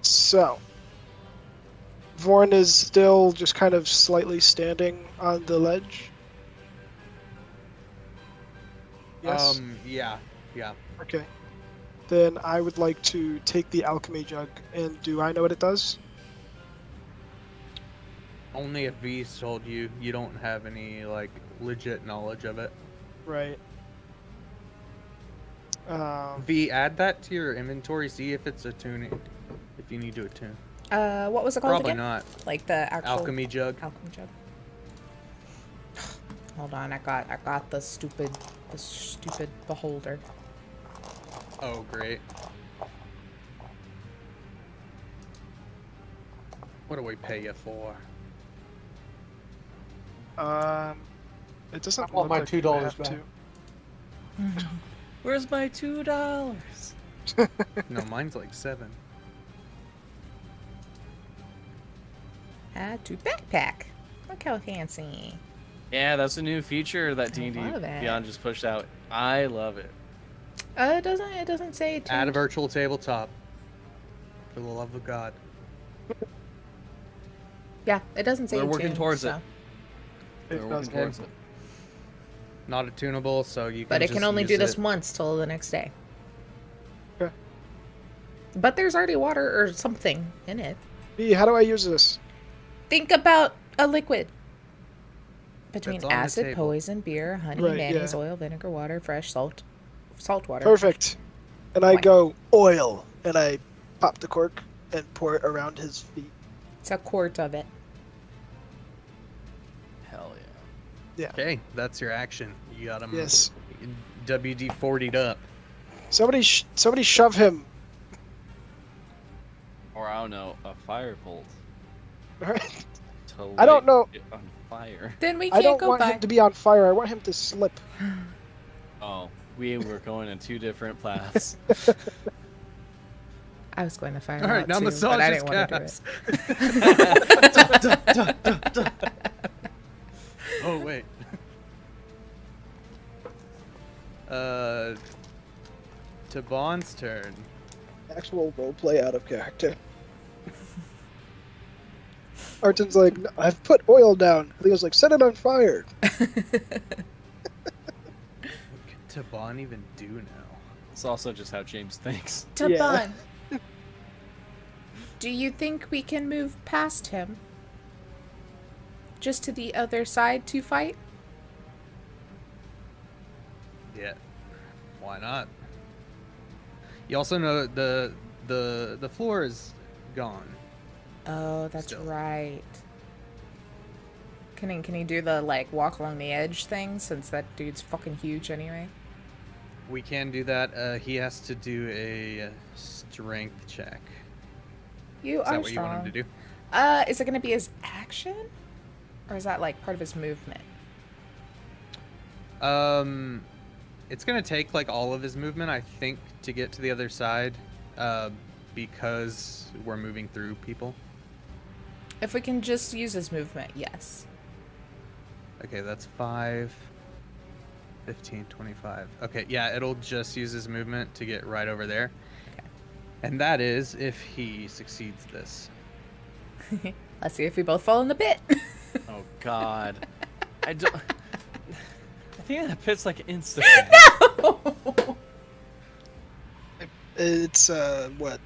So, Vorn is still just kind of slightly standing on the ledge. Yes. Yeah. Okay. Then I would like to take the alchemy jug, and do I know what it does? Only if V's told you. You don't have any, legit knowledge of it. Right. V, add that to your inventory. See if it's attuning. If you need to attune. What was it called Probably again? not. Like the actual Alchemy jug. alchemy jug. Hold on, I got the stupid beholder. Oh, great. What do we pay you for? It doesn't I want look my like you $2 have back. to. Where's my $2? No, mine's like 7. Add to backpack. Look how fancy. Yeah, that's a new feature that D&D love it. Beyond just pushed out. I love it. It doesn't say it. Add a virtual tabletop. For the love of God. Yeah, it doesn't say We're working tuned, towards so. it. We're working towards it. Not attunable, so you can But it just can only use do this it. once till the next day. Okay. But there's already water or something in it. B, how do I use this? Think about a liquid. Between That's on the acid, table. poison, beer, honey, Right, mayonnaise, yeah. oil, vinegar, water, fresh salt water. Perfect. And I Why? go oil, and I pop the cork and pour it around his feet. It's a quart of it. Hell yeah. Yeah. Okay, that's your action. You got him. Yes. WD-40'd up. Somebody shove him. Or I don't know, a fire bolt All right. to I don't light know. it on fire. Then we I can't don't go want by. him to be on fire. I want him to slip. Oh, we were going in two different paths. I was going to fire All right, out now too, massage but I his didn't want to do calves. it. Oh wait. To Bond's turn. Actual roleplay out of character. Arton's like, I've put oil down. Leo's like, set it on fire. What can Taban even do now? It's also just how James thinks. Taban, do you think we can move past him? Just to the other side to fight? Yeah. Why not? You also know the floor is gone. Oh, that's Still. right. Can he do the, like, walk along the edge thing, since that dude's fucking huge anyway? We can do that. He has to do a strength check. You Is are that what strong. you want him to do? Is it gonna be his action? Or is that, like, part of his movement? It's gonna take like all of his movement, I think, to get to the other side, because we're moving through people. If we can just use his movement, yes. Okay, that's 5, 15, 25. Okay, yeah, it'll just use his movement to get right over there. Okay. And that is if he succeeds this. Let's see if we both fall in the pit. Oh God. I don't. I think that pit's like instant. It's, what?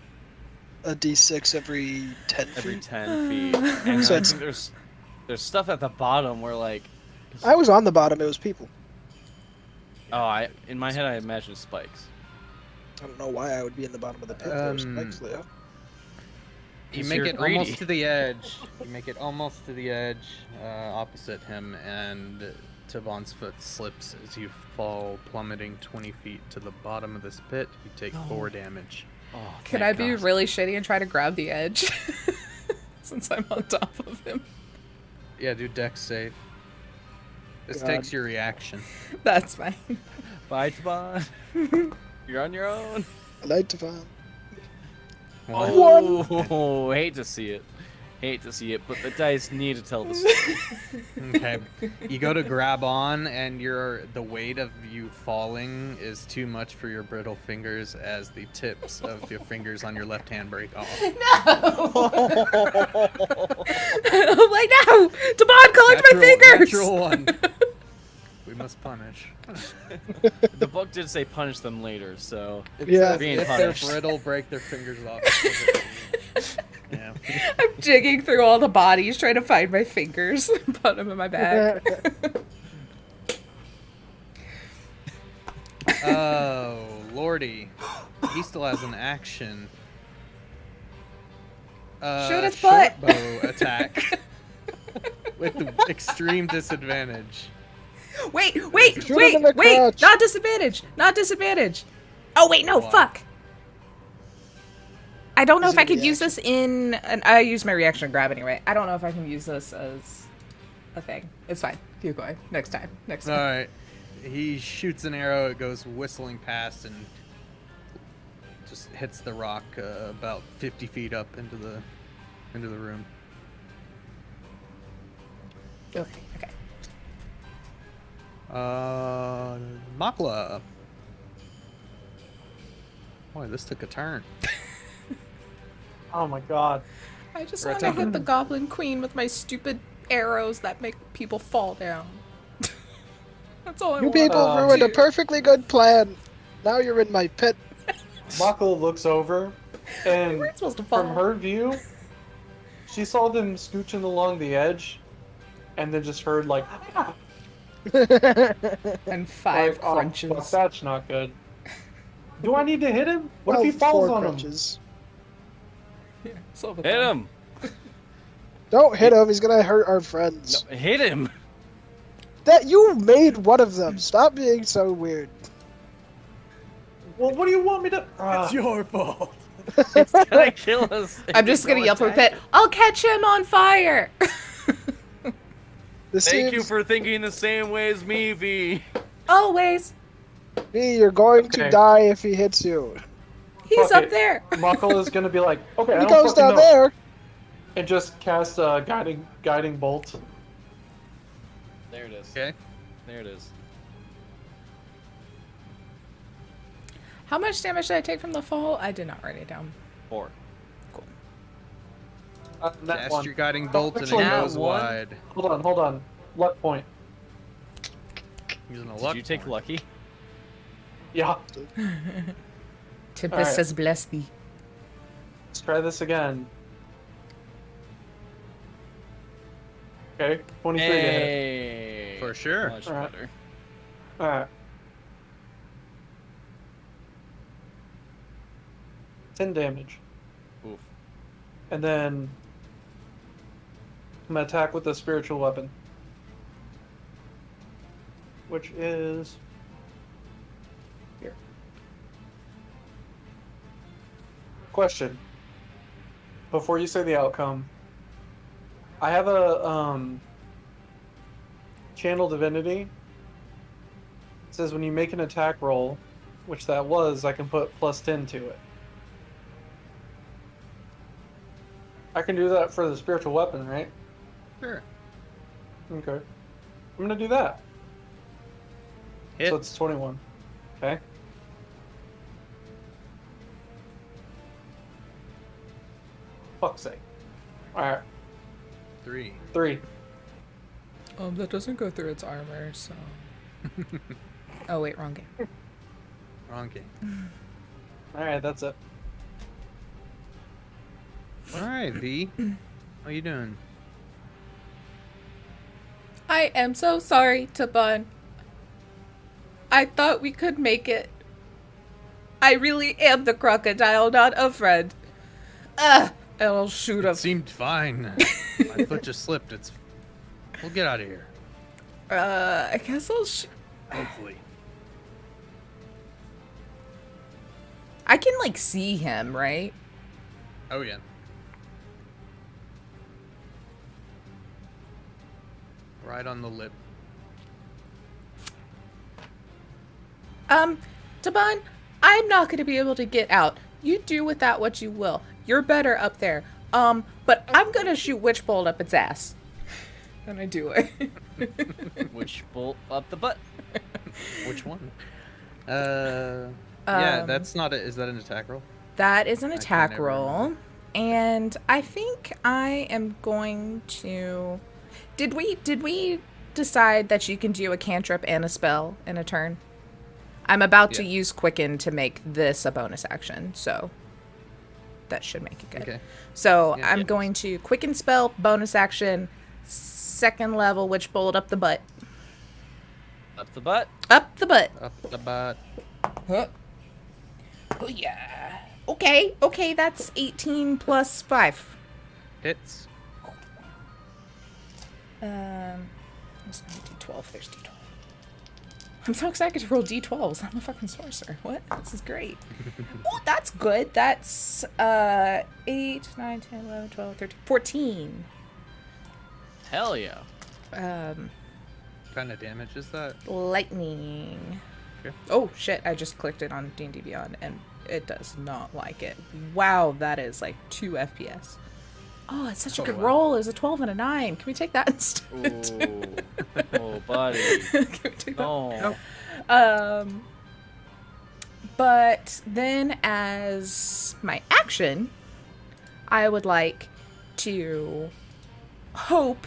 A d6 every 10 feet? Every 10 feet. And So I it's- think there's stuff at the bottom where like. I was on the bottom. It was people. Oh, in my head I imagine spikes. I don't know why I would be in the bottom of the pit. There's spikes, Leo. You 'Cause make you're it greedy. almost to the edge. You make it almost to the edge, opposite him, and Tavon's foot slips as you fall plummeting 20 feet to the bottom of this pit. You take 4 damage. Oh, Can thank I be God. really shitty and try to grab the edge? Since I'm on top of him. Yeah, do dex save. This God. takes your reaction. That's fine. Bye, Taban. You're on your own. I like to find. Oh, hate to see it. Hate to see it, but the dice need to tell the story. Okay. You go to grab on, and the weight of you falling is too much for your brittle fingers as the tips of your fingers on your left hand break off. I'm like, no! Taban, collect my fingers! Natural one. We must punish. The book did say punish them later, so It Yeah. says Being if punished. they're brittle, break their fingers off. Yeah. I'm jigging through all the bodies trying to find my fingers. Put them in my bag. Oh, lordy. He still has an action. Shoot his short butt. bow attack. With extreme disadvantage. Wait, Shoot him in the wait! crotch. Not disadvantage! Not disadvantage! Oh, wait, no, What? fuck! I don't know Is if I it could use this in... I use my reaction to grab anyway. I don't know if I can use this as a thing. It's fine. Keep going. Next time. Next time. Alright. He shoots an arrow, it goes whistling past and just hits the rock about 50 feet up into the room. Okay, okay. Makla. Boy, this took a turn. Oh my god. I just We're want to hit attacking. the Goblin Queen with my stupid arrows that make people fall down. That's all I You want. people ruined a do. perfectly good plan. Now you're in my pit. Mako looks over, We and weren't supposed to fall. from her view, she saw them scooching along the edge, and then just heard like, And 5 like, oh, crunches. fuck, that's not good. Do I need to hit him? What if he Well, falls 4 on crunches. Yeah, silver Hit thumb. him! Don't hit him. He's gonna hurt our friends. No, hit him! That you made one of them. Stop being so weird. him? Well, what do you want me to? It's your fault. It's gonna kill us. if I'm you just gonna don't yell from the attack pit. it. I'll catch him on fire. This Thank seems you for thinking the same way as me, V. Always. me. You're going to Okay. die if he hits you. He's Fuck up it. there. Mako is gonna be like, okay, I He don't goes fucking down know, there. and just cast a guiding bolt. There it is. Okay. There it is. How much damage did I take from the fall? I did not write it down. 4. That Cast one. your guiding bolt and it Actually, goes that one. wide. Hold on. Luck point. Using a Did luck you take point. lucky? Yeah. Tempest Alright. has blessed thee. Let's try this again. Okay, 23 to hit. Hey. For sure. Much Alright. better. Alright. 10 damage. Oof. And then I'm gonna attack with the spiritual weapon. Which is here. Question. Before you say the outcome, I have a channel divinity. It says when you make an attack roll, which that was, I can put +10 to it. I can do that for the spiritual weapon, right? Sure. Okay. I'm gonna do that. Hit. So it's 21. Okay. Fuck's sake. Alright, 3. 3. That doesn't go through its armor, so. Oh wait, wrong game. Wrong game. Alright, that's it. Alright, V. How you doing? I am so sorry, Taban. I thought we could make it. I really am the crocodile, not a friend. Ugh! And I'll shoot him. It seemed fine. My foot just slipped. We'll get out of here. I guess I'll Hopefully. I can, like, see him, right? Oh yeah. Right on the lip. Taban, I'm not gonna be able to get out. You do with that what you will. You're better up there. But I'm gonna shoot Witch Bolt up its ass. And I do it. Which bolt up the butt? Which one? Yeah, that's not a. Is that an attack roll? That is an can attack never roll. remember. And I think I am going to... Did we decide that you can do a cantrip and a spell in a turn? I'm about to Yeah. use Quicken to make this a bonus action, so that should make it good. Okay. So Yeah. I'm Yeah. going to Quicken spell, bonus action, second level Witch Bolt up the butt. Up the butt? Up the butt. Up the butt. Huh. Oh yeah. Okay, that's 18 plus 5. Hits. There's no D12, there's D12. I'm so excited to roll D12s. I'm a fucking sorcerer. What? This is great. Oh, that's good. That's 8, 9, 10, 11, 12, 13, 14. Hell yeah. What kind of damage is that? Lightning. Okay. Oh shit, I just clicked it on D&D Beyond and it does not like it. Wow, that is like 2 FPS. Oh, it's such a Oh, good wow. roll. It's a 12 and a 9. Can we take that instead? Ooh. Oh, buddy. Can we take that? No. Um, But then, as my action, I would like to hope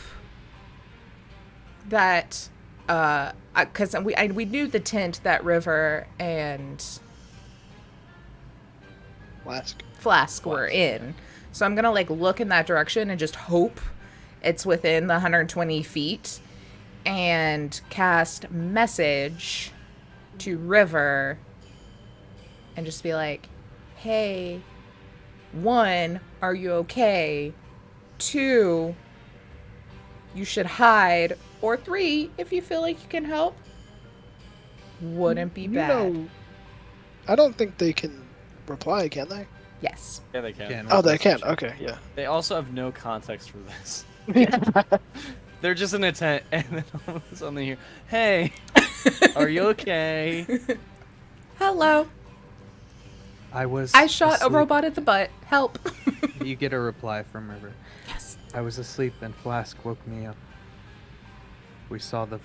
that, because we knew the tent that River and Flask were in. So I'm gonna like look in that direction and just hope it's within the 120 feet and cast message to River and just be like, hey, 1, are you okay? 2, you should hide. Or 3, if you feel like you can help. Wouldn't be bad. I don't think they can reply, can they? Yes. Yeah, they can. Oh, they can. Okay, yeah. They also have no context for this. They're just in a tent, and then all of a sudden they hear, "Hey, are you okay?" Hello. I shot asleep. a robot in the butt. Help. You get a reply from River. Yes. I was asleep and Flask woke me up. We saw the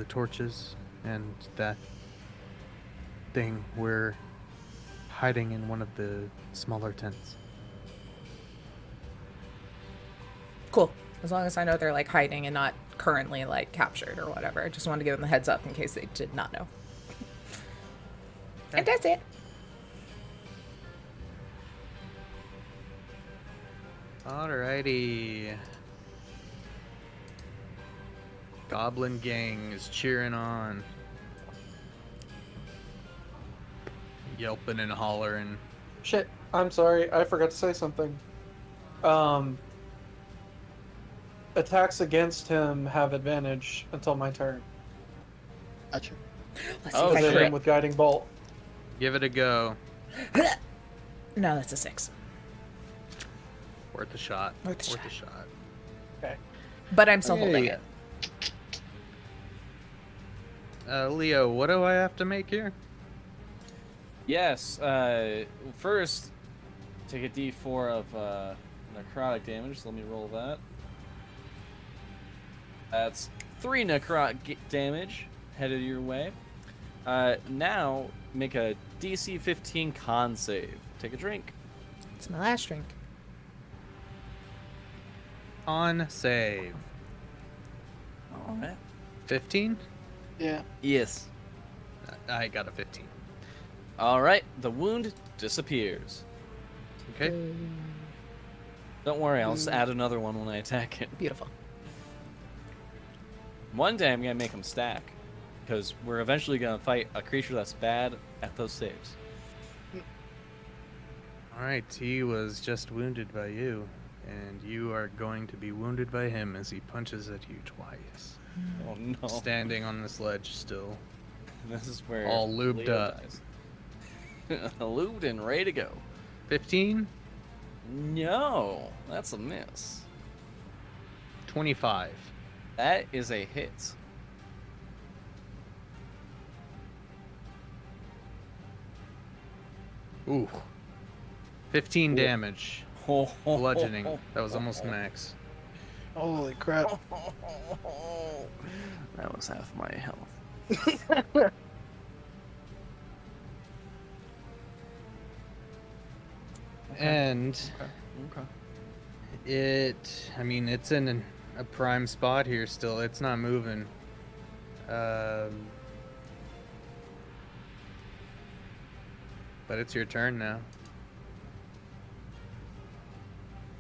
torches and that thing. We're hiding in one of the smaller tents. Cool. As long as I know they're like hiding and not currently like captured or whatever. I just wanted to give them the heads up in case they did not know. And that's it. Alrighty. Goblin gang is cheering on. Yelping and hollering. Shit, I'm sorry, I forgot to say something. Attacks against him have advantage until my turn. Gotcha. Let's see Oh, if I Hit crit. him with guiding bolt. Give it a go. No, that's a 6. Worth a shot. Worth a a shot. Okay. But I'm still holding Hey. it. Leo, what do I have to make here? Yes. First, take a D4 of necrotic damage. Let me roll that. That's 3 necrotic damage headed your way. Now make a DC 15 con save. Take a drink. It's my last drink. On save. All right. 15? Yeah. Yes. I got a 15. All right. The wound disappears. Okay. Don't worry. I'll just add another one when I attack it. Beautiful. One day I'm gonna make him stack, because we're eventually gonna fight a creature that's bad at those saves. Alright, he was just wounded by you, and you are going to be wounded by him as he punches at you twice. Oh no! Standing on this ledge still. This is where All lubed Leo up. dies. Lubed and ready to go. 15? No, that's a miss. 25. That is a hit. Ooh. 15 Ooh. damage. Bludgeoning. That was almost max. Holy crap. That was half my health. And Okay. it's in a prime spot here still. It's not moving. But it's your turn now.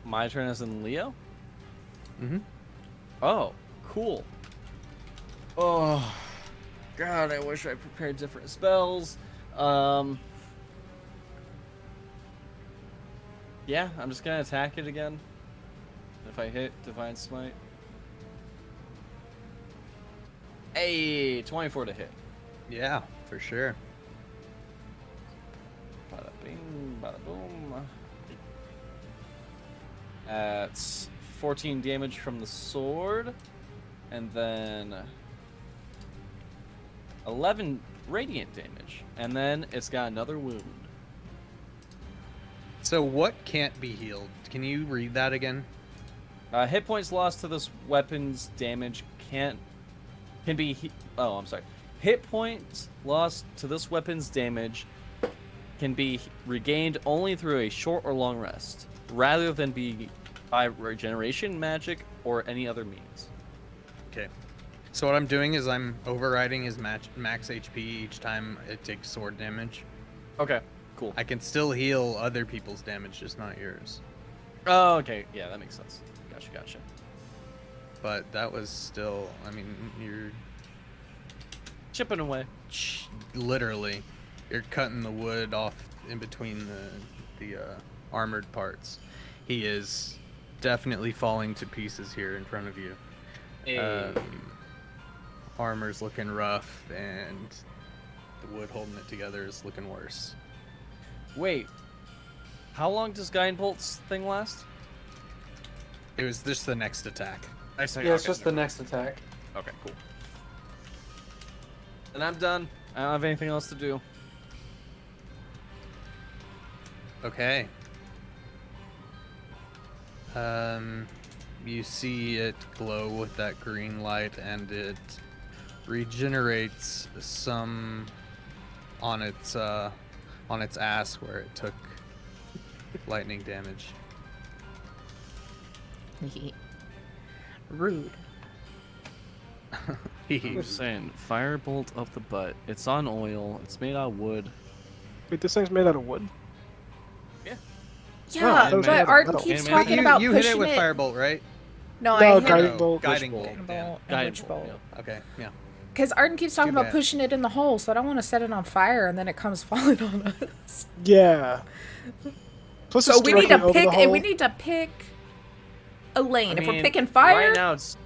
My turn as in Leo? Mm-hmm. Oh, cool. Oh, God, I wish I prepared different spells. Yeah, I'm just gonna attack it again. If I hit Divine Smite. Hey, 24 to hit. Yeah, for sure. Bada bing, bada boom. That's 14 damage from the sword. And then 11 radiant damage. And then it's got another wound. So what can't be healed? Can you read that again? Hit points lost to this weapon's damage can be oh, I'm sorry. Hit points lost to this weapon's damage can be regained only through a short or long rest, rather than be by regeneration, magic, or any other means. Okay. So what I'm doing is I'm overriding his max HP each time it takes sword damage. Okay, cool. I can still heal other people's damage, just not yours. Oh, okay. Yeah, that makes sense. Gotcha. But that was still, I mean, you're Chipping away. literally, you're cutting the wood off in between the armored parts. He is definitely falling to pieces here in front of you. Armor's looking rough, and the wood holding it together is looking worse. Wait. How long does Guy and Bolt's thing last? It was just the next attack. Yeah, it's just the next attack. Okay, cool. And I'm done. I don't have anything else to do. Okay. You see it glow with that green light, and it regenerates some on its ass where it took lightning damage. Rude. I'm saying, firebolt up the butt. It's on oil. It's made out of wood. Wait, this thing's made out of wood? Yeah, that was but metal. Art Metal. keeps And talking about you pushing hit it with it. firebolt, right? No, No, I hit guiding it. bolt. Guiding Push bolt. Guiding Yeah. bolt and Guiding witch bolt, bolt. Okay. Yeah. Because Arden keeps talking Too about bad. pushing it in the hole, so I don't want to set it on fire and then it comes falling on us. Yeah. Plus So it's we need to directly over the pick. hole. We need to pick a lane. I If we're mean, picking fire, Right now, it's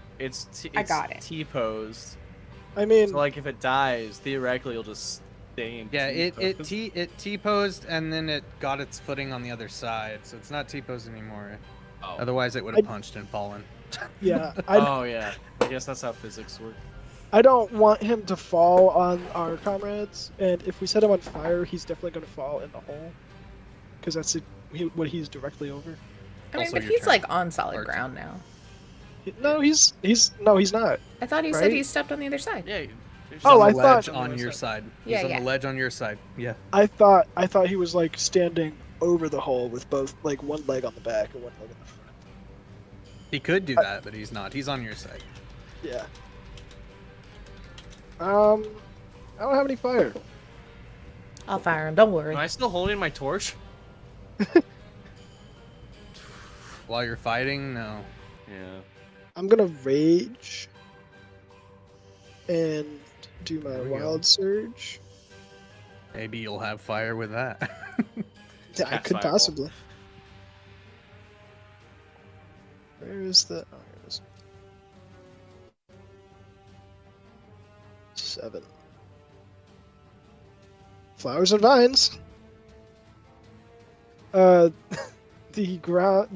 I got it. T-posed. I mean, So, like, if it dies, theoretically, it'll just stay in Yeah, T-posed. it T-posed and then it got its footing on the other side, so it's not T-posed anymore. Oh. Otherwise, it would have I- punched and fallen. yeah. Oh, yeah. I guess that's how physics work. I don't want him to fall on our comrades, and if we set him on fire, he's definitely going to fall in the hole. Because that's what he's directly over. I mean, Also, but your he's turn. like on solid Arden. ground now. No, he's not. I thought he said Right? he stepped on the other side. Yeah. Oh, on I the ledge thought- on your side. Yeah, He's on yeah. the ledge on your side. Yeah. I thought he was like standing over the hole with both like one leg on the back and one leg in the front. He could do that, but he's not. He's on your side. Yeah. I don't have any fire. I'll fire him. Don't worry. Am I still holding my torch? While you're fighting, no. Yeah. I'm gonna rage and do my There we go. wild surge. Maybe you'll have fire with that. Yeah, I Cast could fireball. possibly. Where is the? Oh, here it is. 7. Flowers and vines. The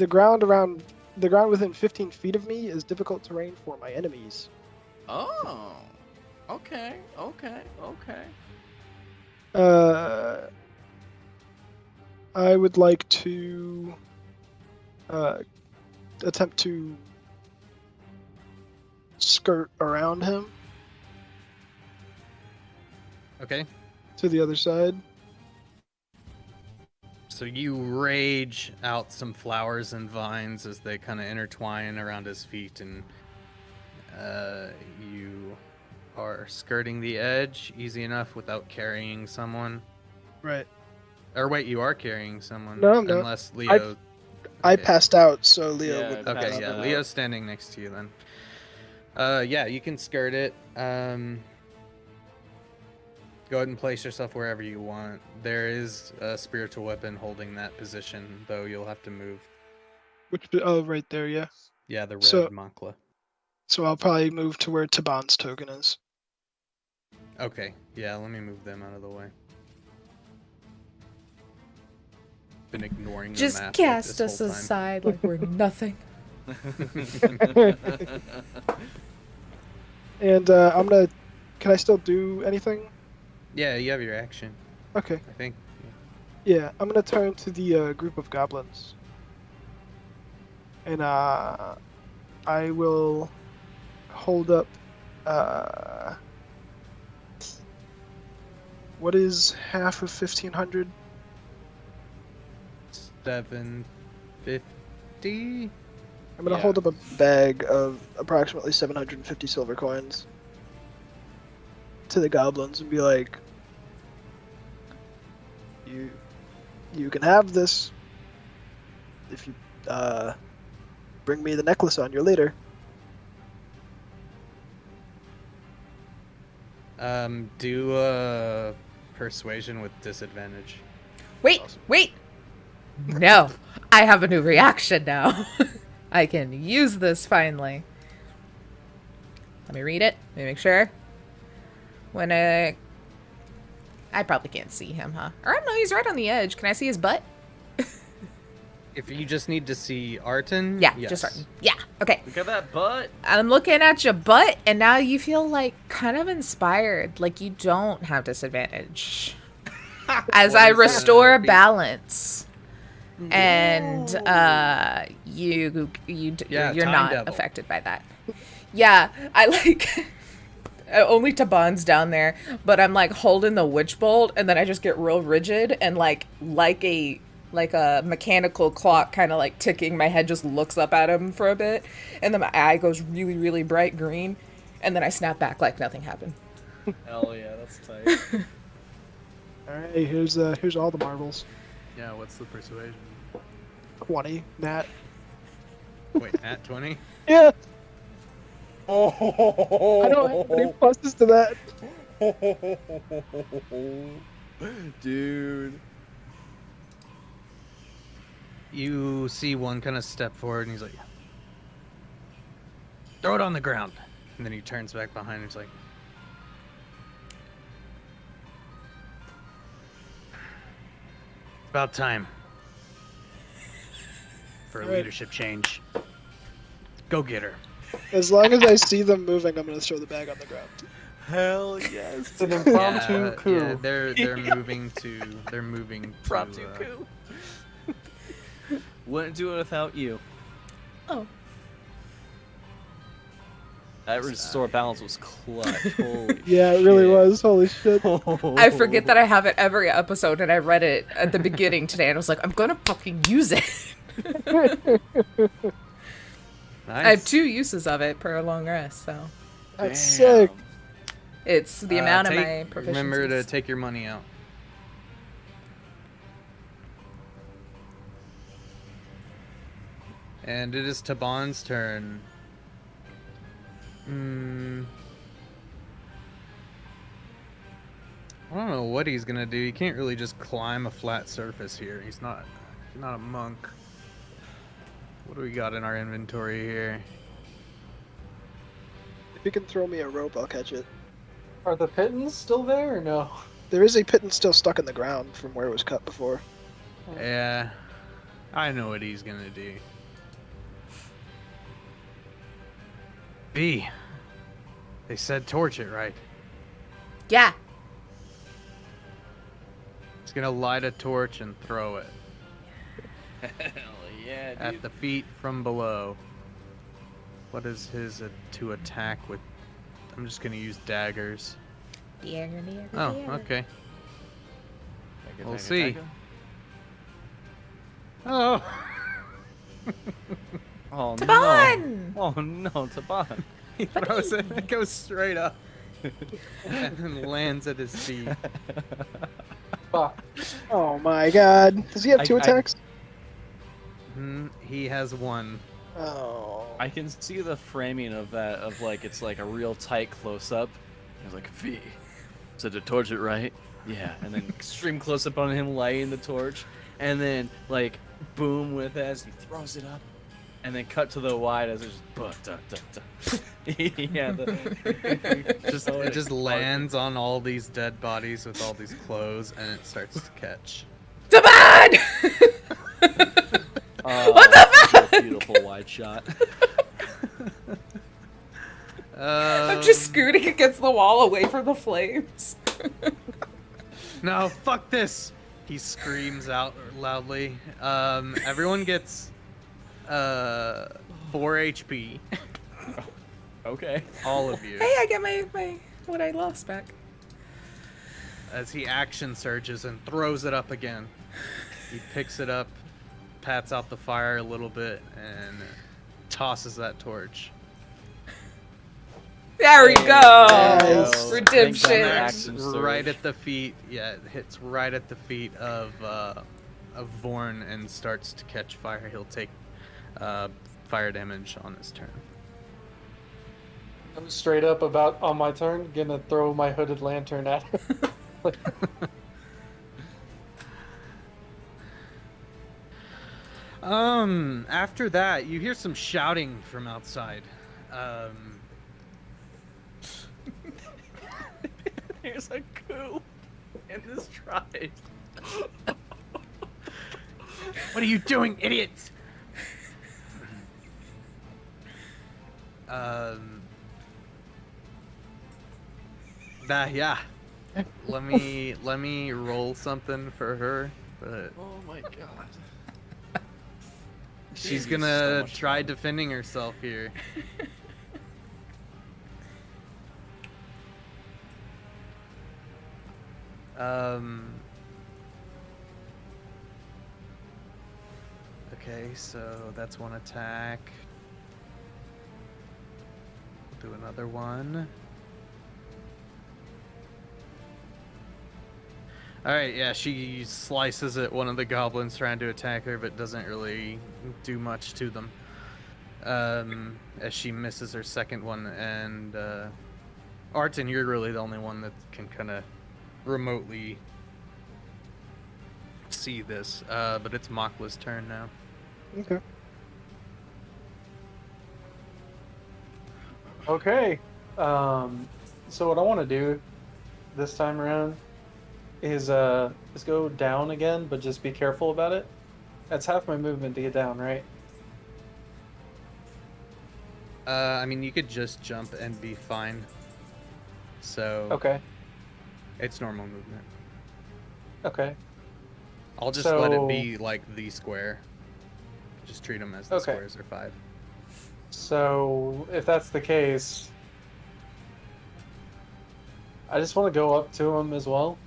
ground within 15 feet of me is difficult terrain for my enemies. Oh. Okay. I would like to attempt to skirt around him Okay. to the other side. So you rage out some flowers and vines as they kind of intertwine around his feet, and you are skirting the edge easy enough without carrying someone. Right. Or wait, you are carrying someone. No, I'm not. Unless Leo. I Okay. passed out, so Leo Yeah, would. Okay, passed yeah, out. Leo's standing next to you then. Yeah, you can skirt it. Go ahead and place yourself wherever you want. There is a spiritual weapon holding that position, though you'll have to move. Which? Oh, right there. Yeah. Yeah, the red So- Makla. So I'll probably move to where Taban's token is. Okay, yeah, let me move them out of the way. Been ignoring the Just map cast like us this whole time. aside like we're nothing. And I'm gonna. Can I still do anything? Yeah, you have your action, Okay. I think. Yeah, I'm gonna turn to the group of goblins. And I will hold up. What is half of 1500? 750. I'm gonna Yeah. hold up a bag of approximately 750 silver coins to the goblins and be like, "You can have this if you bring me the necklace on your leader." Do a persuasion with disadvantage. Wait, Awesome. wait. No, I have a new reaction now. I can use this finally. Let me read it. Let me make sure. When I probably can't see him, huh? Or I don't know, he's right on the edge. Can I see his butt? If you just need to see Arton, Yeah, yes. just starting. Yeah, okay. Look at that butt. I'm looking at your butt, and now you feel like kind of inspired. Like you don't have disadvantage. As What I is restore that? balance. And you're Time not Devil. affected by that. Yeah, I like only Taban's down there, but I'm like holding the witch bolt, and then I just get real rigid and like a mechanical clock kind of like ticking. My head just looks up at him for a bit, and then my eye goes really, really bright green, and then I snap back like nothing happened. Hell yeah, that's tight. All right, here's all the marbles. Yeah, what's the persuasion? 20, Nat. Wait, at 20? Yeah, Oh, I don't have any pluses to that. Dude. You see one kind of step forward, and he's like, throw it on the ground. And then he turns back behind, and he's like, it's about time for a Alright. leadership change. Go get her. As long as I see them moving, I'm gonna throw the bag on the ground. Hell yes. It's an impromptu coup. Yeah, they're moving to Impromptu coup. Wouldn't do it without you. Oh. That restore balance was clutch. Holy Yeah, it really shit. was. Holy shit. I forget that I have it every episode, and I read it at the beginning today, and I was like, I'm gonna fucking use it. Nice. I have 2 uses of it per long rest, so That's Damn. sick. it's the amount of my proficiencies. Remember to take your money out. And it is Taban's turn. I don't know what he's gonna do. He can't really just climb a flat surface here. He's not a monk. What do we got in our inventory here? If you can throw me a rope, I'll catch it. Are the pittons still there or no? There is a pittance still stuck in the ground from where it was cut before. Yeah, I know what he's gonna do. B. They said torch it, right? Yeah. He's gonna light a torch and throw it Hell yeah, dude. at the feet from below. What is his to attack with? I'm just gonna use daggers. Oh, okay. We'll see. Oh. Oh Taban! no. Oh no, Taban. He throws it and it goes straight up. And then lands at his feet. Fuck. Oh my god. Does he have 2 I- attacks? He has one. Oh. I can see the framing of that, of like, it's like a real tight close up. He's like, V. So to torch it, right? Yeah. And then extreme close up on him lighting the torch. And then, like, boom with it as he throws it up. And then cut to the wide as it's just. Yeah. It just lands on all these dead bodies with all these clothes, and it starts to catch. Taban! What the fuck? Beautiful wide shot. I'm just scooting against the wall away from the flames. No, fuck this! He screams out loudly. Everyone gets 4 HP. Okay. All of you. Hey, I get my what I lost back. As he action surges and throws it up again. He picks it up pats out the fire a little bit and tosses that torch. There we go. Nice. Redemption. Thank God Smacks Action right surge. at the feet. Yeah, it hits right at the feet of Vorn and starts to catch fire. He'll take fire damage on his turn. I'm straight up about on my turn, gonna throw my hooded lantern at him. After that, you hear some shouting from outside. There's a coup in this tribe. What are you doing, idiots? Yeah. Let me roll something for her, but Oh my god. she's Dude, gonna so much try fun. defending herself here. Okay, so that's one attack. Do another one. Alright, yeah, she slices at one of the goblins trying to attack her, but doesn't really do much to them. As she misses her second one, and Arton, you're really the only one that can kind of remotely see this, but it's Makla's turn now. Okay. Okay. So what I want to do this time around is go down again, but just be careful about it. That's half my movement to get down, right? I mean, you could just jump and be fine. So Okay. it's normal movement. Okay. I'll just let it So- be like the square. Just treat them as the Okay. squares are 5. So if that's the case, I just want to go up to him as well.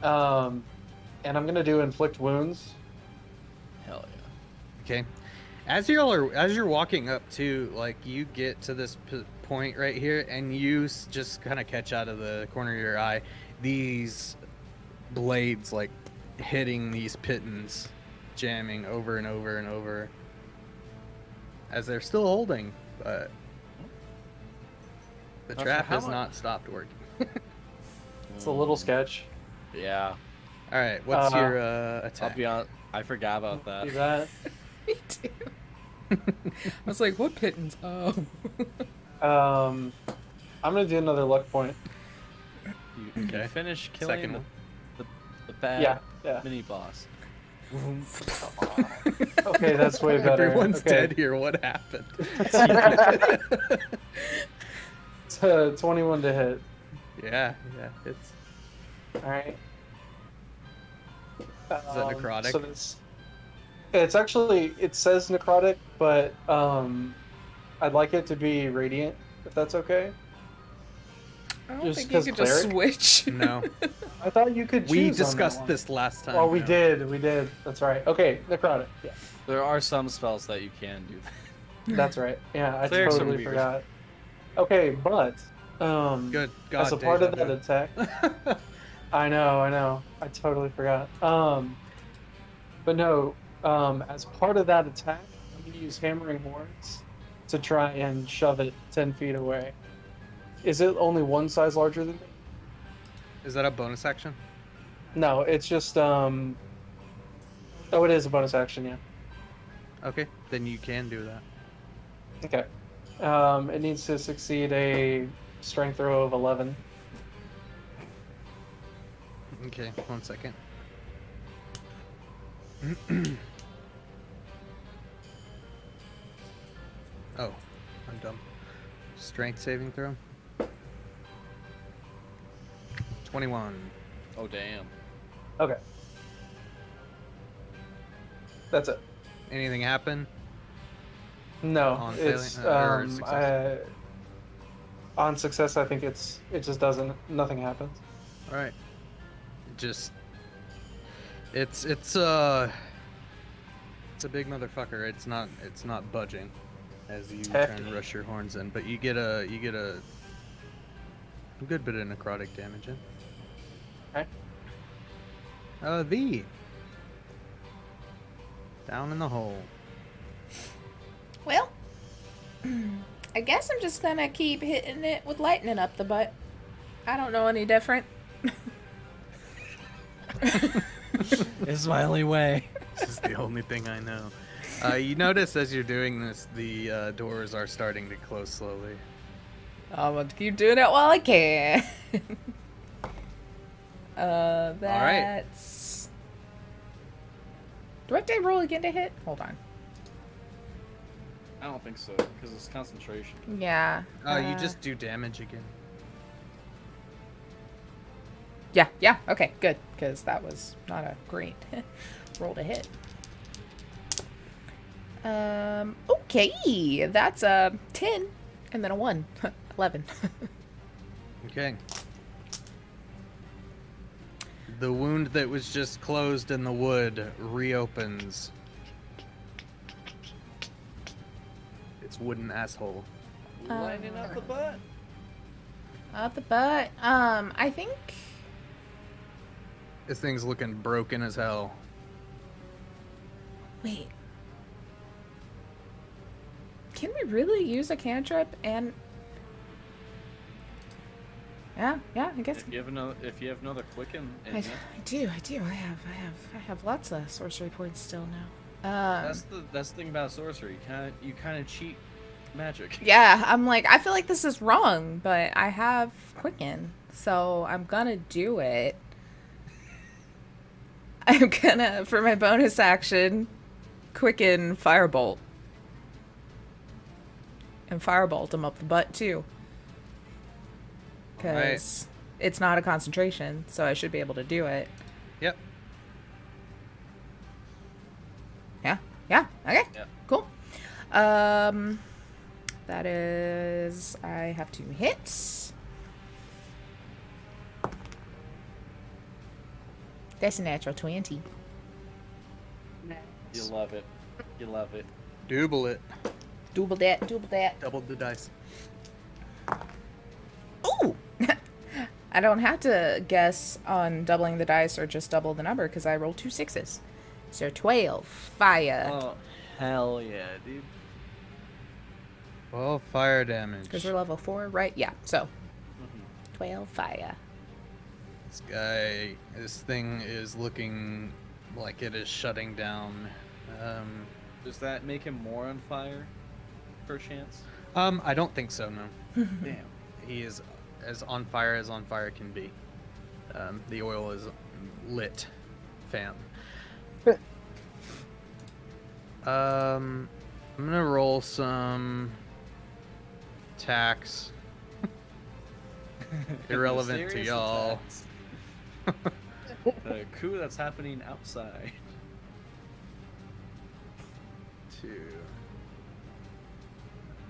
And I'm gonna do inflict wounds. Hell yeah. Okay. As you're walking up to, like, you get to this point right here, and you just kind of catch out of the corner of your eye these blades like hitting these pittons, jamming over and over and over, as they're still holding, but the For trap how has mu- not stopped working. It's a little sketch. Yeah. All right, what's your I'll attack? be on. I forgot about that. Do that. Me too. I was like, what pittance? Oh. I'm gonna do another luck point. You Okay. finish killing Second one. the bad Yeah. mini boss. Okay, that's way better. Everyone's Okay. dead here. What happened? It's 21 to hit. yeah, it's All right. that necrotic? So it's actually, it says necrotic, but I'd like it to be radiant, if that's okay. I don't Just think you 'cause could just cleric? switch. no. I thought you could choose We on that discussed one. this last time. Oh, we no. did. That's right. Okay, necrotic. Yeah, There are some spells that you can do that. that's right. Yeah, I Clerics are totally weird. forgot. Okay, but Good God, as a part of deja that attack, I know. I totally forgot. But no, as part of that attack, I'm gonna use hammering horns to try and shove it 10 feet away. Is it only one size larger than me? Is that a bonus action? No, it's just oh, it is a bonus action, yeah. Okay, then you can do that. Okay. It needs to succeed a strength throw of 11. Okay, 1 second. Oh, I'm dumb. Strength saving throw. 21. Oh damn. Okay. That's it. Anything happen? No, On it's failing- or success? on success. I think it just doesn't. Nothing happens. All right. Just it's It's a big motherfucker. It's not budging as you Hefty. try and rush your horns in, but you get a good bit of necrotic damage in. Okay. V. Down in the hole. Well, I guess I'm just gonna keep hitting it with lightning up the butt. I don't know any different. This is my only way. This is the only thing I know. You notice as you're doing this, the doors are starting to close slowly. I'm gonna keep doing it while I can. That's. Do I have to roll again to hit? Hold on. I don't think so, because it's concentration. Yeah. You just do damage again. Yeah, okay, good. Because that was not a great roll to hit. Okay. That's a 10 and then a 1. 11. Okay. The wound that was just closed in the wood reopens. Its wooden asshole. Lining up the butt. Up the butt. I think. This thing's looking broken as hell. Wait. Can we really use a cantrip and? Yeah, I guess. If you have another quicken, in I you, do. I have lots of sorcery points still now. that's the thing about sorcery. You kind of cheat magic. Yeah, I'm like, I feel like this is wrong, but I have quicken, so I'm gonna do it. I'm gonna, for my bonus action, quicken firebolt. And firebolt him up the butt too. Because it's not a concentration, so I should be able to do it. Yep. Yeah, okay, Yeah. cool. That is, I have 2 hits. That's a natural 20. You love it. You love it. Double it. Double that. Double the dice. Ooh! I don't have to guess on doubling the dice or just double the number because I rolled 2 6s. So 12. Fire. Oh, hell yeah, dude. Well, fire damage. Because we're level 4, right? Yeah, so 12 fire. This thing is looking like it is shutting down. Does that make him more on fire, perchance? I don't think so, no. Damn. He is as on fire can be. The oil is lit, fam. I'm gonna roll some attacks. Irrelevant to Serious y'all. attacks. The coup that's happening outside. 2.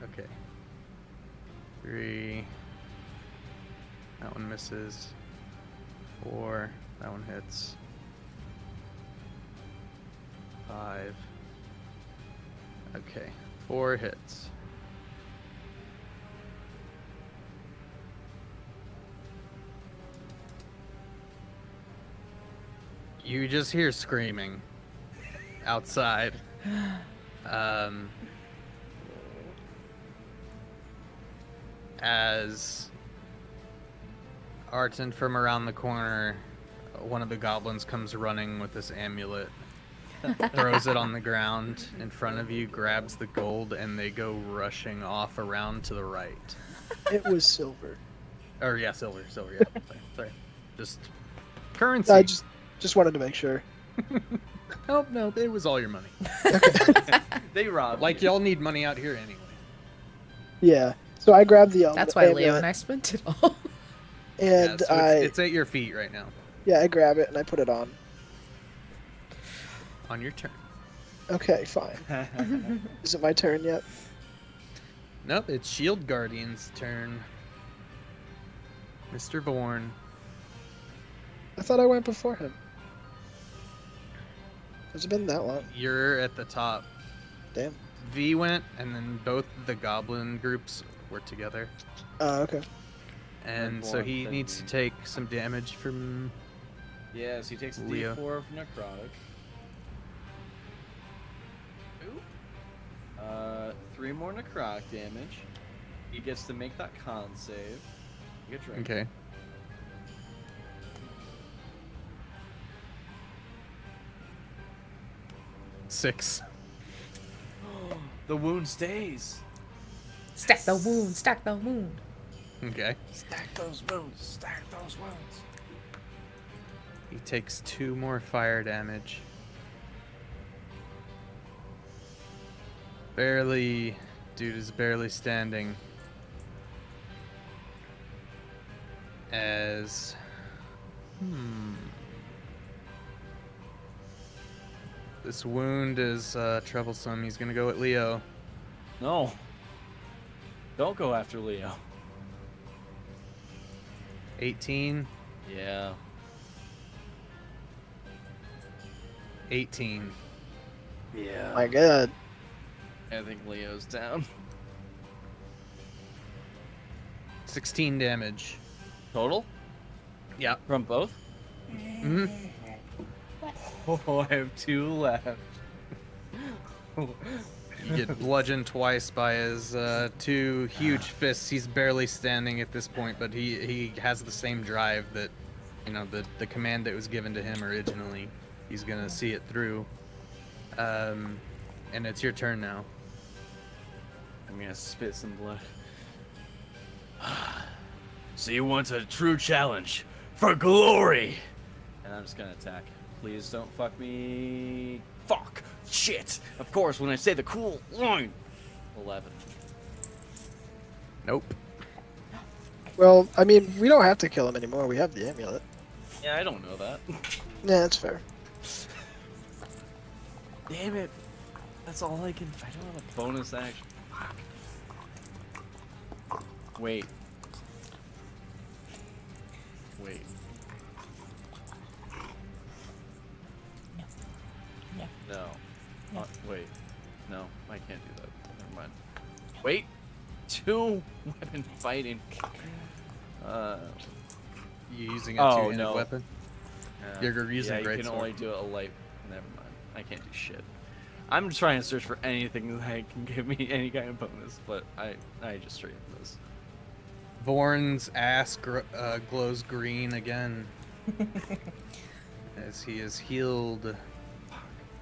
Okay. 3. That one misses. 4. That one hits. 5. Okay. 4 hits. You just hear screaming outside. As Arton from around the corner, one of the goblins comes running with this amulet, throws it on the ground in front of you, grabs the gold, and they go rushing off around to the right. It was silver. Or yeah, silver, yeah. Sorry. Just currency. I just wanted to make sure. Oh, no, it was all your money. They robbed Like, you. y'all need money out here anyway. Yeah. So I grabbed the That's why Leo amulet, and I spent it all. and Yeah, so I it's at your feet right now. I grab it and I put it on. On your turn. Okay, fine. Is it my turn yet? Nope, it's Shield Guardian's turn. Mr. Vorn. I thought I went before him. Has it been that long? You're at the top. Damn. V went, and then both the goblin groups were together. Oh, okay. And so Reborn he needs to thinking. take some damage from. Yes, he takes a Leo. D4 of necrotic. Ooh. 3 more necrotic damage. He gets to make that con save. You get drink. Okay. Six. The wound stays. Stack the wound, stack the wound. Okay. Stack those wounds. Stack those wounds. He takes 2 more fire damage. Barely. Dude is barely standing. As. This wound is troublesome. He's gonna go at Leo. No. Don't go after Leo. 18. Yeah. 18. Yeah. My God. I think Leo's down. 16 damage. Total? Yeah. From both? hmm Oh, I have 2 left. You get bludgeoned twice by his 2 huge fists. He's barely standing at this point, but he has the same drive that, the command that was given to him originally. He's gonna see it through. And it's your turn now. I'm gonna spit some blood. So you want a true challenge for glory? And I'm just gonna attack. Please don't fuck me. Fuck. Shit. Of course, when I say the cool line. 11. Nope. Well, I mean, we don't have to kill him anymore. We have the amulet. Yeah, I don't know that. Yeah, that's fair. Damn it. That's all I can. I don't have a bonus action. Fuck. Wait. Wait. No. Wait. No, I can't do that. Never mind. Wait. 2 weapon fighting. You using a Oh, two-handed no. weapon? You're using yeah, you great can sword. only do a light. Never mind. I can't do shit. I'm trying to search for anything that can give me any kind of bonus, but I just straight this. Vorn's ass glows green again. As he is healed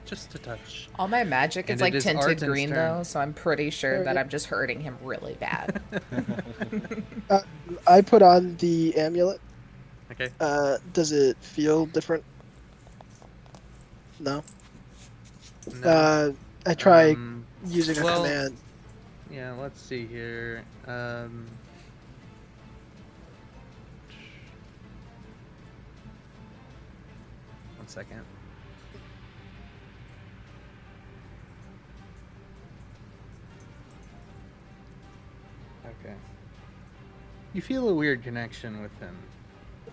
just a touch. All my magic And is it like is tinted Arden's green turn. though, so I'm pretty sure that Alright. I'm just hurting him really bad. I put on the amulet. Okay. Does it feel different? No. No. I try Um, using a well- command. Yeah, let's see here. One second. Okay. You feel a weird connection with him.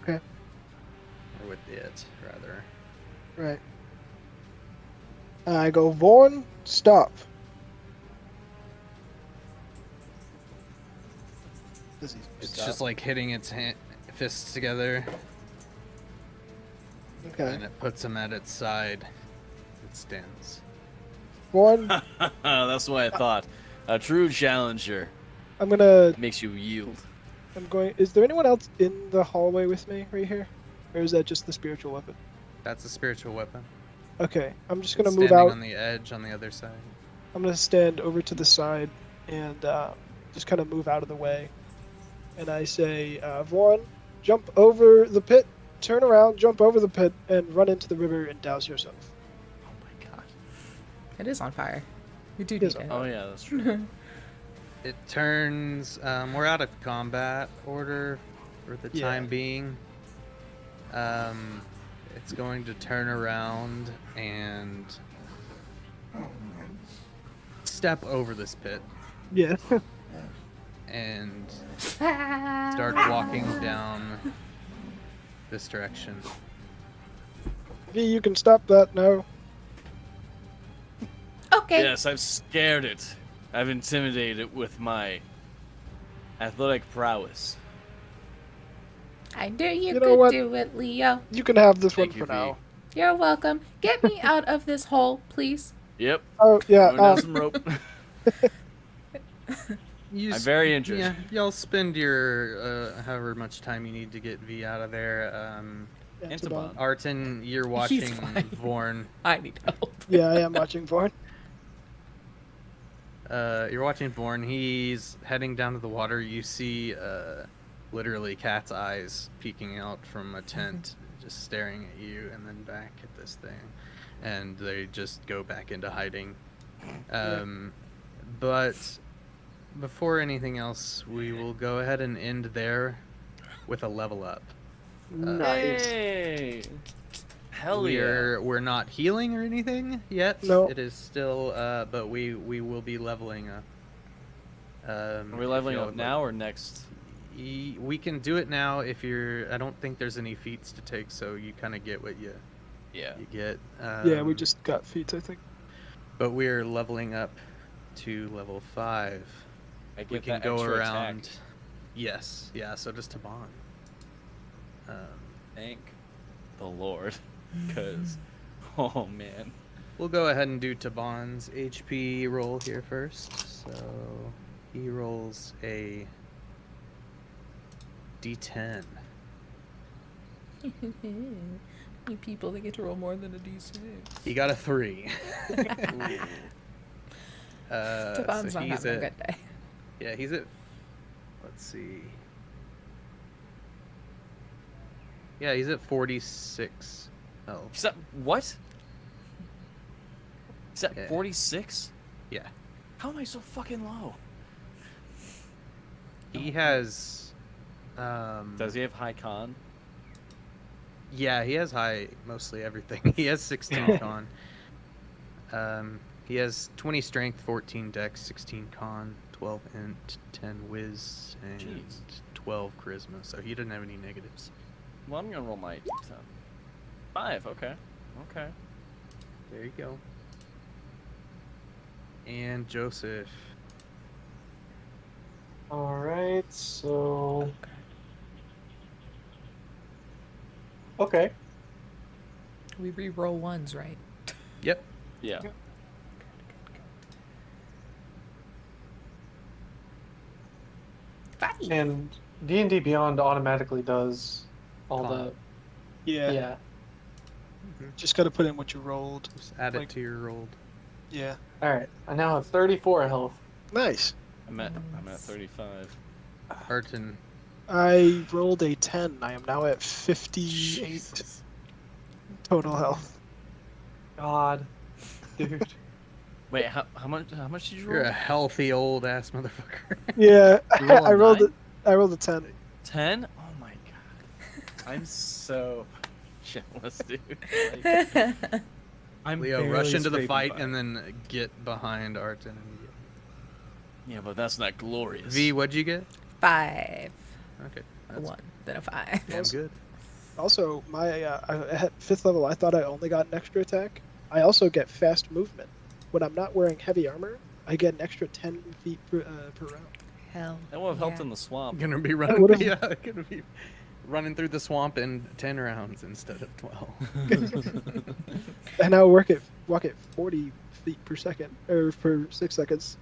Okay. Or with it, rather. Right. I go, Vorn, stop. Does he It's stop? just like hitting its fists together, Okay. and it puts him at its side. It stands. Vorn, That's what I thought. A true challenger I'm gonna. makes you yield. I'm going. Is there anyone else in the hallway with me right here, or is that just the spiritual weapon? That's a spiritual weapon. Okay. I'm just gonna It's move standing out. on the edge on the other side. I'm gonna stand over to the side and just kind of move out of the way. And I say, Vorn, jump over the pit, turn around, jump over the pit, and run into the river and douse yourself. Oh my god. It is on fire. We do It need is on it. Oh yeah, that's true. It turns. We're out of combat order for the Yeah. time being. It's going to turn around and step over this pit Yeah. and start walking down this direction. V, you can stop that now. Okay. Yes, I've scared it. I've intimidated it with my athletic prowess. I knew you You know could what? do it, Leo. You can have this one Thank you, for V. now. You're welcome. Get me out of this hole, please. Yep. Oh yeah. Throwing down some rope. You I'm very interested. Yeah, y'all spend your however much time you need to get V out of there. Antabon. Arton, you're He's watching fine. Vorn. I need help. Yeah, I am watching Vaughn. You're watching Vorn. He's heading down to the water. You see, literally cat's eyes peeking out from a tent, just staring at you, and then back at this thing, and they just go back into hiding. But before anything else, we will go ahead and end there with a level up. Nice. Hey! Hell yeah. We're not healing or anything yet. No. It is still, but we will be leveling up. Are we leveling up now or next? We can do it now if you're. I don't think there's any feats to take, so you kind of get what you get. Yeah, we just got feats, I think. But we're leveling up to level 5. I get We can that go extra around. attack. Yes, yeah. So just to bond. Thank the Lord. Because, oh man. We'll go ahead and do Tabon's HP roll here first. So he rolls a D10. You people that get to roll more than a d6. He got a 3. Tavon's not having a good day. Yeah, he's at. Let's see. Yeah, he's at 46. Oh, Is that, what? Is that Yeah. 46? yeah. How am I so fucking low? He has. Does he have high con? Yeah, he has high mostly everything. He has 16 con. He has 20 strength, 14 dex, 16 con, 12 int, 10 whiz, and Jeez. 12 charisma. So he doesn't have any negatives. Well, I'm gonna roll my 10. 5, okay. Okay. There you go. And Joseph. All right, so okay. We re-roll ones, right? Yep. Yeah. Five. And D&D Beyond automatically does all Con. the Yeah. yeah. Just gotta put in what you rolled. Just add Like- it to your rolled. Yeah. All right, I now have 34 health. Nice. I'm at 35. Arton. I rolled a 10. I am now at 58 total health. God, dude. Wait, how much did you roll? You're a healthy old ass motherfucker. Yeah, You roll a I rolled 9? it. I rolled a 10. 10? Oh my god. I'm so jealous, dude. Like, I'm Leo, rush barely into the scraping fight by. and then get behind Arton. And Yeah, but that's not glorious. V, what'd you get? 5. Okay. A That's 1, then a 5. damn good. Also, my at 5th level, I thought I only got an extra attack. I also get fast movement. When I'm not wearing heavy armor, I get an extra 10 feet per round. Hell. That would have helped yeah. in the swamp. Gonna be running. would've- Yeah, gonna be running through the swamp in 10 rounds instead of 12. And I walk at 40 feet per second, or per 6 seconds.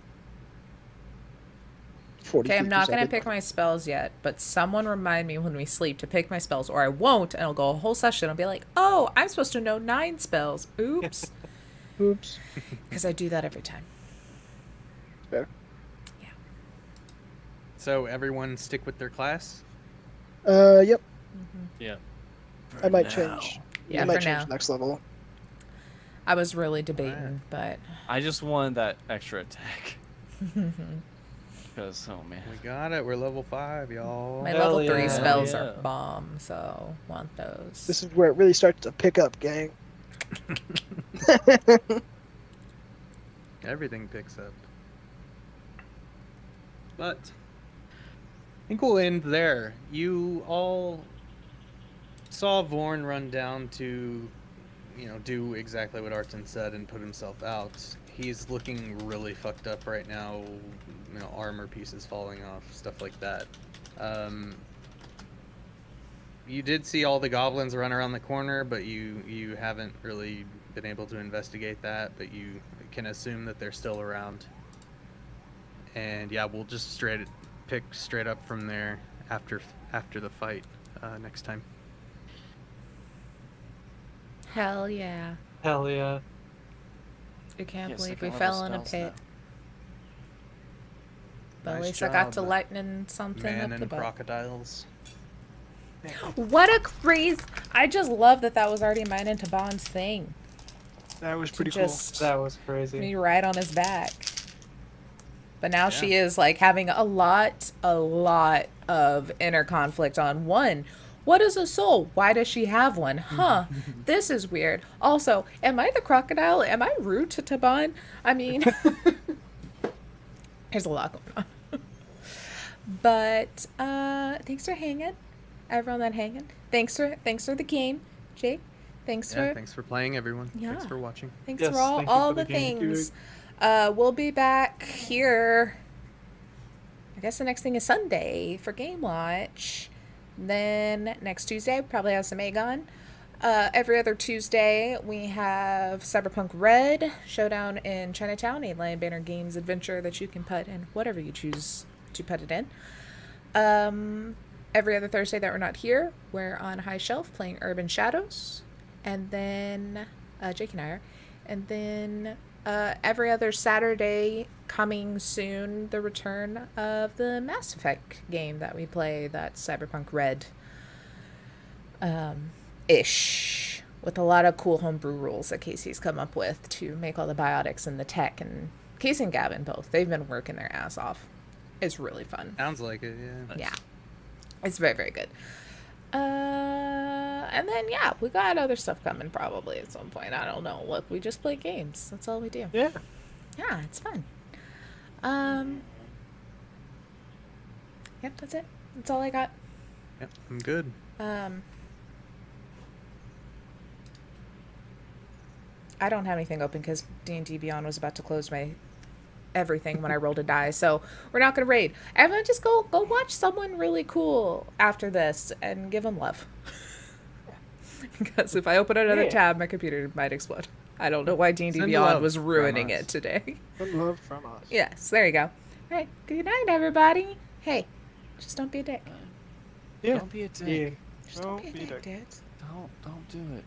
40 Okay, feet I'm per not going to second. pick my spells yet, but someone remind me when we sleep to pick my spells, or I won't, and I'll go a whole session. I'll be like, oh, I'm supposed to know 9 spells. Oops. Oops. Because I do that every time. Fair. So everyone stick with their class. Yep. Yeah. I might now. change. Yeah, I might for change now. next level. I was really debating, but I just wanted that extra attack. Because, oh man. We got it. We're level 5, y'all. my Hell level 3 yeah. spells Hell are yeah. bomb, so want those. This is where it really starts to pick up, gang. Everything picks up. But I think we'll end there. You all saw Vorn run down to, do exactly what Arton said and put himself out. He's looking really fucked up right now. Armor pieces falling off, stuff like that. You did see all the goblins run around the corner, but you haven't really been able to investigate that, but you can assume that they're still around. And yeah, we'll just pick straight up from there after the fight next time. Hell yeah. Hell yeah. I can't Yeah, believe second we level fell in a spells pit. now. But at Nice least I got job, to lighten something Man up the and butt. crocodiles. What a crazy... I just love that was already mine into Bond's thing. That was pretty Just That was crazy. me right on his back. But now Yeah. she is like having a lot of inner conflict on one. What is a soul? Why does she have one? Huh. This is weird. Also, am I the crocodile? Am I rude to Taban? I mean, there's a lot going on. But thanks for hanging. Everyone that hanging. Thanks for the game, Jake. Thanks Thanks for playing, everyone. Yeah. Thanks for watching. Thanks Yes, for all thank you all for the the game. things. We'll be back here. I guess the next thing is Sunday for Game Watch. Then next Tuesday, we probably have some Aegon. Every other Tuesday, we have Cyberpunk Red Showdown in Chinatown, a Lion Banner Games adventure that you can put in whatever you choose to put it in. Every other Thursday that we're not here, we're on High Shelf playing Urban Shadows. And then Jake and I are. And then every other Saturday, coming soon, the return of the Mass Effect game that we play, that's Cyberpunk Red ish, with a lot of cool homebrew rules that Casey's come up with to make all the biotics and the tech. And Casey and Gavin both, they've been working their ass off. It's really fun. Sounds like it, yeah. Yeah, it's very, very good. And then yeah, we got other stuff coming probably at some point. I don't know. Look, we just play games. That's all we do. Yeah. Yeah, it's fun. Yep, that's it. That's all I got. Yep, I'm good. I don't have anything open because D&D Beyond was about to close my everything when I rolled a die, so we're not gonna raid. Everyone just go watch someone really cool after this and give them love. Because if I open another tab, my computer might explode. I don't know why D&D Send Beyond love was from ruining us. it today. Some love from us. Yes, there you go. All right, good night, everybody. Hey, just don't be a dick. Yeah. Don't be a dick. Yeah. Just don't be a Don't be a dick, dick. dudes. Don't do it.